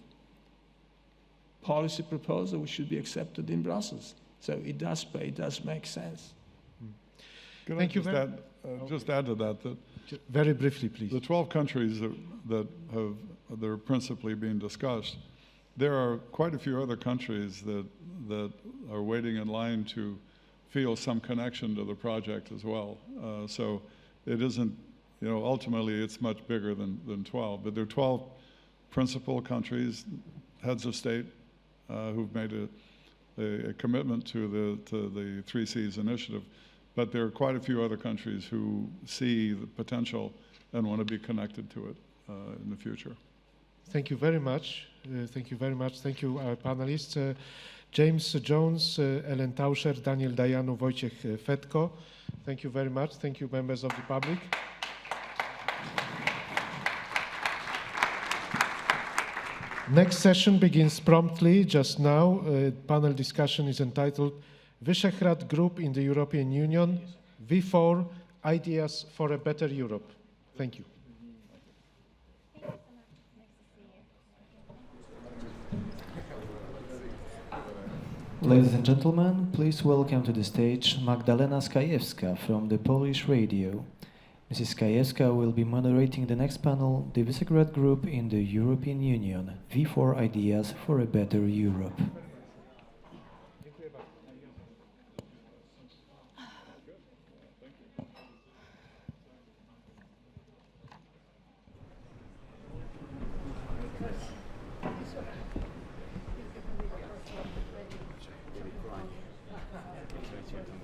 Policy proposal which should be accepted in Brussels. So it does pay, it does make sense. Thank you. Just add to that very briefly, please. The 12 countries that are principally being discussed, there are quite a few other countries that are waiting in line to feel some connection to the project as well. So it isn't, ultimately it's much bigger than 12, but there are 12 principal countries, heads of state, who've made a commitment to the Three Seas initiative. But there are quite a few other countries who see the potential and want to be connected to it in the future. Thank you very much. Thank you very much. Thank you, our panelists. James Jones, Ellen Tauscher, Daniel Dajanu, Wojciech Fetko. Thank you very much. Thank you, members of the public. Next session begins promptly, just now. Panel discussion is entitled Visegrad Group in the European Union, V4, Ideas for a Better Europe. Thank you. Ladies and gentlemen, please welcome to the stage Magdalena Skajewska from the Polish radio. Mrs. Skajewska will be moderating the next panel, the Visegrad Group in the European Union, V4 Ideas for a Better Europe.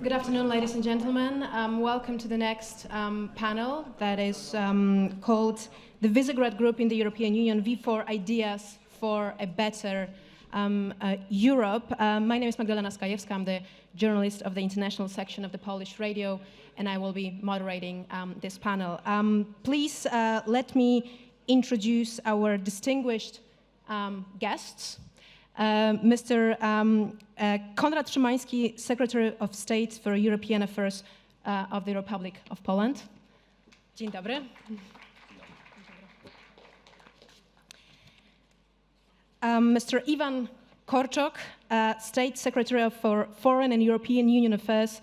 Good afternoon, ladies and gentlemen. Welcome to the next panel that is called the Visegrad Group in the European Union, V4 Ideas for a Better Europe. My name is Magdalena Skajewska. I'm the journalist of the international section of the Polish radio, and I will be moderating this panel. Please let me introduce our distinguished guests. Mr. Konrad Szymański, Secretary of State for European Affairs of the Republic of Poland. Dzień dobry. Mr. Ivan Korczok, State Secretary for Foreign and European Union Affairs,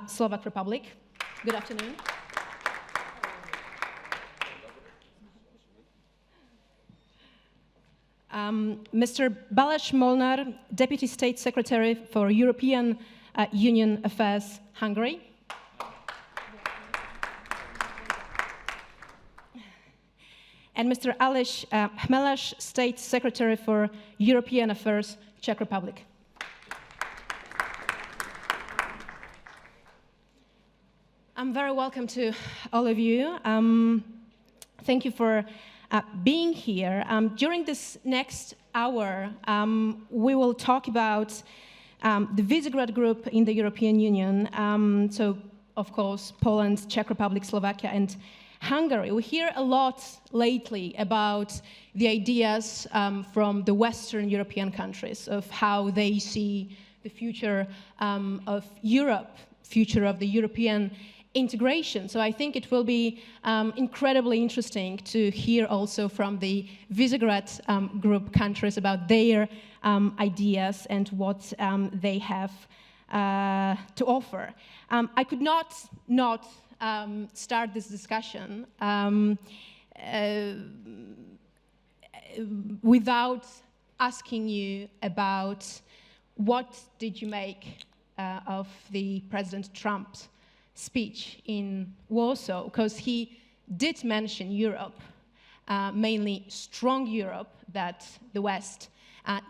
Slovak Republic. Good afternoon. Mr. Balázs Molnár, Deputy State Secretary for European Union Affairs, Hungary. And Mr. Aleš Chmelaš, State Secretary for European Affairs, Czech Republic. I'm very welcome to all of you. Thank you for being here. During this next hour, we will talk about the Visegrad Group in the European Union. So, of course, Poland, Czech Republic, Slovakia, and Hungary. We hear a lot lately about the ideas from the Western European countries of how they see the future of Europe, future of the European integration. So I think it will be incredibly interesting to hear also from the Visegrad Group countries about their ideas and what they have to offer. I could not start this discussion without asking you about what did you make of the President Trump's speech in Warsaw, because he did mention Europe, mainly strong Europe that the West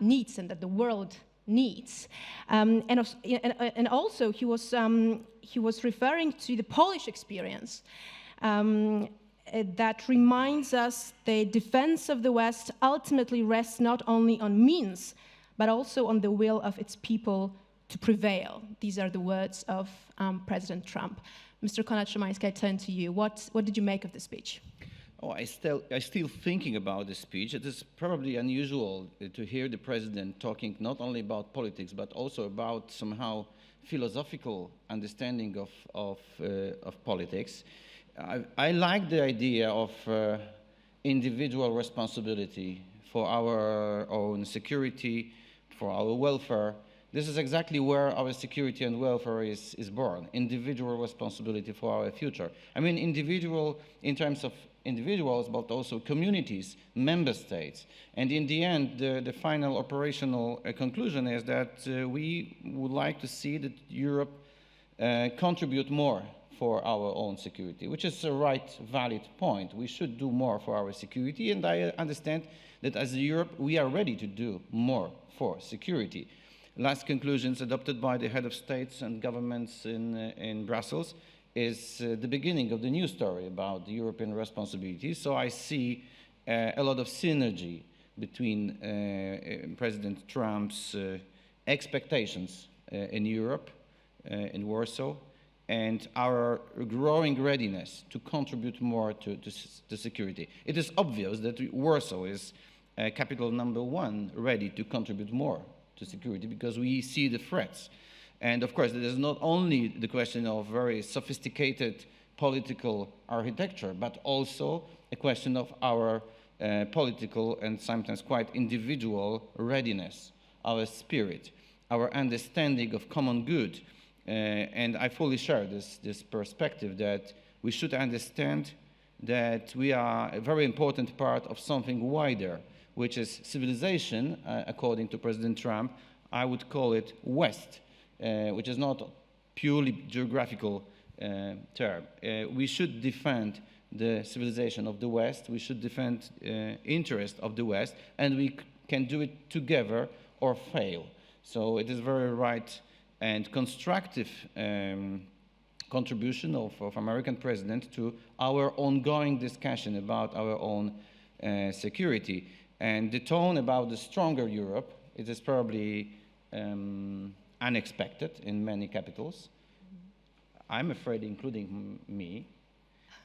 needs and that the world needs, and also he was referring to the Polish experience that reminds us the defense of the West ultimately rests not only on means but also on the will of its people to prevail. These are the words of President Trump. Mr. Konrad Szymański, I turn to you. What did you make of the speech? Oh, I still thinking about the speech. It is probably unusual to hear the president talking not only about politics but also about somehow philosophical understanding of politics. I like the idea of individual responsibility for our own security, for our welfare. This is exactly where our security and welfare is born, individual responsibility for our future. I mean, individual in terms of individuals, but also communities, member states. And in the end, the final operational conclusion is that we would like to see that Europe contribute more for our own security, which is a right, valid point. We should do more for our security, and I understand that as Europe, we are ready to do more for security. Last conclusions adopted by the head of states and governments in Brussels is the beginning of the new story about the European responsibilities. So I see a lot of synergy between President Trump's expectations in Europe, in Warsaw, and our growing readiness to contribute more to security. It is obvious that Warsaw is capital number one ready to contribute more to security because we see the threats. And of course, it is not only the question of very sophisticated political architecture, but also a question of our political and sometimes quite individual readiness, our spirit, our understanding of common good. And I fully share this perspective that we should understand that we are a very important part of something wider, which is civilization, according to President Trump. I would call it West, which is not purely geographical term. We should defend the civilization of the West. We should defend interest of the West, and we can do it together or fail. So it is very right and constructive contribution of American president to our ongoing discussion about our own security. And the tone about the stronger Europe, it is probably unexpected in many capitals. I'm afraid, including me,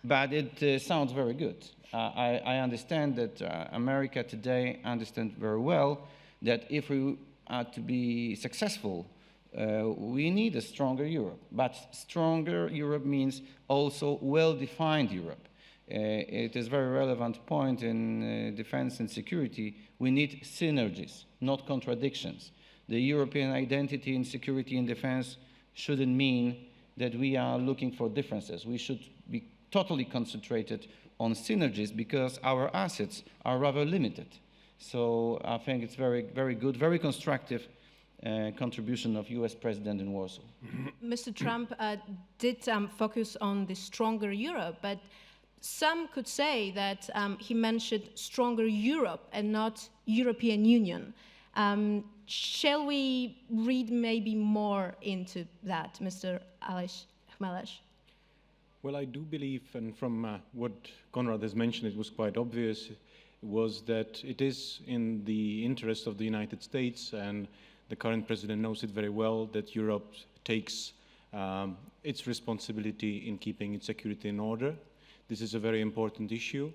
but it sounds very good. I understand that America today understands very well that if we are to be successful, we need a stronger Europe. But stronger Europe means also well-defined Europe. It is a very relevant point in defense and security. We need synergies, not contradictions. The European identity in security and defense shouldn't mean that we are looking for differences. We should be totally concentrated on synergies because our assets are rather limited. So I think it's very, very good, very constructive contribution of U.S. President in Warsaw. Mr. Trump did focus on the stronger Europe, but some could say that he mentioned stronger Europe and not European Union. Shall we read maybe more into that, Mr. Ales Chmelesh? Well, I do believe, and from what Konrad has mentioned, it was quite obvious, was that it is in the interest of the United States, and the current president knows it very well, that Europe takes its responsibility in keeping its security in order. This is a very important issue.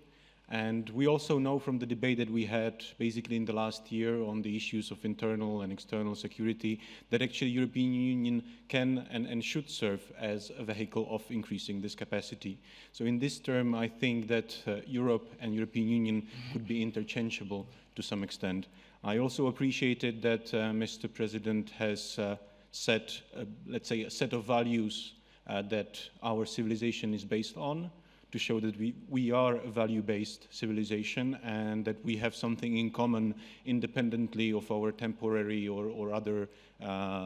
And we also know from the debate that we had basically in the last year on the issues of internal and external security that actually European Union can and should serve as a vehicle of increasing this capacity. So in this term, I think that Europe and European Union could be interchangeable to some extent. I also appreciated that Mr. President has set, let's say, a set of values that our civilization is based on, to show that we are a value-based civilization and that we have something in common independently of our temporary or other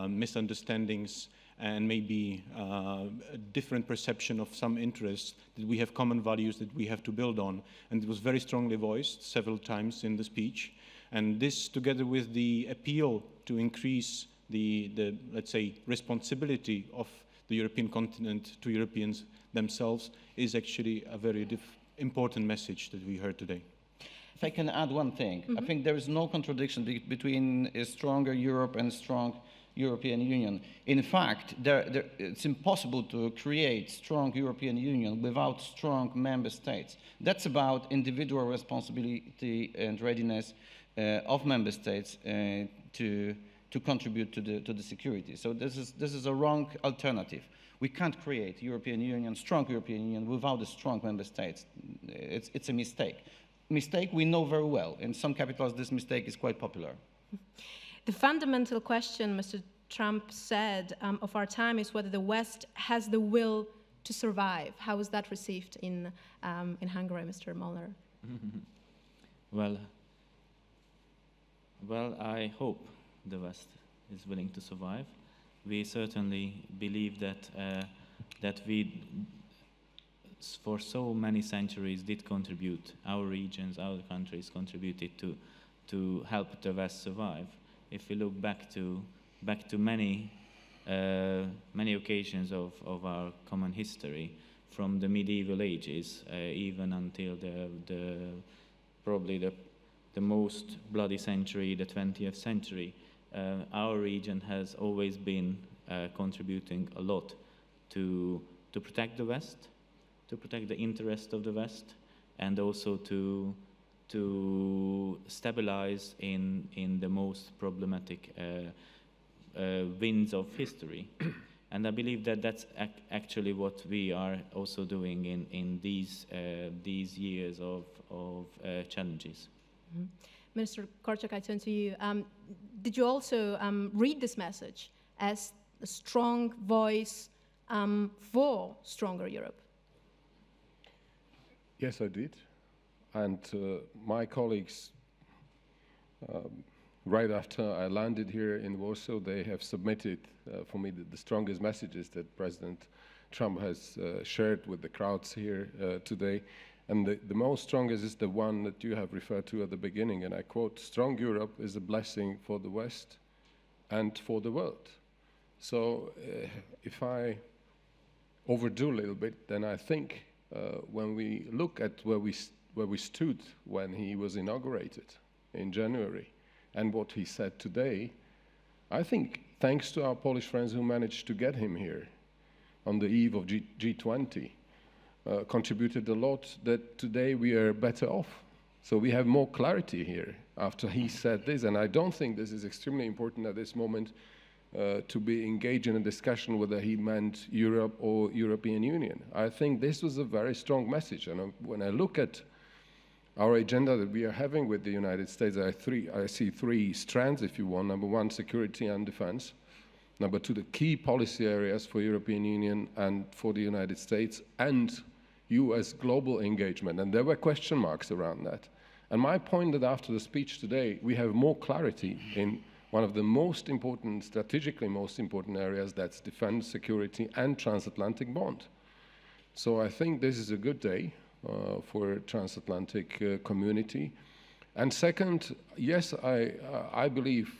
misunderstandings and maybe a different perception of some interests, that we have common values that we have to build on. And it was very strongly voiced several times in the speech. And this, together with the appeal to increase the let's say, responsibility of the European continent to Europeans themselves, is actually a very important message that we heard today. If I can add one thing, I think there is no contradiction between a stronger Europe and a strong European Union. In fact, it's impossible to create strong European Union without strong member states. That's about individual responsibility and readiness of member states to contribute to the security. So this is a wrong alternative. We can't create European Union, strong European Union, without a strong member states. It's a mistake. Mistake we know very well. In some capitals, this mistake is quite popular. The fundamental question, Mr. Trump said, of our time is whether the West has the will to survive. How is that received in Hungary, Mr. Molnar? Well, I hope the West is willing to survive. We certainly believe that we, for so many centuries, did contribute. Our regions, our countries contributed to help the West survive. If we look back to many occasions of our common history, from the medieval ages, even until probably the most bloody century, the 20th century. Our region has always been contributing a lot to protect the West, to protect the interest of the West, and also to stabilize in the most problematic winds of history. And I believe that that's actually what we are also doing in these years of challenges. Mm-hmm. Minister Korczak, I turn to you. Did you also read this message as a strong voice for stronger Europe? Yes, I did. And my colleagues, right after I landed here in Warsaw, they have submitted for me the strongest messages that President Trump has shared with the crowds here today. And the most strongest is the one that you have referred to at the beginning, and I quote, "Strong Europe is a blessing for the West and for the world." So if I overdo a little bit, then I think when we look at where we stood when he was inaugurated in January and what he said today, I think thanks to our Polish friends who managed to get him here on the eve of G20, contributed a lot, that today we are better off. So we have more clarity here after he said this, and I don't think this is extremely important at this moment to be engaged in a discussion whether he meant Europe or European Union. I think this was a very strong message, and when I look at our agenda that we are having with the United States, I see three strands, if you want. Number one, security and defense. Number two, the key policy areas for European Union and for the United States, and US global engagement. And there were question marks around that. And my point that after the speech today, we have more clarity in one of the most important, strategically most important areas, that's defense, security, and transatlantic bond. So I think this is a good day for transatlantic community. And second, yes, I believe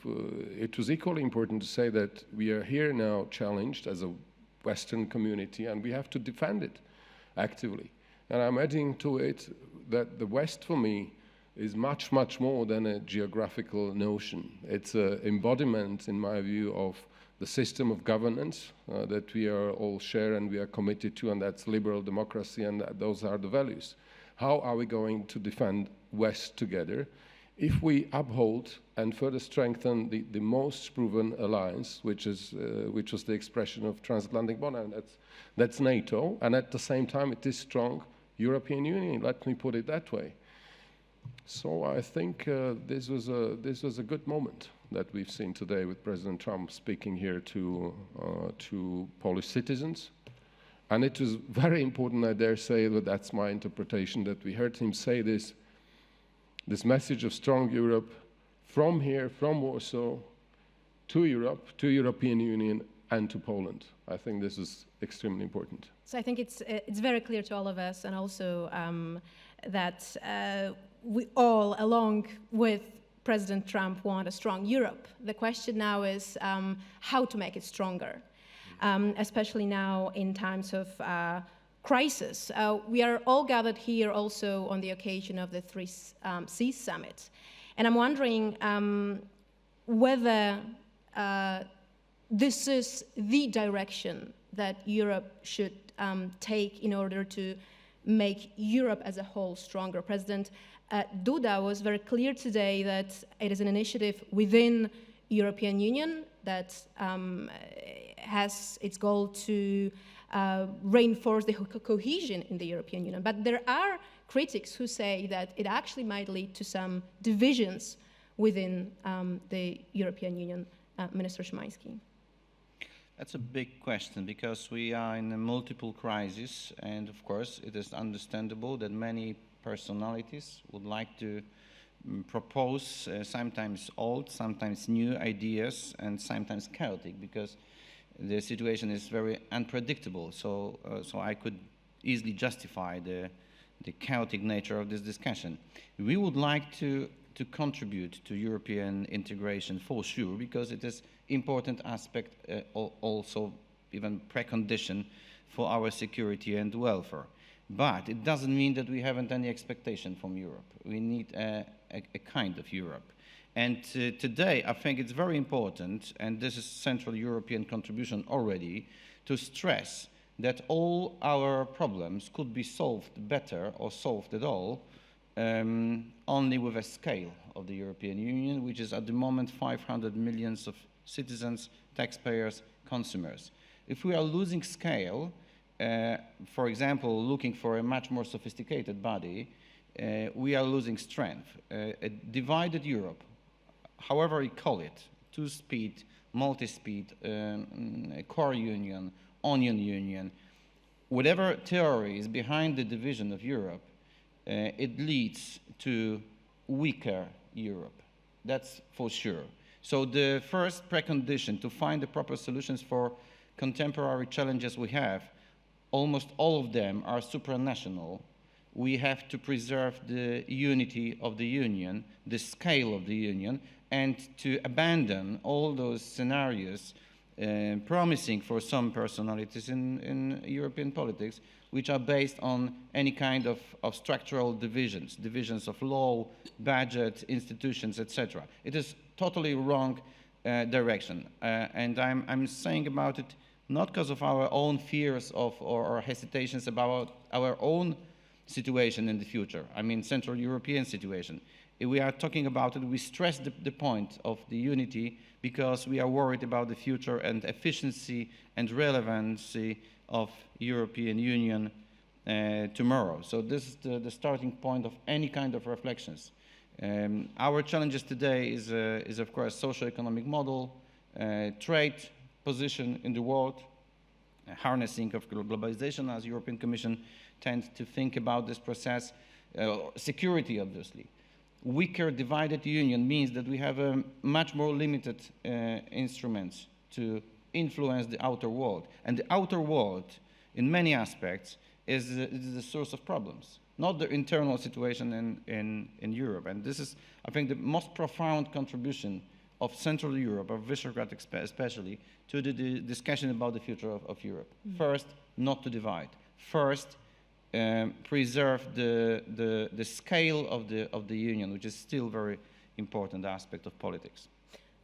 it was equally important to say that we are here now challenged as a Western community, and we have to defend it actively. And I'm adding to it that the West, for me, is much, much more than a geographical notion. It's an embodiment, in my view, of the system of governance that we are all share and we are committed to, and that's liberal democracy, and those are the values. How are we going to defend West together if we uphold and further strengthen the most proven alliance, which was the expression of transatlantic bond, and that's NATO, and at the same time it is strong European Union, let me put it that way. So I think this was a good moment that we've seen today with President Trump speaking here to Polish citizens. And it was very important, I dare say, that that's my interpretation, that we heard him say this message of strong Europe from here, from Warsaw, to Europe, to European Union, and to Poland. I think this is extremely important. So I think it's very clear to all of us, and also that we all, along with President Trump, want a strong Europe. The question now is how to make it stronger, especially now in times of crisis. We are all gathered here also on the occasion of the Three Seas Summit. And I'm wondering whether this is the direction that Europe should take in order to make Europe as a whole stronger. President Duda was very clear today that it is an initiative within European Union that has its goal to reinforce the cohesion in the European Union. But there are critics who say that it actually might lead to some divisions within the European Union. Minister Szymański. That's a big question, because we are in a multiple crisis, and of course it is understandable that many personalities would like to propose sometimes old, sometimes new ideas, and sometimes chaotic, because the situation is very unpredictable. So I could easily justify the chaotic nature of this discussion. We would like to contribute to European integration for sure, because it is important aspect, also even precondition for our security and welfare. But it doesn't mean that we haven't any expectation from Europe. We need a kind of Europe. And today, I think it's very important, and this is Central European contribution already, to stress that all our problems could be solved better or solved at all only with a scale of the European Union, which is at the moment 500 million of citizens, taxpayers, consumers. If we are losing scale, for example, looking for a much more sophisticated body, we are losing strength. A divided Europe, however you call it, two-speed, multi-speed, core union, onion union, whatever theory is behind the division of Europe, it leads to weaker Europe. That's for sure. So the first precondition to find the proper solutions for contemporary challenges we have, almost all of them are supranational. We have to preserve the unity of the Union, the scale of the Union, and to abandon all those scenarios promising for some personalities in European politics, which are based on any kind of structural divisions of law, budget, institutions, etc. It is totally wrong direction. And I'm saying about it not because of our own fears or hesitations about our own situation in the future. I mean, Central European situation. If we are talking about it, we stress the point of the unity because we are worried about the future and efficiency and relevancy of European Union tomorrow. So this is the starting point of any kind of reflections. Our challenges today is of course socio-economic model, trade position in the world, harnessing of globalization as European Commission tends to think about this process, security obviously. weaker, divided union means that we have a much more limited instruments to influence the outer world. And the outer world, in many aspects, is the source of problems, not the internal situation in Europe. And this is, I think, the most profound contribution of Central Europe, of Visegrad especially, to the discussion about the future of Europe. First, not to divide. First, preserve the scale of the union, which is still a very important aspect of politics.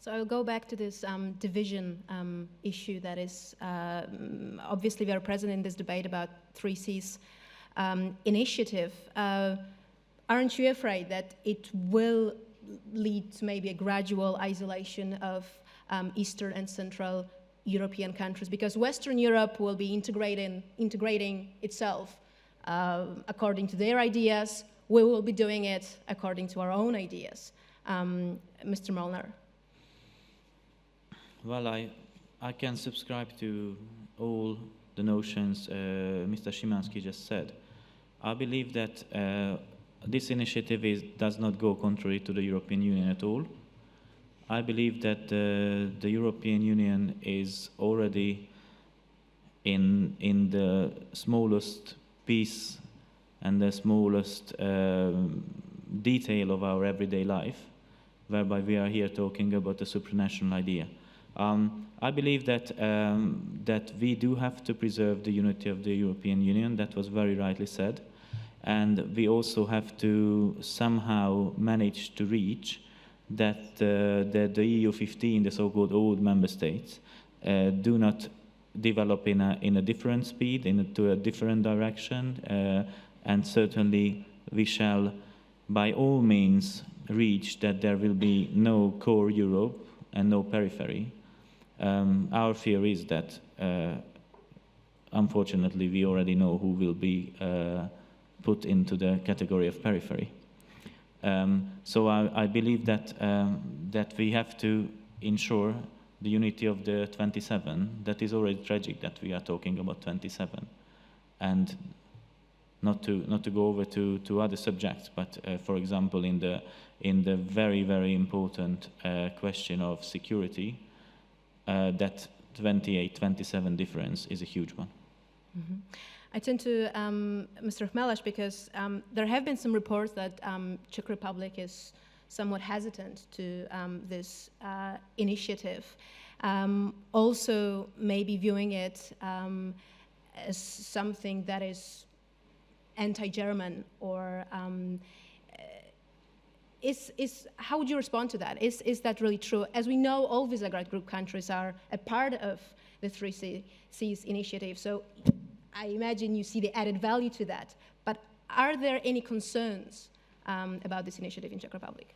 So I'll go back to this division issue that is obviously very present in this debate about 3Cs initiative. Aren't you afraid that it will lead to maybe a gradual isolation of Eastern and Central European countries? Because Western Europe will be integrating itself according to their ideas. We will be doing it according to our own ideas. Mr. Molnar. Well, I can subscribe to all the notions Mr. Szymanski just said. I believe that this initiative does not go contrary to the European Union at all. I believe that the European Union is already in the smallest piece and the smallest detail of our everyday life, whereby we are here talking about the supranational idea. I believe that that we do have to preserve the unity of the European Union. That was very rightly said. And we also have to somehow manage to reach that the EU 15, the so-called old member states, do not develop in a different speed, into a different direction. And certainly we shall, by all means, reach that there will be no core Europe and no periphery. Our fear is that, unfortunately, we already know who will be put into the category of periphery. So I believe that that we have to ensure the unity of the 27. That is already tragic that we are talking about 27, and not to go over to other subjects, but for example, in the very important question of security. That 28-27 difference is a huge one. Mm-hmm. I turn to Mr. Chmelash because there have been some reports that Czech Republic is somewhat hesitant to this initiative. Also, maybe viewing it as something that is anti-German or how would you respond to that? Is that really true? As we know, all Visegrad Group countries are a part of the 3Cs initiative, so I imagine you see the added value to that. But are there any concerns about this initiative in Czech Republic?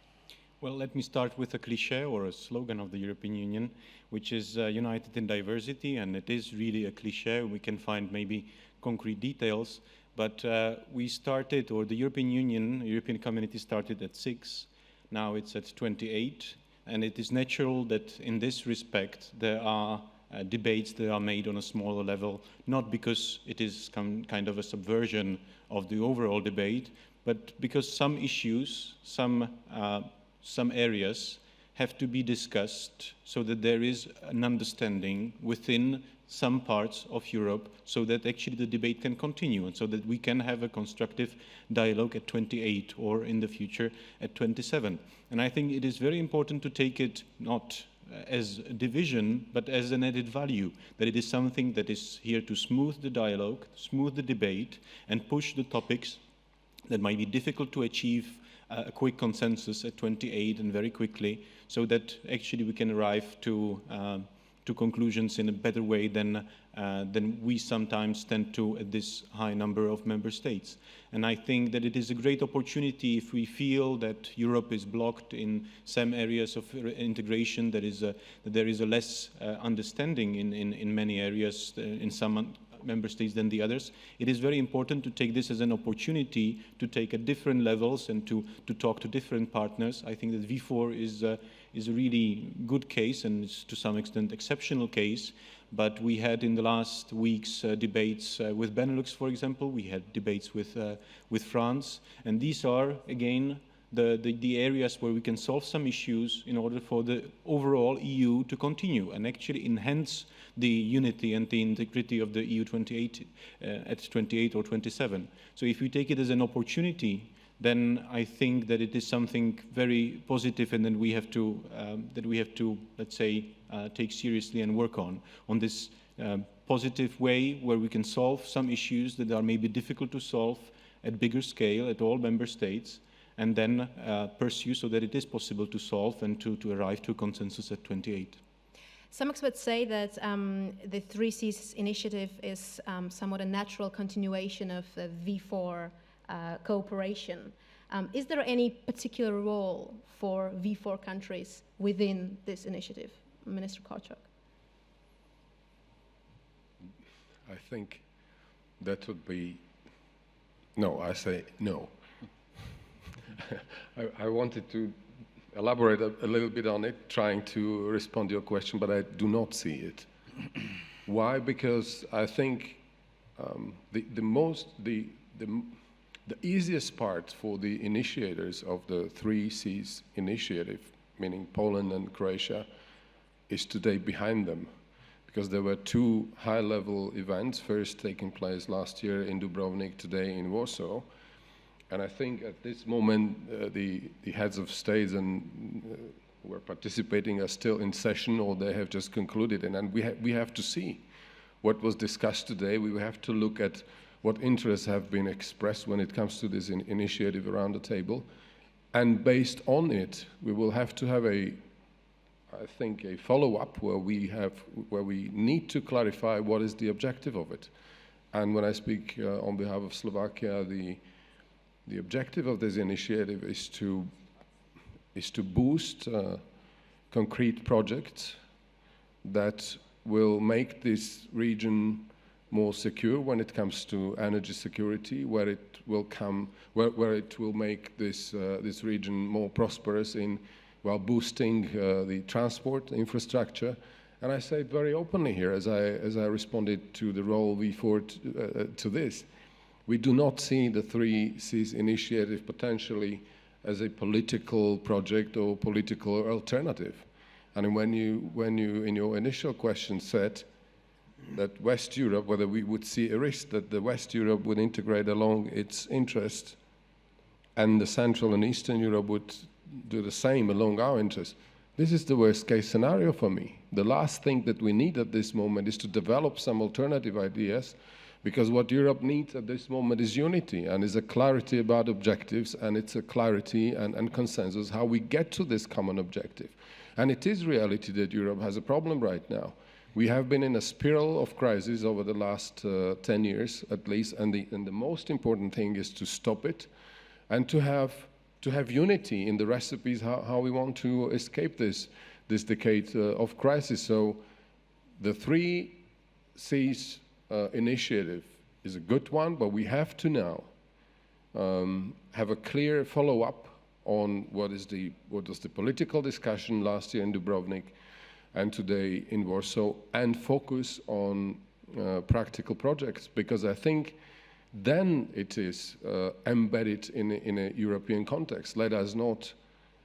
Well, let me start with a cliché or a slogan of the European Union, which is united in diversity, and it is really a cliché. We can find maybe concrete details. But we started, or the European Union, European Community started at 6, now it's at 28, and it is natural that in this respect there are debates that are made on a smaller level, not because it is kind of a subversion of the overall debate, but because some issues, some areas have to be discussed so that there is an understanding within some parts of Europe so that actually the debate can continue and so that we can have a constructive dialogue at 28 or in the future at 27. And I think it is very important to take it not as a division, but as an added value, that it is something that is here to smooth the dialogue, smooth the debate, and push the topics that might be difficult to achieve a quick consensus at 28 and very quickly, so that actually we can arrive to conclusions in a better way than we sometimes tend to at this high number of member states. And I think that it is a great opportunity if we feel that Europe is blocked in some areas of integration, that there is a less understanding in many areas, in some member states than the others. It is very important to take this as an opportunity to take at different levels and to talk to different partners. I think that V4 is a really good case and is to some extent exceptional case. But we had in the last weeks debates with Benelux, for example. We had debates with France, and these are again the areas where we can solve some issues in order for the overall EU to continue and actually enhance the unity and the integrity of the EU 28 at 28 or 27. So if we take it as an opportunity, then I think that it is something very positive, and then we have to let's say take seriously and work on this positive way where we can solve some issues that are maybe difficult to solve at bigger scale at all member states, and then pursue so that it is possible to solve and to arrive to a consensus at 28. Some experts say that the Three Seas initiative is somewhat a natural continuation of the V4 cooperation. Is there any particular role for V4 countries within this initiative? Minister Korczak. I think that would be, no, I say no. I wanted to elaborate a little bit on it, trying to respond to your question, but I do not see it. Why? Because I think the easiest part for the initiators of the Three Seas initiative, meaning Poland and Croatia, is today behind them. Because there were two high-level events, first taking place last year in Dubrovnik, today in Warsaw. And I think at this moment, the heads of states and who are participating are still in session, or they have just concluded. And we have to see what was discussed today. We have to look at what interests have been expressed when it comes to this initiative around the table. And based on it, we will have to have I think a follow-up where we need to clarify what is the objective of it. And when I speak on behalf of Slovakia, the objective of this initiative is to boost concrete projects that will make this region more secure when it comes to energy security, where it will make this region more prosperous while boosting the transport infrastructure. And I say it very openly here, as I responded to the role V4 to this. We do not see the Three Seas initiative potentially as a political project or political alternative. And when you in your initial question said that West Europe, whether we would see a risk that the West Europe would integrate along its interest and the Central and Eastern Europe would do the same along our interest, this is the worst case scenario for me. The last thing that we need at this moment is to develop some alternative ideas, because what Europe needs at this moment is unity, and is a clarity about objectives, and it's a clarity and consensus how we get to this common objective. And it is reality that Europe has a problem right now. We have been in a spiral of crisis over the last 10 years at least, and the most important thing is to stop it and to have unity in the recipes how we want to escape this decade of crisis. So the Three Seas initiative is a good one, but we have to now have a clear follow-up on what was the political discussion last year in Dubrovnik and today in Warsaw, and focus on practical projects, because I think then it is embedded in a European context. Let us not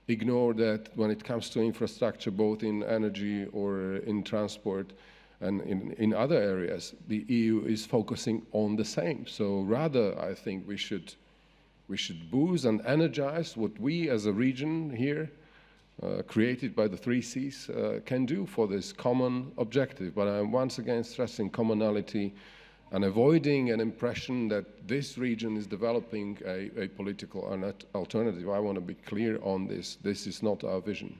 ignore that when it comes to infrastructure, both in energy or in transport and in other areas, the EU is focusing on the same. So rather, I think we should boost and energize what we as a region here, created by the Three Seas, can do for this common objective. But I'm once again stressing commonality and avoiding an impression that this region is developing a political alternative. I want to be clear on this. This is not our vision.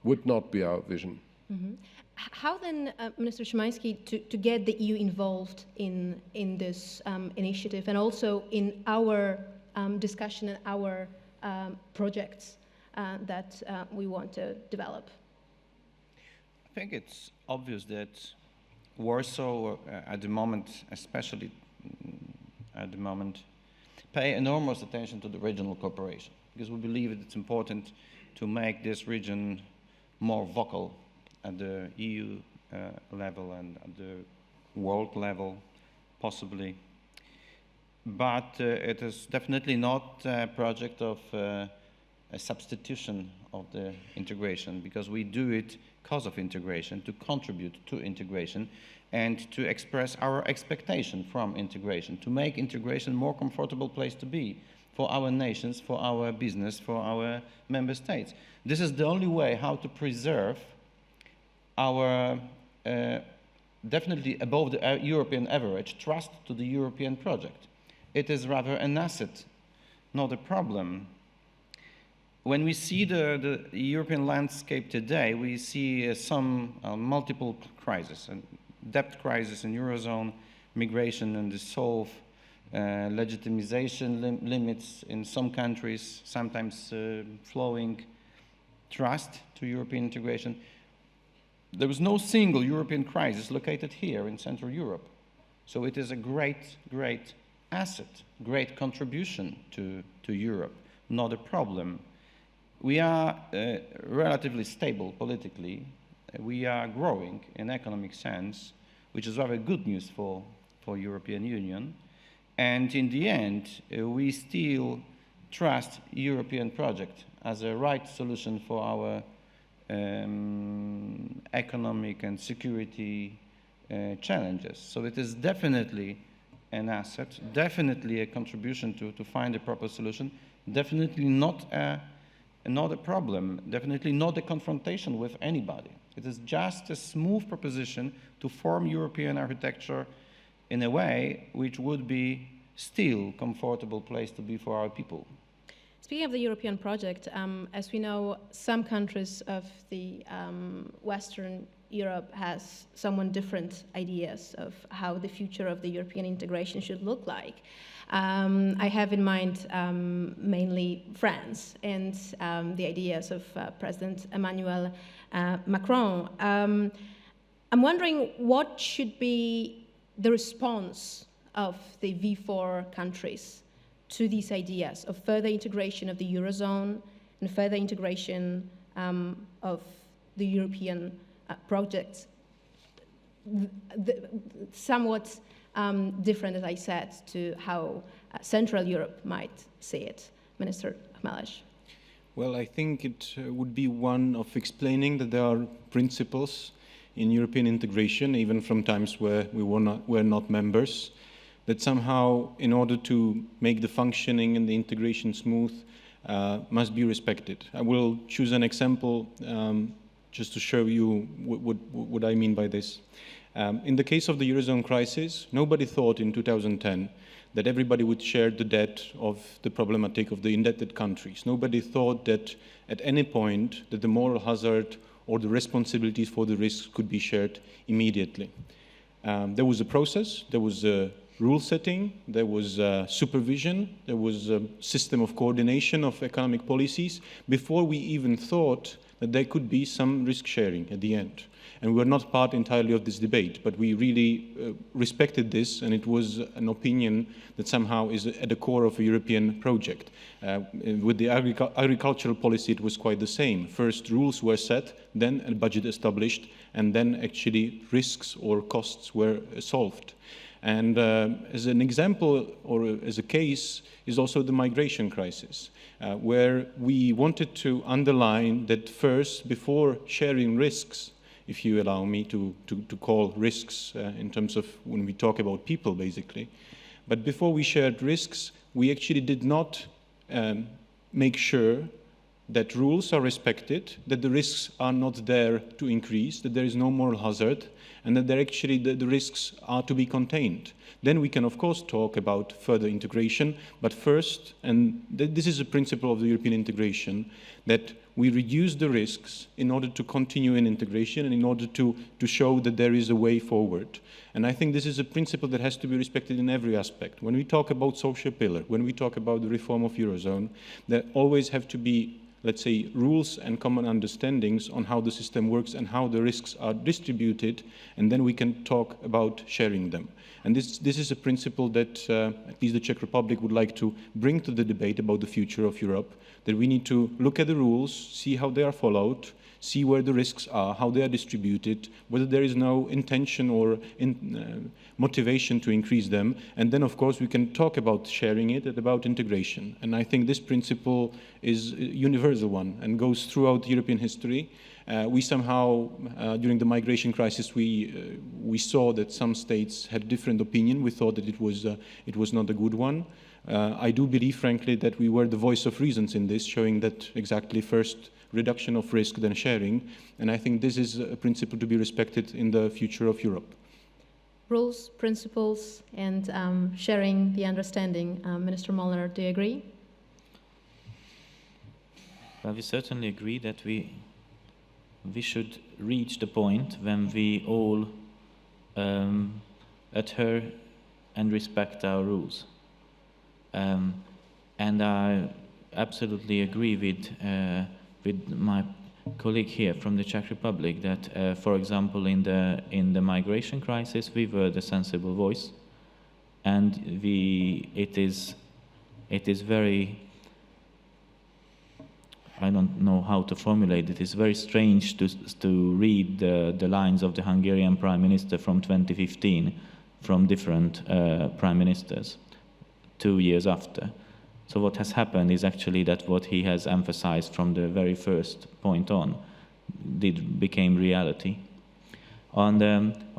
Would not be our vision. Mm-hmm. How then, Minister Szymański, to get the EU involved in this initiative and also in our discussion and our projects that we want to develop? I think it's obvious that Warsaw, at the moment, especially at the moment, pay enormous attention to the regional cooperation, because we believe it's important to make this region more vocal at the EU level and at the world level, possibly. But it is definitely not a project of a substitution of the integration, because we do it because of integration, to contribute to integration, and to express our expectation from integration, to make integration a more comfortable place to be for our nations, for our business, for our member states. This is the only way how to preserve our definitely above the European average trust to the European project. It is rather an asset, not a problem. When we see the European landscape today, we see some multiple crises: debt crisis in Eurozone, migration and dissolve, legitimization limits in some countries, sometimes flowing trust to European integration. There was no single European crisis located here in Central Europe. So it is a great, great asset, great contribution to Europe, not a problem. We are relatively stable politically. We are growing in economic sense, which is rather good news for European Union. And in the end, we still trust European project as a right solution for our economic and security challenges. So it is definitely an asset, definitely a contribution to find a proper solution, definitely not a problem, definitely not a confrontation with anybody. It is just a smooth proposition to form European architecture in a way which would be still a comfortable place to be for our people. Speaking of the European project, as we know, some countries of the Western Europe has somewhat different ideas of how the future of the European integration should look like. I have in mind mainly France and the ideas of President Emmanuel Macron. I'm wondering what should be the response of the V4 countries to these ideas of further integration of the Eurozone and further integration of the European projects. Somewhat different, as I said, to how Central Europe might see it. Minister Chmelesh. Well, I think it would be one of explaining that there are principles in European integration, even from times where we were not members, that somehow, in order to make the functioning and the integration smooth, must be respected. I will choose an example just to show you what I mean by this. In the case of the Eurozone crisis, nobody thought in 2010 that everybody would share the debt of the problematic of the indebted countries. Nobody thought that at any point that the moral hazard or the responsibilities for the risks could be shared immediately. There was a process, there was a rule setting, there was supervision, there was a system of coordination of economic policies before we even thought that there could be some risk sharing at the end. And we were not part entirely of this debate, but we really respected this, and it was an opinion that somehow is at the core of a European project. With the agricultural policy, it was quite the same. First, rules were set, then a budget established, and then actually risks or costs were solved. And as an example, or as a case, is also the migration crisis, where we wanted to underline that first, before sharing risks, if you allow me to call risks in terms of when we talk about people, basically. But before we shared risks, we actually did not make sure that rules are respected, that the risks are not there to increase, that there is no moral hazard, and that the risks are to be contained. Then we can, of course, talk about further integration, but first, and this is a principle of the European integration, that we reduce the risks in order to continue in integration and in order to show that there is a way forward. And I think this is a principle that has to be respected in every aspect. When we talk about social pillar, when we talk about the reform of Eurozone, there always have to be, let's say, rules and common understandings on how the system works and how the risks are distributed, and then we can talk about sharing them. And this is a principle that at least the Czech Republic would like to bring to the debate about the future of Europe, that we need to look at the rules, see how they are followed, see where the risks are, how they are distributed, whether there is no intention or motivation to increase them. And then, of course, we can talk about sharing it and about integration. And I think this principle is a universal one and goes throughout European history. We somehow, during the migration crisis, we saw that some states had different opinion. We thought that it was not a good one. I do believe, frankly, that we were the voice of reasons in this, showing that exactly first reduction of risk, then sharing. And I think this is a principle to be respected in the future of Europe. Rules, principles, and sharing the understanding. Minister Molnar, do you agree? Well, we certainly agree that we should reach the point when we all adhere and respect our rules. And I absolutely agree with my colleague here from the Czech Republic that, for example, in the migration crisis, we were the sensible voice, and it is very, I don't know how to formulate it. It's very strange to read the lines of the Hungarian Prime Minister from 2015 from different prime ministers 2 years after. So what has happened is actually that what he has emphasized from the very first point on became reality. On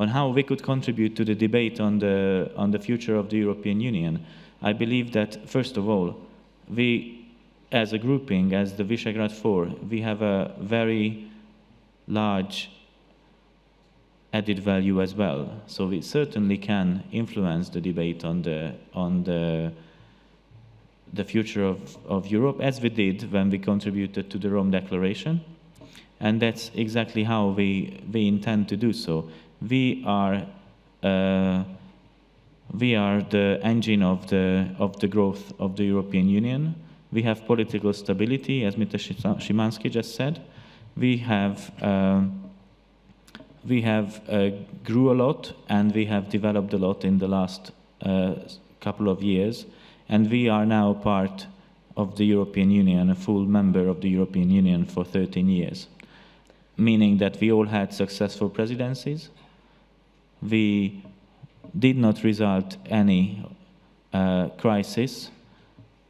how we could contribute to the debate on the future of the European Union, I believe that, first of all, we, as a grouping, as the Visegrad Four, we have a very large added value as well. So we certainly can influence the debate on the future of Europe, as we did when we contributed to the Rome Declaration. And that's exactly how we intend to do so. We are the engine of the growth of the European Union. We have political stability, as Mr. Szymanski just said. We have grew a lot, and we have developed a lot in the last couple of years. And we are now part of the European Union, a full member of the European Union for 13 years, meaning that we all had successful presidencies. We did not result any crisis,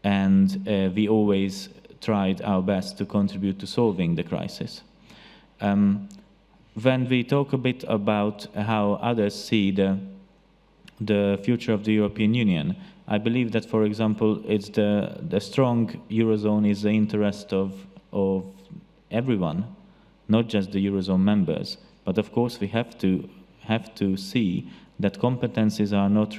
and we always tried our best to contribute to solving the crisis. When we talk a bit about how others see the future of the European Union, I believe that, for example, it's the strong Eurozone is the interest of everyone, not just the Eurozone members. But of course, we have to see that competencies are not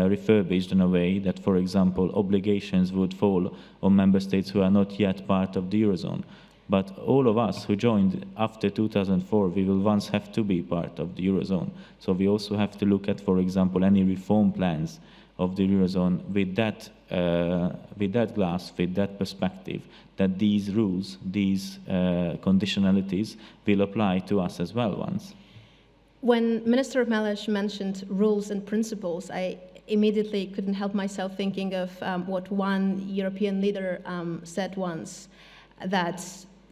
refurbished in a way that, for example, obligations would fall on member states who are not yet part of the Eurozone. But all of us who joined after 2004, we will once have to be part of the Eurozone. So we also have to look at, for example, any reform plans of the Eurozone with that glass, with that perspective, that these rules, these conditionalities will apply to us as well once. When Minister Melles mentioned rules and principles, I immediately couldn't help myself thinking of what one European leader said once, that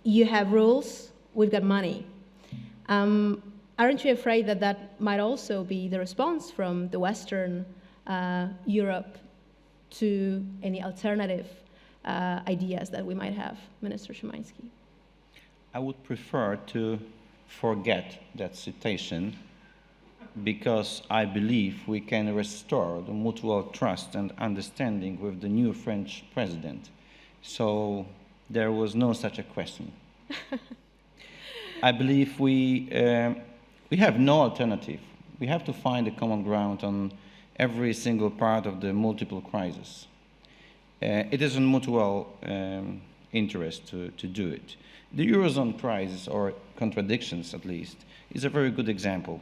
you have rules, we've got money. Aren't you afraid that that might also be the response from the Western Europe to any alternative ideas that we might have? Minister Szymański. I would prefer to forget that citation, because I believe we can restore the mutual trust and understanding with the new French president. So there was no such a question. I believe we have no alternative. We have to find a common ground on every single part of the multiple crises. It is in mutual interest to do it. The Eurozone crisis, or contradictions at least, is a very good example.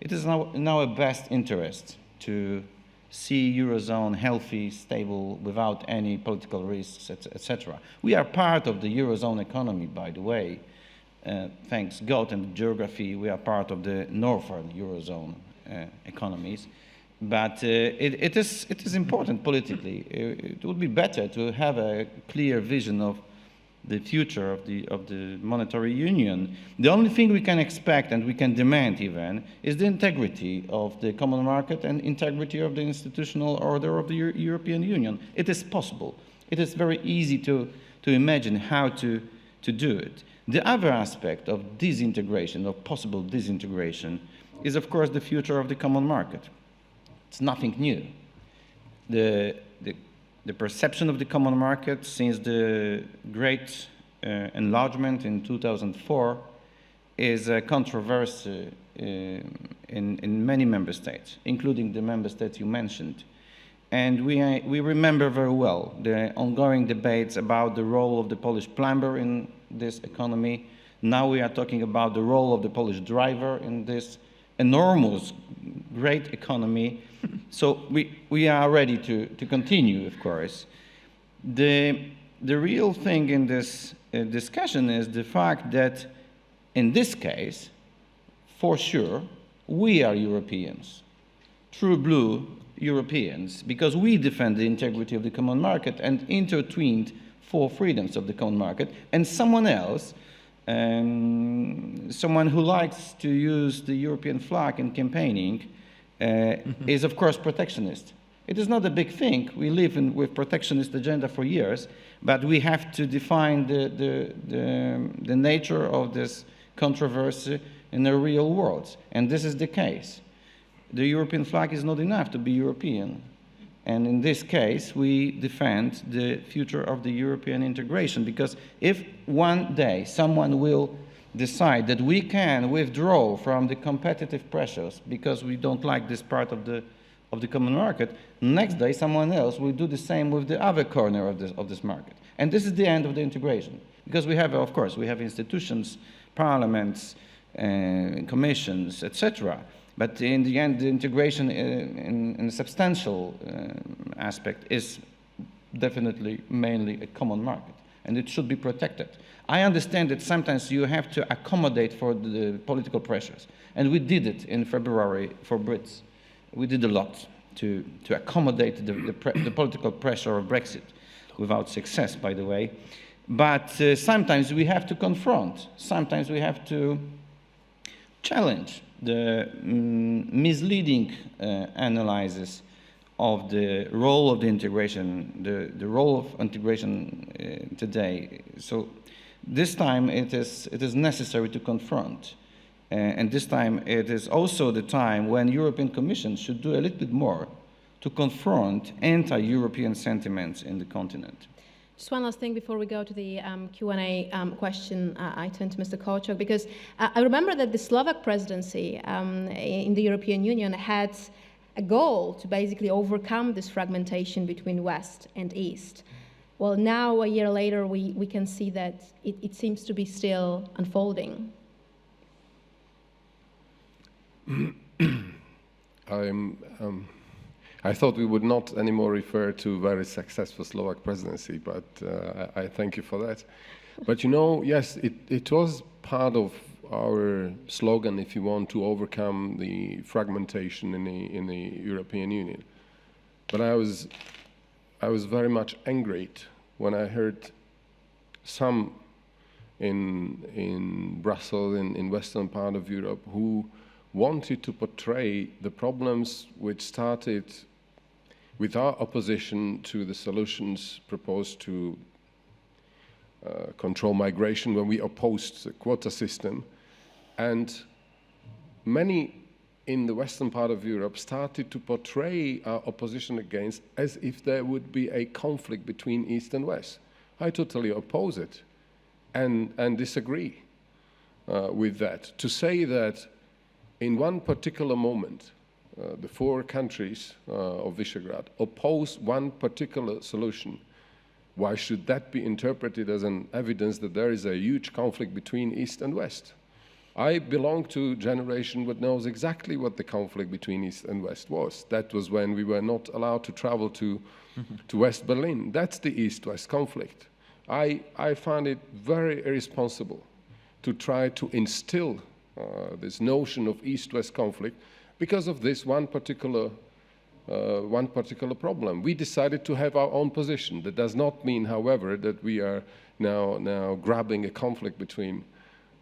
It is now in our best interest to see Eurozone healthy, stable, without any political risks, etc. We are part of the Eurozone economy, by the way. Thanks God and geography, we are part of the northern Eurozone economies. But it is important politically. It would be better to have a clear vision of the future of the monetary union. The only thing we can expect, and we can demand even, is the integrity of the common market and integrity of the institutional order of the European Union. It is possible. It is very easy to imagine how to do it. The other aspect of disintegration, of possible disintegration, is of course the future of the common market. It's nothing new. The perception of the common market since the great enlargement in 2004 is a controversy in many member states, including the member states you mentioned. And we remember very well the ongoing debates about the role of the Polish plumber in this economy. Now we are talking about the role of the Polish driver in this enormous, great economy. So we are ready to continue, of course. The real thing in this discussion is the fact that in this case, for sure, we are Europeans, true blue Europeans, because we defend the integrity of the common market and intertwined four freedoms of the common market, and someone else, someone who likes to use the European flag in campaigning, is of course protectionist. It is not a big thing. We live with protectionist agenda for years, but we have to define the nature of this controversy in the real world, and this is the case. The European flag is not enough to be European, and in this case we defend the future of the European integration, because if one day someone will decide that we can withdraw from the competitive pressures because we don't like this part of the common market, next day someone else will do the same with the other corner of this market. And this is the end of the integration, because we have, of course, we have institutions, parliaments, commissions, etc. But in the end, the integration in a substantial aspect is definitely mainly a common market, and it should be protected. I understand that sometimes you have to accommodate for the political pressures, and we did it in February for Brits. We did a lot to accommodate the political pressure of Brexit, without success, by the way. But sometimes we have to confront, sometimes we have to challenge the misleading analysis of the role of the integration, the role of integration today. So this time it is necessary to confront. And this time it is also the time when European Commission should do a little bit more to confront anti-European sentiments in the continent. Just one last thing before we go to the Q&A question. I turn to Mr. Kowalczyk, because I remember that the Slovak presidency in the European Union had a goal to basically overcome this fragmentation between West and East. Well, now, a year later, we can see that it seems to be still unfolding. I thought we would not anymore refer to very successful Slovak presidency, but I thank you for that. But you know, yes, it was part of our slogan, if you want, to overcome the fragmentation in the European Union. But I was very much angered when I heard some in Brussels, in western part of Europe, who wanted to portray the problems which started with our opposition to the solutions proposed to control migration, when we opposed the quota system. And many in the western part of Europe started to portray our opposition against as if there would be a conflict between East and West. I totally oppose it and disagree with that. To say that in one particular moment, the four countries of Visegrad oppose one particular solution, why should that be interpreted as an evidence that there is a huge conflict between East and West? I belong to a generation that knows exactly what the conflict between East and West was. That was when we were not allowed to travel to West Berlin. That's the East-West conflict. I find it very irresponsible to try to instill this notion of East-West conflict because of this one particular one particular problem. We decided to have our own position. That does not mean, however, that we are now grabbing a conflict between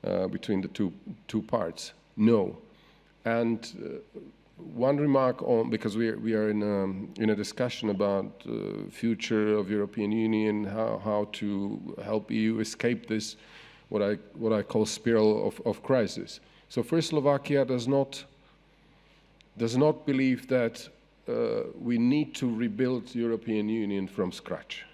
the two parts. No. And one remark on, because we are in a discussion about future of European Union, how to help EU escape this, what I call spiral of crisis. So first, Slovakia does not believe that we need to rebuild European Union from scratch.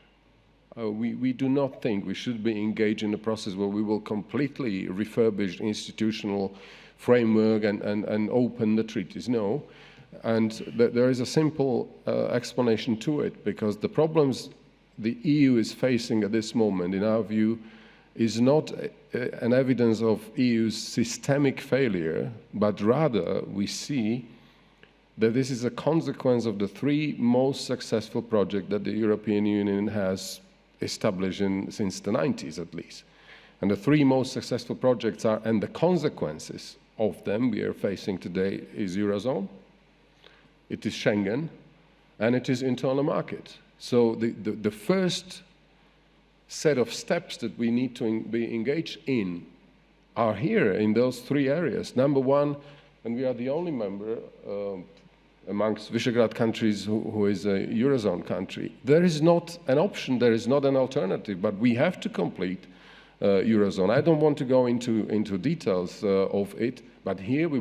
We do not think we should be engaged in a process where we will completely refurbish institutional framework and open the treaties. No. And there is a simple explanation to it, because the problems the EU is facing at this moment, in our view, is not an evidence of EU's systemic failure, but rather we see that this is a consequence of the three most successful projects that the European Union has established since the 90s at least. And the three most successful projects are, and the consequences of them we are facing today, is Eurozone, it is Schengen, and it is internal market. So the first set of steps that we need to be engaged in are here in those three areas. Number one, and we are the only member amongst Visegrad countries who is a Eurozone country. There is not an option, there is not an alternative, but we have to complete Eurozone. I don't want to go into details of it, but here we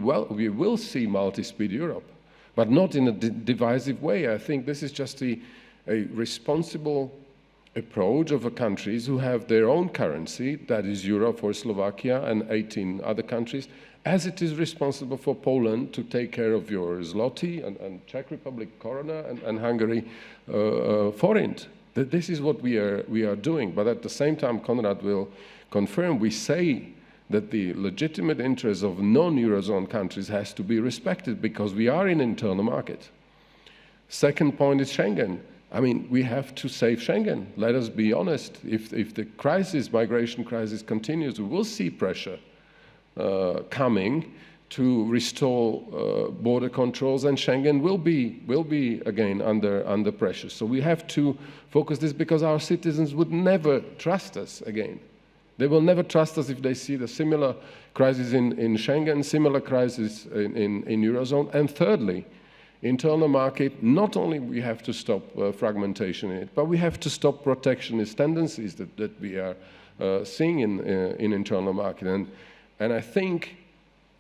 will see multi-speed Europe, but not in a divisive way. I think this is just a responsible approach of the countries who have their own currency, that is euro for Slovakia and 18 other countries, as it is responsible for Poland to take care of your zloty and Czech Republic koruna and Hungary forint. This is what we are doing. But at the same time, Konrad will confirm, we say that the legitimate interests of non-Eurozone countries has to be respected because we are in internal market. Second point is Schengen. I mean, we have to save Schengen. Let us be honest. If the migration crisis continues, we will see pressure coming to restore border controls, and Schengen will be again under pressure. So we have to focus this, because our citizens would never trust us again. They will never trust us if they see the similar crisis in Schengen, similar crisis in Eurozone. And thirdly, internal market, not only we have to stop fragmentation in it, but we have to stop protectionist tendencies that we are seeing in internal market. And I think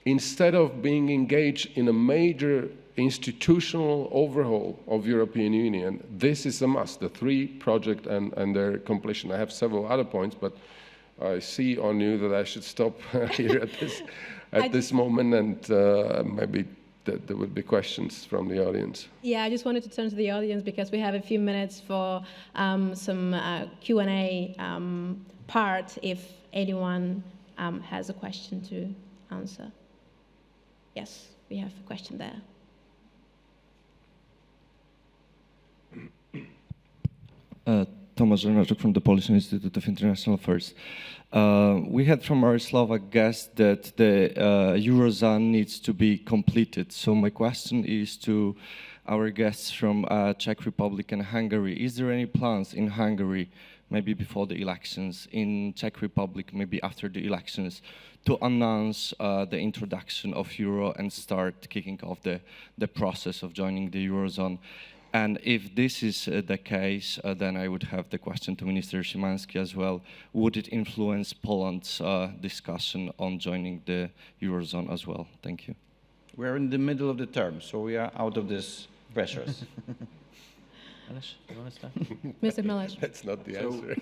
instead of being engaged in a major institutional overhaul of European Union, this is a must, the three projects and their completion. I have several other points, but I see on you that I should stop here at this moment, and maybe there would be questions from the audience. Yeah, I just wanted to turn to the audience because we have a few minutes for some Q&A part, if anyone has a question to answer. Yes, we have a question there. Tomasz Renaczuk from the Polish Institute of International Affairs. We had from our Slovak guest that the Eurozone needs to be completed. So my question is to our guests from Czech Republic and Hungary. Is there any plans in Hungary, maybe before the elections, in Czech Republic, maybe after the elections, to announce the introduction of Euro and start kicking off the process of joining the Eurozone? And if this is the case, then I would have the question to Minister Szymański as well. Would it influence Poland's discussion on joining the Eurozone as well? Thank you. We're in the middle of the term, so we are out of this pressures. Miloš, you want to start? Mr. Miloš. That's not the answer.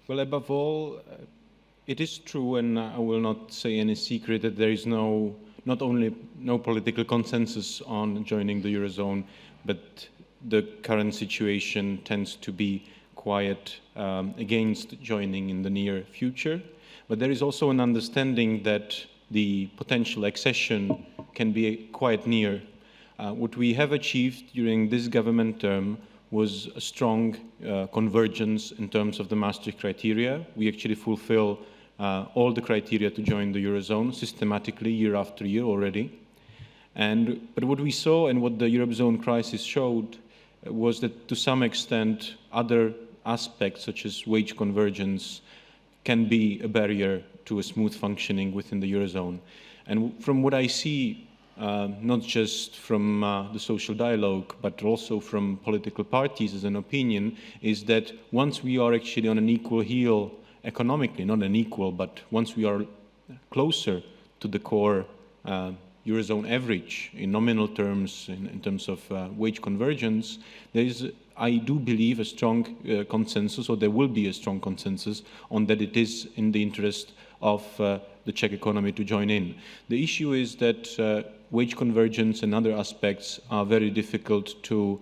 Well, above all, it is true, and I will not say any secret, that there is not only no political consensus on joining the Eurozone, but the current situation tends to be quite against joining in the near future. But there is also an understanding that the potential accession can be quite near. What we have achieved during this government term was a strong convergence in terms of the Maastricht criteria. We actually fulfill all the criteria to join the Eurozone systematically year after year already. But what we saw and what the Eurozone crisis showed was that to some extent other aspects such as wage convergence can be a barrier to a smooth functioning within the Eurozone. And from what I see, not just from the social dialogue, but also from political parties as an opinion, is that once we are actually on an equal heel economically, not an equal, but once we are closer to the core Eurozone average in nominal terms, in terms of wage convergence, there is, I do believe, a strong consensus, or there will be a strong consensus on that it is in the interest of the Czech economy to join in. The issue is that wage convergence and other aspects are very difficult to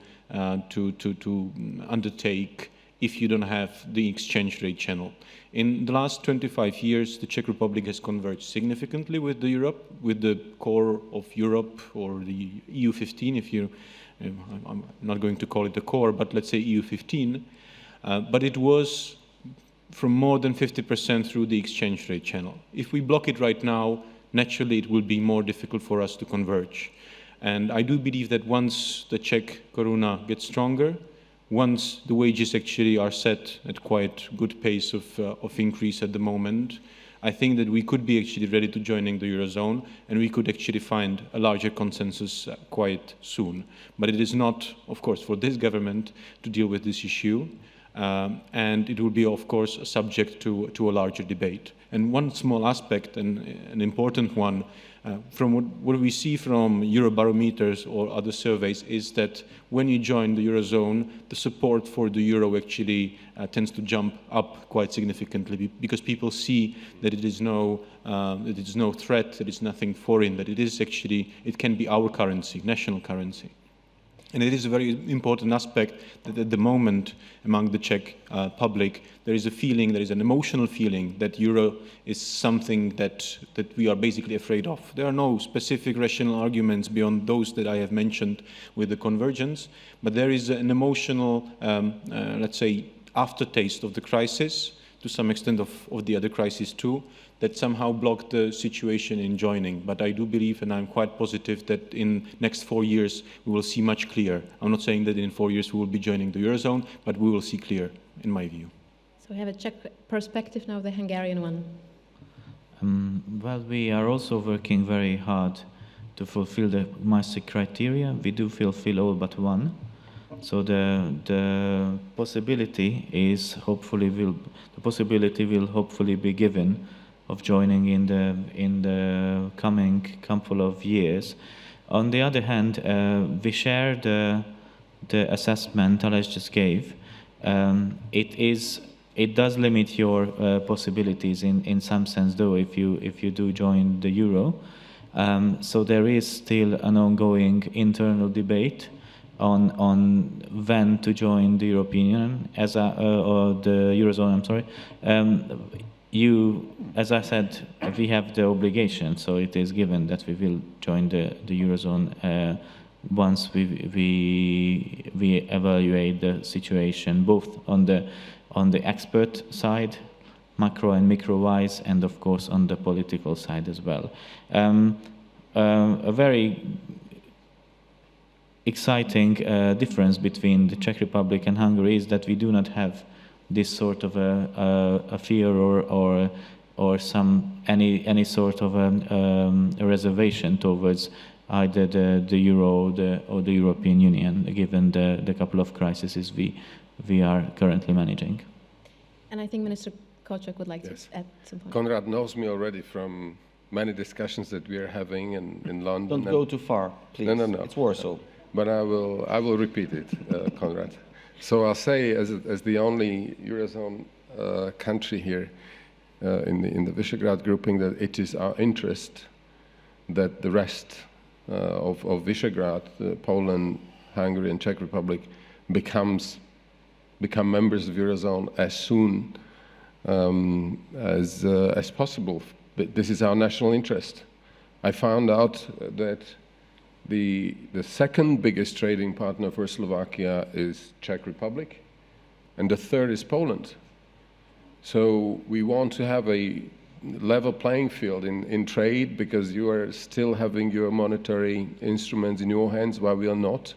undertake if you don't have the exchange rate channel. In the last 25 years, the Czech Republic has converged significantly with the core of Europe, or the EU15, if you, I'm not going to call it the core, but let's say EU15. But it was from more than 50% through the exchange rate channel. If we block it right now, naturally it will be more difficult for us to converge. And I do believe that once the Czech koruna gets stronger, once the wages actually are set at quite good pace of increase at the moment, I think that we could be actually ready to joining the Eurozone, and we could actually find a larger consensus quite soon. But it is not, of course, for this government to deal with this issue, and it will be, of course, subject to a larger debate. And one small aspect, and an important one, from what we see from Eurobarometers or other surveys, is that when you join the Eurozone, the support for the euro actually tends to jump up quite significantly, because people see that it is no threat, that it's nothing foreign, that it is actually, it can be our currency, national currency. And it is a very important aspect that at the moment among the Czech public, there is a feeling, there is an emotional feeling that euro is something that we are basically afraid of. There are no specific rational arguments beyond those that I have mentioned with the convergence, but there is an emotional, let's say, aftertaste of the crisis, to some extent of the other crises too, that somehow blocked the situation in joining. But I do believe, and I'm quite positive, that in next 4 years we will see much clearer. I'm not saying that in 4 years we will be joining the Eurozone, but we will see clear, in my view. So we have a Czech perspective now, the Hungarian one. Well, we are also working very hard to fulfill the Maastricht criteria. We do fulfill all but one. So the possibility is the possibility will hopefully be given of joining in the coming couple of years. On the other hand, we share the assessment Alex just gave. It does limit your possibilities in some sense, though, if you do join the euro. So there is still an ongoing internal debate on when to join the European Union or the Eurozone. I'm sorry. As I said, we have the obligation, so it is given that we will join the Eurozone once we evaluate the situation, both on the expert side, macro and micro-wise, and of course on the political side as well. A very exciting difference between the Czech Republic and Hungary is that we do not have this sort of a fear or any sort of a reservation towards either the euro or the European Union, given the couple of crises we are currently managing. And I think Minister Kocak would like to add some point. Konrad knows me already from many discussions that we are having in London. Don't go too far, please. No. It's Warsaw. But I will repeat it, Konrad. So I'll say, as the only Eurozone country here in the Visegrad grouping, that it is our interest that the rest of Visegrad, Poland, Hungary, and Czech Republic, become members of Eurozone as soon as possible. But this is our national interest. I found out that the second biggest trading partner for Slovakia is Czech Republic, and the third is Poland. So we want to have a level playing field in trade because you are still having your monetary instruments in your hands while we are not.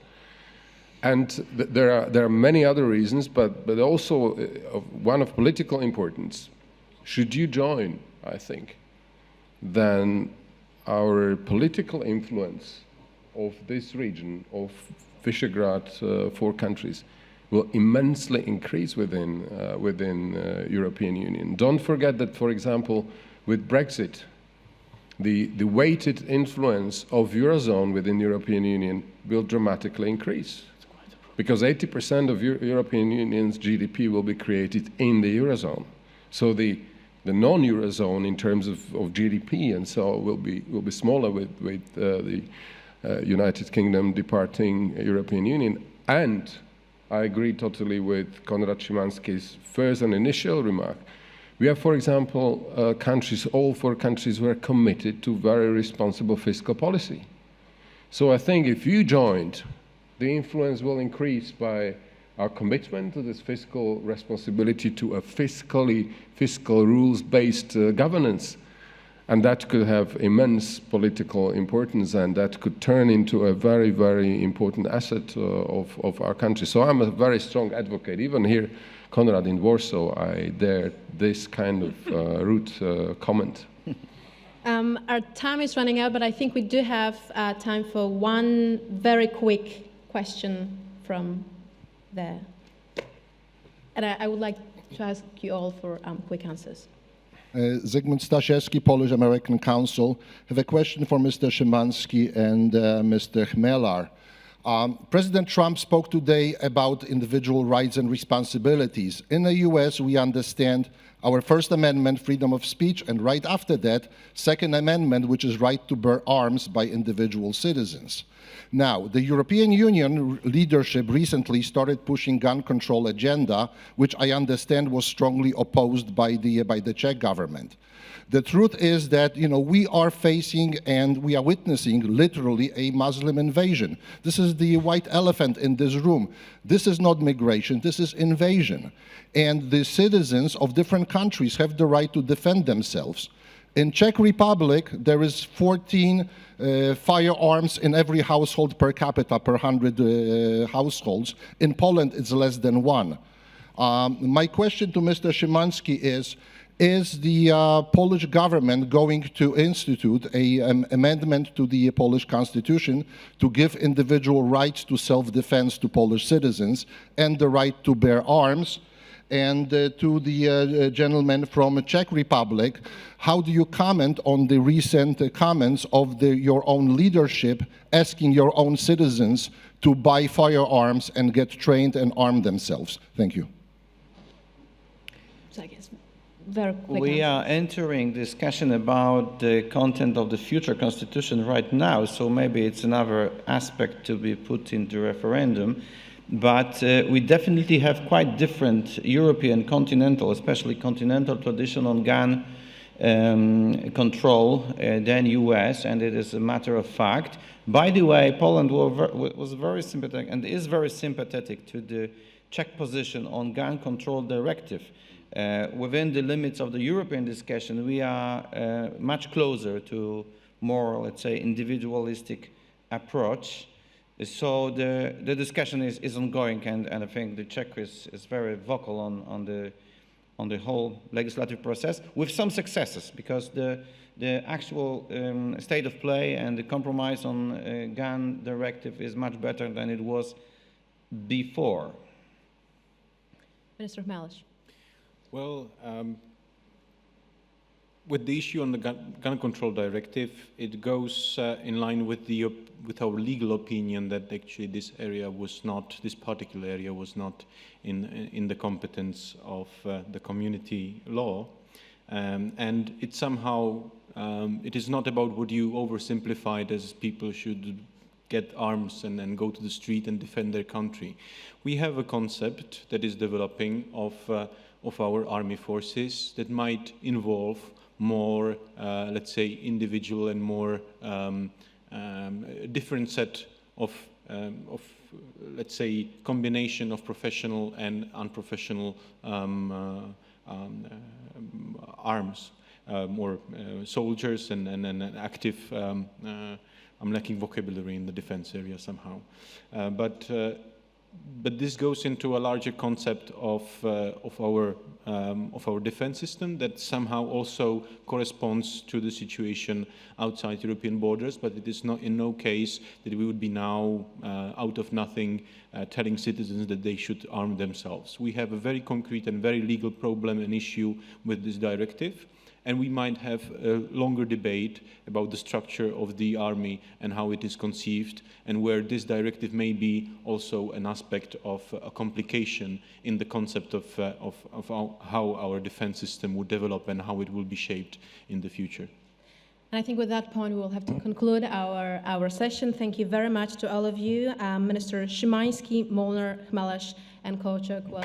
And there are many other reasons, but also one of political importance. Should you join, I think, then our political influence of this region, of Visegrad 4 countries, will immensely increase within European Union. Don't forget that, for example, with Brexit, the weighted influence of Eurozone within European Union will dramatically increase. Because 80% of European Union's GDP will be created in the Eurozone. So the non-Eurozone in terms of GDP and so will be smaller with the United Kingdom departing European Union. And I agree totally with Konrad Szymanski's first and initial remark. We have, for example, countries, all 4 countries were committed to very responsible fiscal policy. So I think if you joined, the influence will increase by our commitment to this fiscal responsibility, to a fiscal rules-based governance. And that could have immense political importance, and that could turn into a very, very important asset of our country. So I'm a very strong advocate. Even here, Konrad, in Warsaw, I dare this kind of rude comment. Our time is running out, but I think we do have time for one very quick question from there. And I would like to ask you all for quick answers. Zygmunt Stasiewski, Polish-American Council. I have a question for Mr. Szymanski and Mr. Chmelar. President Trump spoke today about individual rights and responsibilities. In the US, we understand our First Amendment, freedom of speech, and right after that, Second Amendment, which is right to bear arms by individual citizens. Now, the European Union leadership recently started pushing gun control agenda, which I understand was strongly opposed by the Czech government. The truth is that, we are facing and we are witnessing literally a Muslim invasion. This is the white elephant in this room. This is not migration, this is invasion. And the citizens of different countries have the right to defend themselves. In Czech Republic, there is 14 firearms in every household per capita, per 100 households. In Poland, it's less than 1. My question to Mr. Szymanski is the Polish government going to institute an amendment to the Polish constitution to give individual rights to self-defense to Polish citizens and the right to bear arms? And to the gentleman from Czech Republic, how do you comment on the recent comments of your own leadership asking your own citizens to buy firearms and get trained and arm themselves? Thank you. So I guess very quick We answer. are entering discussion about the content of the future constitution right now, so maybe it's another aspect to be put into referendum. But we definitely have quite different European continental, especially continental tradition on gun control than US, and it is a matter of fact. By the way, Poland was very sympathetic and is very sympathetic to the Czech position on gun control directive. Within the limits of the European discussion, we are much closer to more, let's say, individualistic approach. So the discussion is ongoing, and I think the Czech is very vocal on the whole legislative process, with some successes, because the actual state of play and the compromise on gun directive is much better than it was before. Minister Chmelar. Well, with the issue on the gun control directive, it goes in line with our legal opinion that actually this particular area was not in the competence of the community law, and it somehow it is not about what you oversimplified as people should get arms and go to the street and defend their country. We have a concept that is developing of our army forces that might involve more, let's say, individual and more different set of, let's say, combination of professional and unprofessional arms. soldiers and active. I'm lacking vocabulary in the defense area somehow, but this goes into a larger concept of our defense system that somehow also corresponds to the situation outside European borders, but it is not in no case that we would be now out of nothing telling citizens that they should arm themselves. We have a very concrete and very legal problem and issue with this directive, and we might have a longer debate about the structure of the army and how it is conceived, and where this directive may be also an aspect of a complication in the concept of how our defense system would develop and how it will be shaped in the future. And I think with that point, we will have to conclude our session. Thank you very much to all of you. Minister Szymański, Molnar, Chmelash, and Kochuk, well,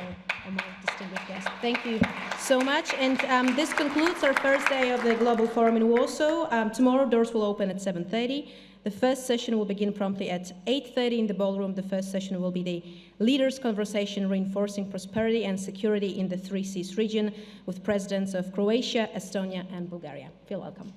my distinguished guests. Thank you so much. And this concludes our first day of the Global Forum in Warsaw. Tomorrow, doors will open at 7:30. The first session will begin promptly at 8:30 in the ballroom. The first session will be the Leaders' Conversation, Reinforcing Prosperity and Security in the Three Seas region, with presidents of Croatia, Estonia, and Bulgaria. Feel welcome.